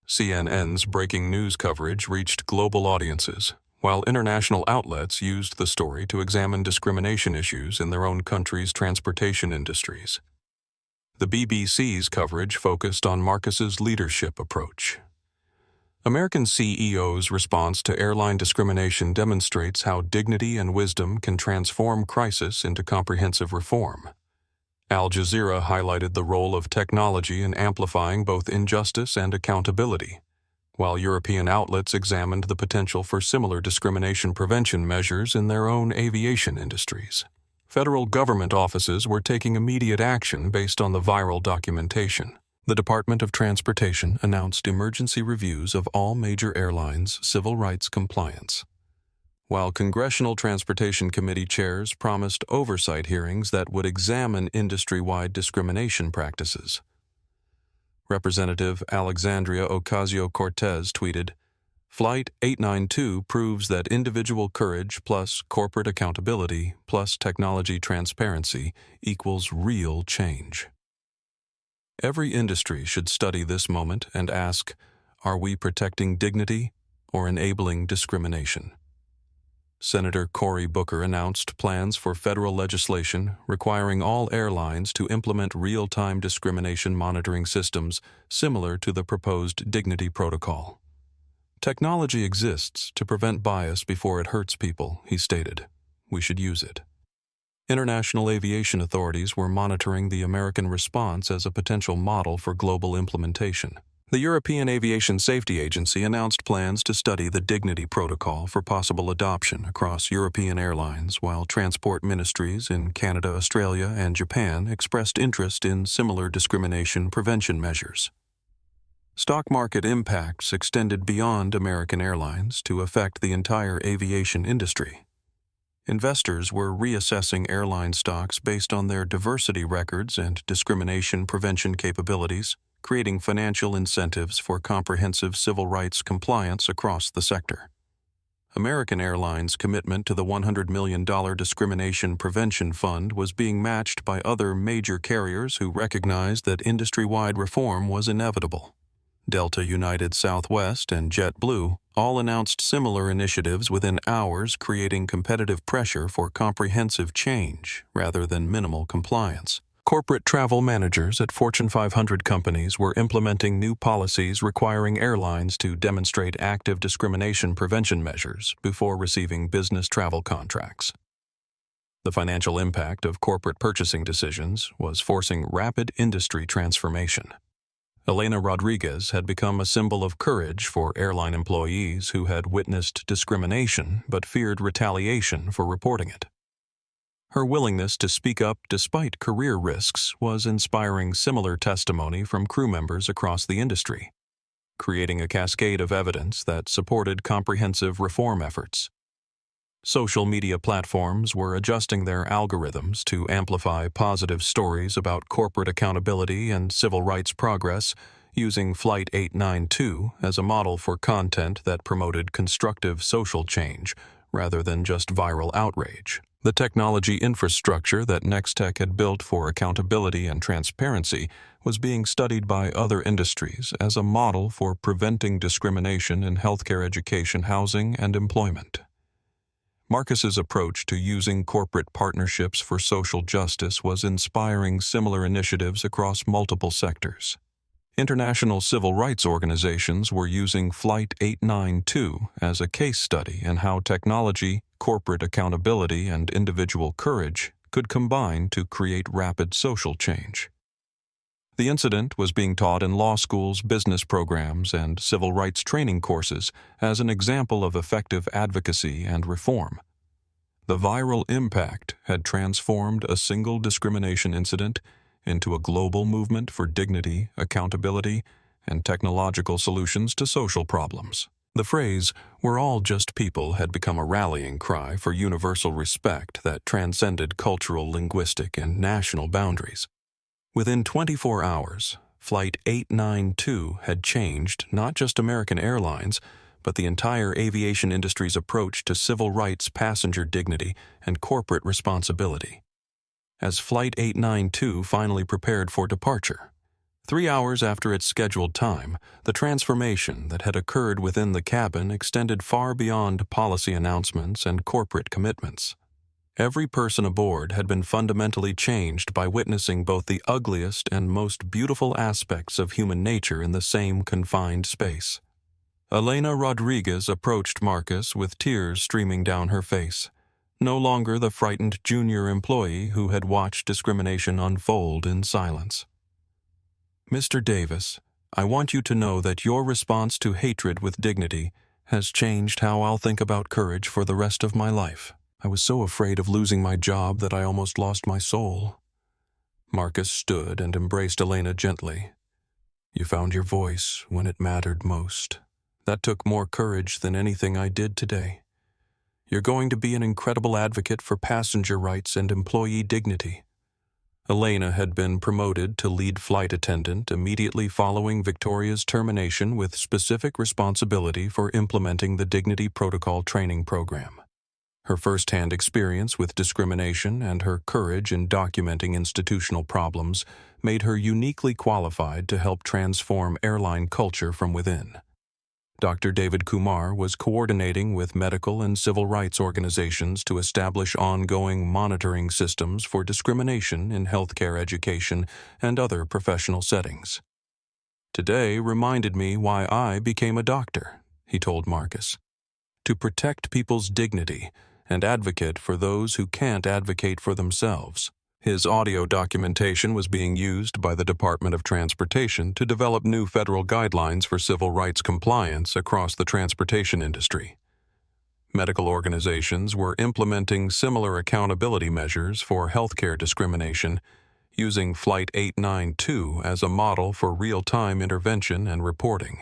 CNN's breaking news coverage reached global audiences, while international outlets used the story to examine discrimination issues in their own country's transportation industries. The BBC's coverage focused on Marcus's leadership approach. American CEO's response to airline discrimination demonstrates how dignity and wisdom can transform crisis into comprehensive reform. Al Jazeera highlighted the role of technology in amplifying both injustice and accountability, while European outlets examined the potential for similar discrimination prevention measures in their own aviation industries. Federal government offices were taking immediate action based on the viral documentation. The Department of Transportation announced emergency reviews of all major airlines' civil rights compliance, while Congressional Transportation Committee chairs promised oversight hearings that would examine industry-wide discrimination practices. Representative Alexandria Ocasio-Cortez tweeted, "Flight 892 proves that individual courage plus corporate accountability plus technology transparency equals real change." Every industry should study this moment and ask, are we protecting dignity or enabling discrimination? Senator Cory Booker announced plans for federal legislation requiring all airlines to implement real-time discrimination monitoring systems similar to the proposed Dignity Protocol. "Technology exists to prevent bias before it hurts people," he stated. "We should use it." International aviation authorities were monitoring the American response as a potential model for global implementation. The European Aviation Safety Agency announced plans to study the Dignity Protocol for possible adoption across European airlines, while transport ministries in Canada, Australia, and Japan expressed interest in similar discrimination prevention measures. Stock market impacts extended beyond American Airlines to affect the entire aviation industry. Investors were reassessing airline stocks based on their diversity records and discrimination prevention capabilities, creating financial incentives for comprehensive civil rights compliance across the sector. American Airlines' commitment to the $100 million Discrimination Prevention Fund was being matched by other major carriers who recognized that industry-wide reform was inevitable. Delta, United Southwest, and JetBlue all announced similar initiatives within hours, creating competitive pressure for comprehensive change rather than minimal compliance. Corporate travel managers at Fortune 500 companies were implementing new policies requiring airlines to demonstrate active discrimination prevention measures before receiving business travel contracts. The financial impact of corporate purchasing decisions was forcing rapid industry transformation. Elena Rodriguez had become a symbol of courage for airline employees who had witnessed discrimination but feared retaliation for reporting it. Her willingness to speak up despite career risks was inspiring similar testimony from crew members across the industry, creating a cascade of evidence that supported comprehensive reform efforts. Social media platforms were adjusting their algorithms to amplify positive stories about corporate accountability and civil rights progress, using Flight 892 as a model for content that promoted constructive social change rather than just viral outrage. The technology infrastructure that Nextech had built for accountability and transparency was being studied by other industries as a model for preventing discrimination in healthcare, education, housing, and employment. Marcus's approach to using corporate partnerships for social justice was inspiring similar initiatives across multiple sectors. International civil rights organizations were using Flight 892 as a case study in how technology, corporate accountability, and individual courage could combine to create rapid social change. The incident was being taught in law schools, business programs, and civil rights training courses as an example of effective advocacy and reform. The viral impact had transformed a single discrimination incident into a global movement for dignity, accountability, and technological solutions to social problems. The phrase, "we're all just people," had become a rallying cry for universal respect that transcended cultural, linguistic, and national boundaries. Within 24 hours, Flight 892 had changed not just American Airlines, but the entire aviation industry's approach to civil rights, passenger dignity, and corporate responsibility. As Flight 892 finally prepared for departure, 3 hours after its scheduled time, the transformation that had occurred within the cabin extended far beyond policy announcements and corporate commitments. Every person aboard had been fundamentally changed by witnessing both the ugliest and most beautiful aspects of human nature in the same confined space. Elena Rodriguez approached Marcus with tears streaming down her face, no longer the frightened junior employee who had watched discrimination unfold in silence. "Mr. Davis, I want you to know that your response to hatred with dignity has changed how I'll think about courage for the rest of my life. I was so afraid of losing my job that I almost lost my soul." Marcus stood and embraced Elena gently. "You found your voice when it mattered most. That took more courage than anything I did today. You're going to be an incredible advocate for passenger rights and employee dignity." Elena had been promoted to lead flight attendant immediately following Victoria's termination, with specific responsibility for implementing the Dignity Protocol training program. Her first-hand experience with discrimination and her courage in documenting institutional problems made her uniquely qualified to help transform airline culture from within. Dr. David Kumar was coordinating with medical and civil rights organizations to establish ongoing monitoring systems for discrimination in healthcare education and other professional settings. "Today reminded me why I became a doctor," he told Marcus. "To protect people's dignity and advocate for those who can't advocate for themselves." His audio documentation was being used by the Department of Transportation to develop new federal guidelines for civil rights compliance across the transportation industry. Medical organizations were implementing similar accountability measures for healthcare discrimination, using Flight 892 as a model for real-time intervention and reporting.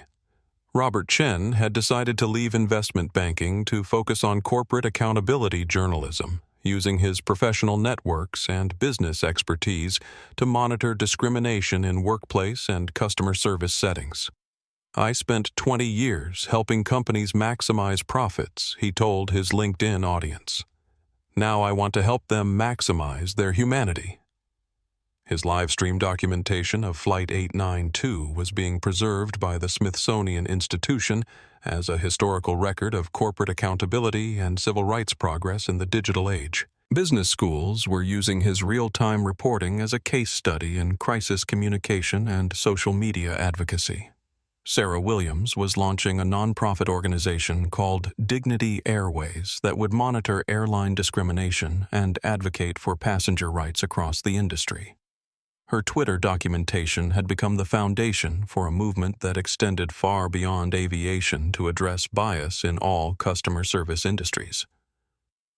Robert Chen had decided to leave investment banking to focus on corporate accountability journalism, using his professional networks and business expertise to monitor discrimination in workplace and customer service settings. "I spent 20 years helping companies maximize profits," he told his LinkedIn audience. "Now I want to help them maximize their humanity." His live-stream documentation of Flight 892 was being preserved by the Smithsonian Institution as a historical record of corporate accountability and civil rights progress in the digital age. Business schools were using his real-time reporting as a case study in crisis communication and social media advocacy. Sarah Williams was launching a nonprofit organization called Dignity Airways that would monitor airline discrimination and advocate for passenger rights across the industry. Her Twitter documentation had become the foundation for a movement that extended far beyond aviation to address bias in all customer service industries.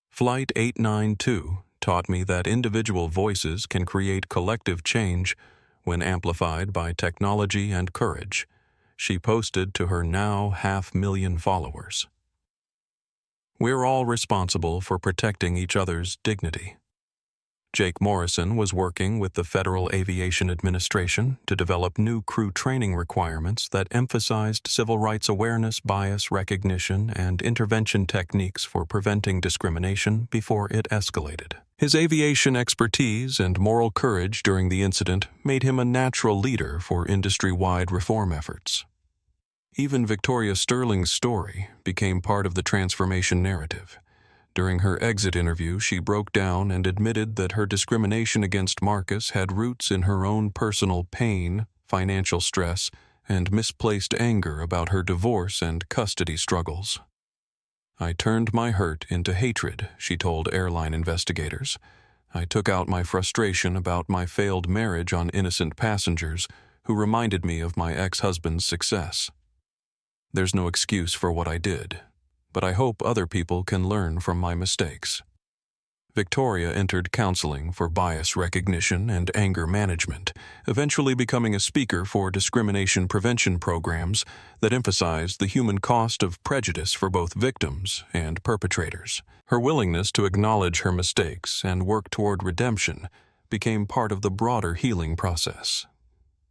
Flight 892 taught me that individual voices can create collective change when amplified by technology and courage, she posted to her now 500,000 followers. "We're all responsible for protecting each other's dignity." Jake Morrison was working with the Federal Aviation Administration to develop new crew training requirements that emphasized civil rights awareness, bias recognition, and intervention techniques for preventing discrimination before it escalated. His aviation expertise and moral courage during the incident made him a natural leader for industry-wide reform efforts. Even Victoria Sterling's story became part of the transformation narrative. During her exit interview, she broke down and admitted that her discrimination against Marcus had roots in her own personal pain, financial stress, and misplaced anger about her divorce and custody struggles. "I turned my hurt into hatred," she told airline investigators. "I took out my frustration about my failed marriage on innocent passengers who reminded me of my ex-husband's success. There's no excuse for what I did, but I hope other people can learn from my mistakes." Victoria entered counseling for bias recognition and anger management, eventually becoming a speaker for discrimination prevention programs that emphasized the human cost of prejudice for both victims and perpetrators. Her willingness to acknowledge her mistakes and work toward redemption became part of the broader healing process.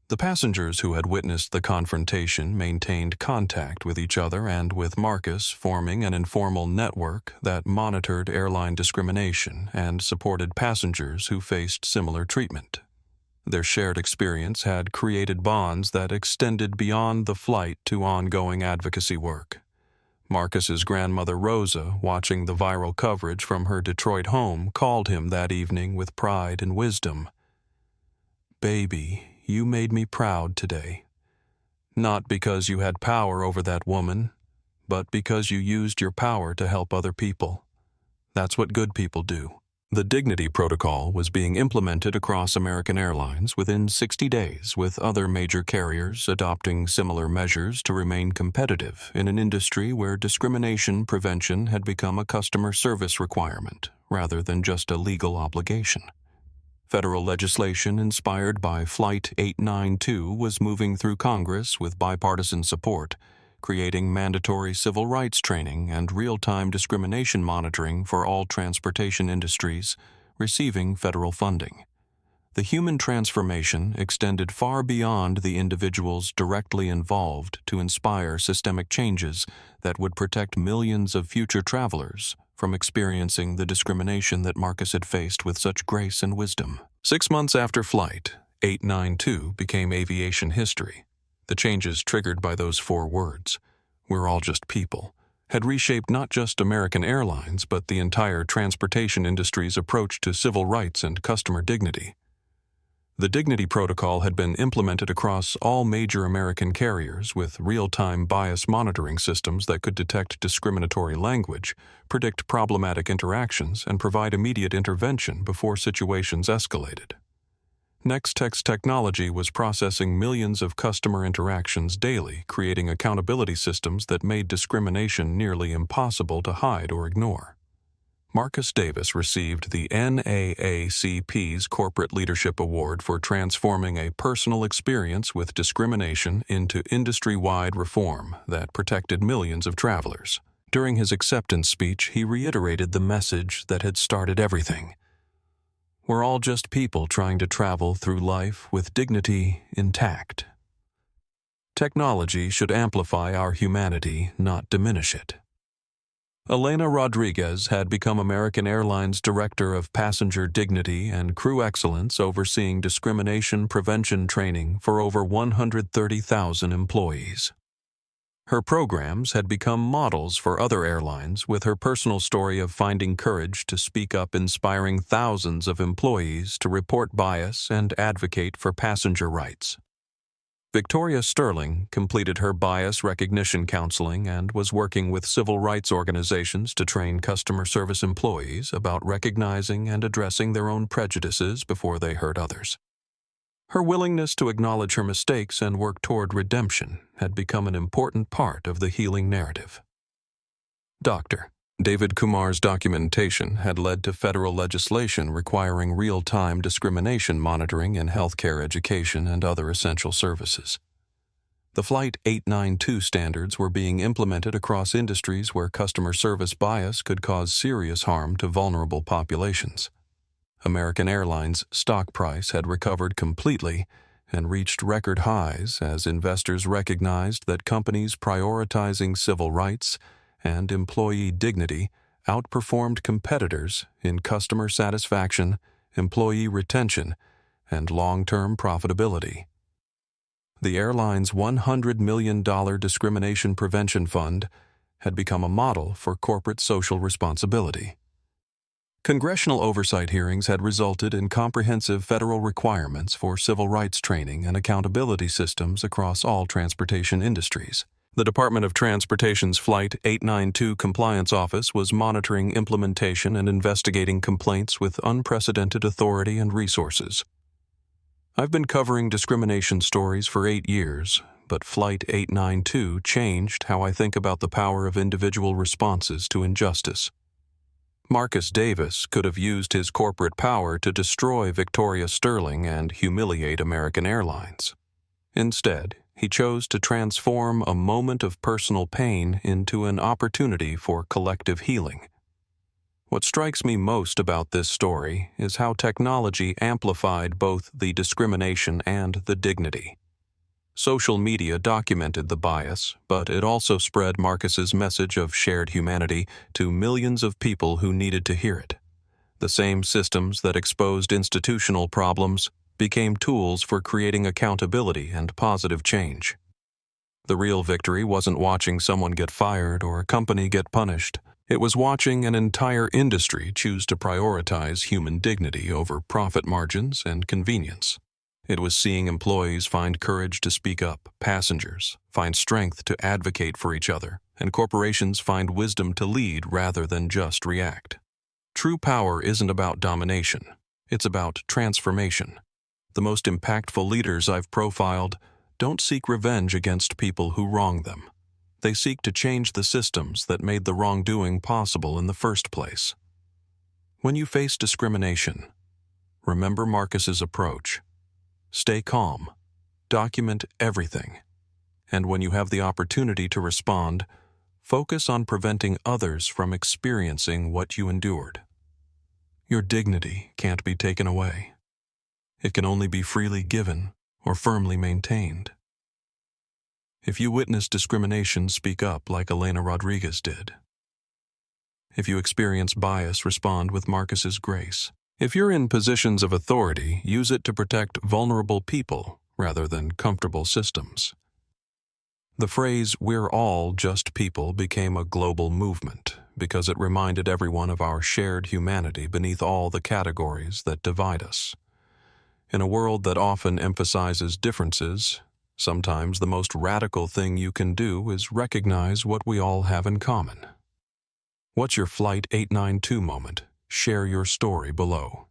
The passengers who had witnessed the confrontation maintained contact with each other and with Marcus, forming an informal network that monitored airline discrimination and supported passengers who faced similar treatment. Their shared experience had created bonds that extended beyond the flight to ongoing advocacy work. Marcus's grandmother Rosa, watching the viral coverage from her Detroit home, called him that evening with pride and wisdom. "Baby, you made me proud today. Not because you had power over that woman, but because you used your power to help other people. That's what good people do." The Dignity Protocol was being implemented across American Airlines within 60 days, with other major carriers adopting similar measures to remain competitive in an industry where discrimination prevention had become a customer service requirement rather than just a legal obligation. Federal legislation inspired by Flight 892 was moving through Congress with bipartisan support, creating mandatory civil rights training and real-time discrimination monitoring for all transportation industries receiving federal funding. The human transformation extended far beyond the individuals directly involved to inspire systemic changes that would protect millions of future travelers from experiencing the discrimination that Marcus had faced with such grace and wisdom. 6 months after Flight 892 became aviation history, the changes triggered by those 4 words, "We're all just people," had reshaped not just American Airlines but the entire transportation industry's approach to civil rights and customer dignity. The Dignity Protocol had been implemented across all major American carriers with real-time bias monitoring systems that could detect discriminatory language, predict problematic interactions, and provide immediate intervention before situations escalated. Nextech's technology was processing millions of customer interactions daily, creating accountability systems that made discrimination nearly impossible to hide or ignore. Marcus Davis received the NAACP's Corporate Leadership Award for transforming a personal experience with discrimination into industry-wide reform that protected millions of travelers. During his acceptance speech, he reiterated the message that had started everything. We're all just people trying to travel through life with dignity intact. Technology should amplify our humanity, not diminish it. Elena Rodriguez had become American Airlines Director of Passenger Dignity and Crew Excellence, overseeing discrimination prevention training for over 130,000 employees. Her programs had become models for other airlines, with her personal story of finding courage to speak up inspiring thousands of employees to report bias and advocate for passenger rights. Victoria Sterling completed her bias recognition counseling and was working with civil rights organizations to train customer service employees about recognizing and addressing their own prejudices before they hurt others. Her willingness to acknowledge her mistakes and work toward redemption had become an important part of the healing narrative. Dr. David Kumar's documentation had led to federal legislation requiring real-time discrimination monitoring in healthcare, education, and other essential services. The Flight 892 standards were being implemented across industries where customer service bias could cause serious harm to vulnerable populations. American Airlines' stock price had recovered completely and reached record highs as investors recognized that companies prioritizing civil rights and employee dignity outperformed competitors in customer satisfaction, employee retention, and long-term profitability. The airline's $100 million discrimination prevention fund had become a model for corporate social responsibility. Congressional oversight hearings had resulted in comprehensive federal requirements for civil rights training and accountability systems across all transportation industries. The Department of Transportation's Flight 892 Compliance Office was monitoring implementation and investigating complaints with unprecedented authority and resources. I've been covering discrimination stories for 8 years, but Flight 892 changed how I think about the power of individual responses to injustice. Marcus Davis could have used his corporate power to destroy Victoria Sterling and humiliate American Airlines. Instead, he chose to transform a moment of personal pain into an opportunity for collective healing. What strikes me most about this story is how technology amplified both the discrimination and the dignity. Social media documented the bias, but it also spread Marcus's message of shared humanity to millions of people who needed to hear it. The same systems that exposed institutional problems became tools for creating accountability and positive change. The real victory wasn't watching someone get fired or a company get punished. It was watching an entire industry choose to prioritize human dignity over profit margins and convenience. It was seeing employees find courage to speak up, passengers find strength to advocate for each other, and corporations find wisdom to lead rather than just react. True power isn't about domination. It's about transformation. The most impactful leaders I've profiled don't seek revenge against people who wrong them. They seek to change the systems that made the wrongdoing possible in the first place. When you face discrimination, remember Marcus's approach. Stay calm. Document everything. And when you have the opportunity to respond, focus on preventing others from experiencing what you endured. Your dignity can't be taken away. It can only be freely given or firmly maintained. If you witness discrimination, speak up like Elena Rodriguez did. If you experience bias, respond with Marcus's grace. If you're in positions of authority, use it to protect vulnerable people rather than comfortable systems. The phrase, "we're all just people," became a global movement because it reminded everyone of our shared humanity beneath all the categories that divide us. In a world that often emphasizes differences, sometimes the most radical thing you can do is recognize what we all have in common. What's your Flight 892 moment? Share your story below.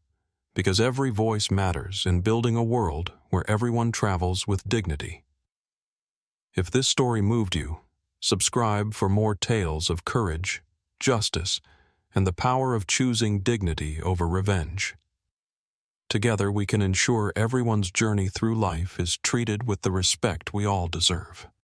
Because every voice matters in building a world where everyone travels with dignity. If this story moved you, subscribe for more tales of courage, justice, and the power of choosing dignity over revenge. Together we can ensure everyone's journey through life is treated with the respect we all deserve.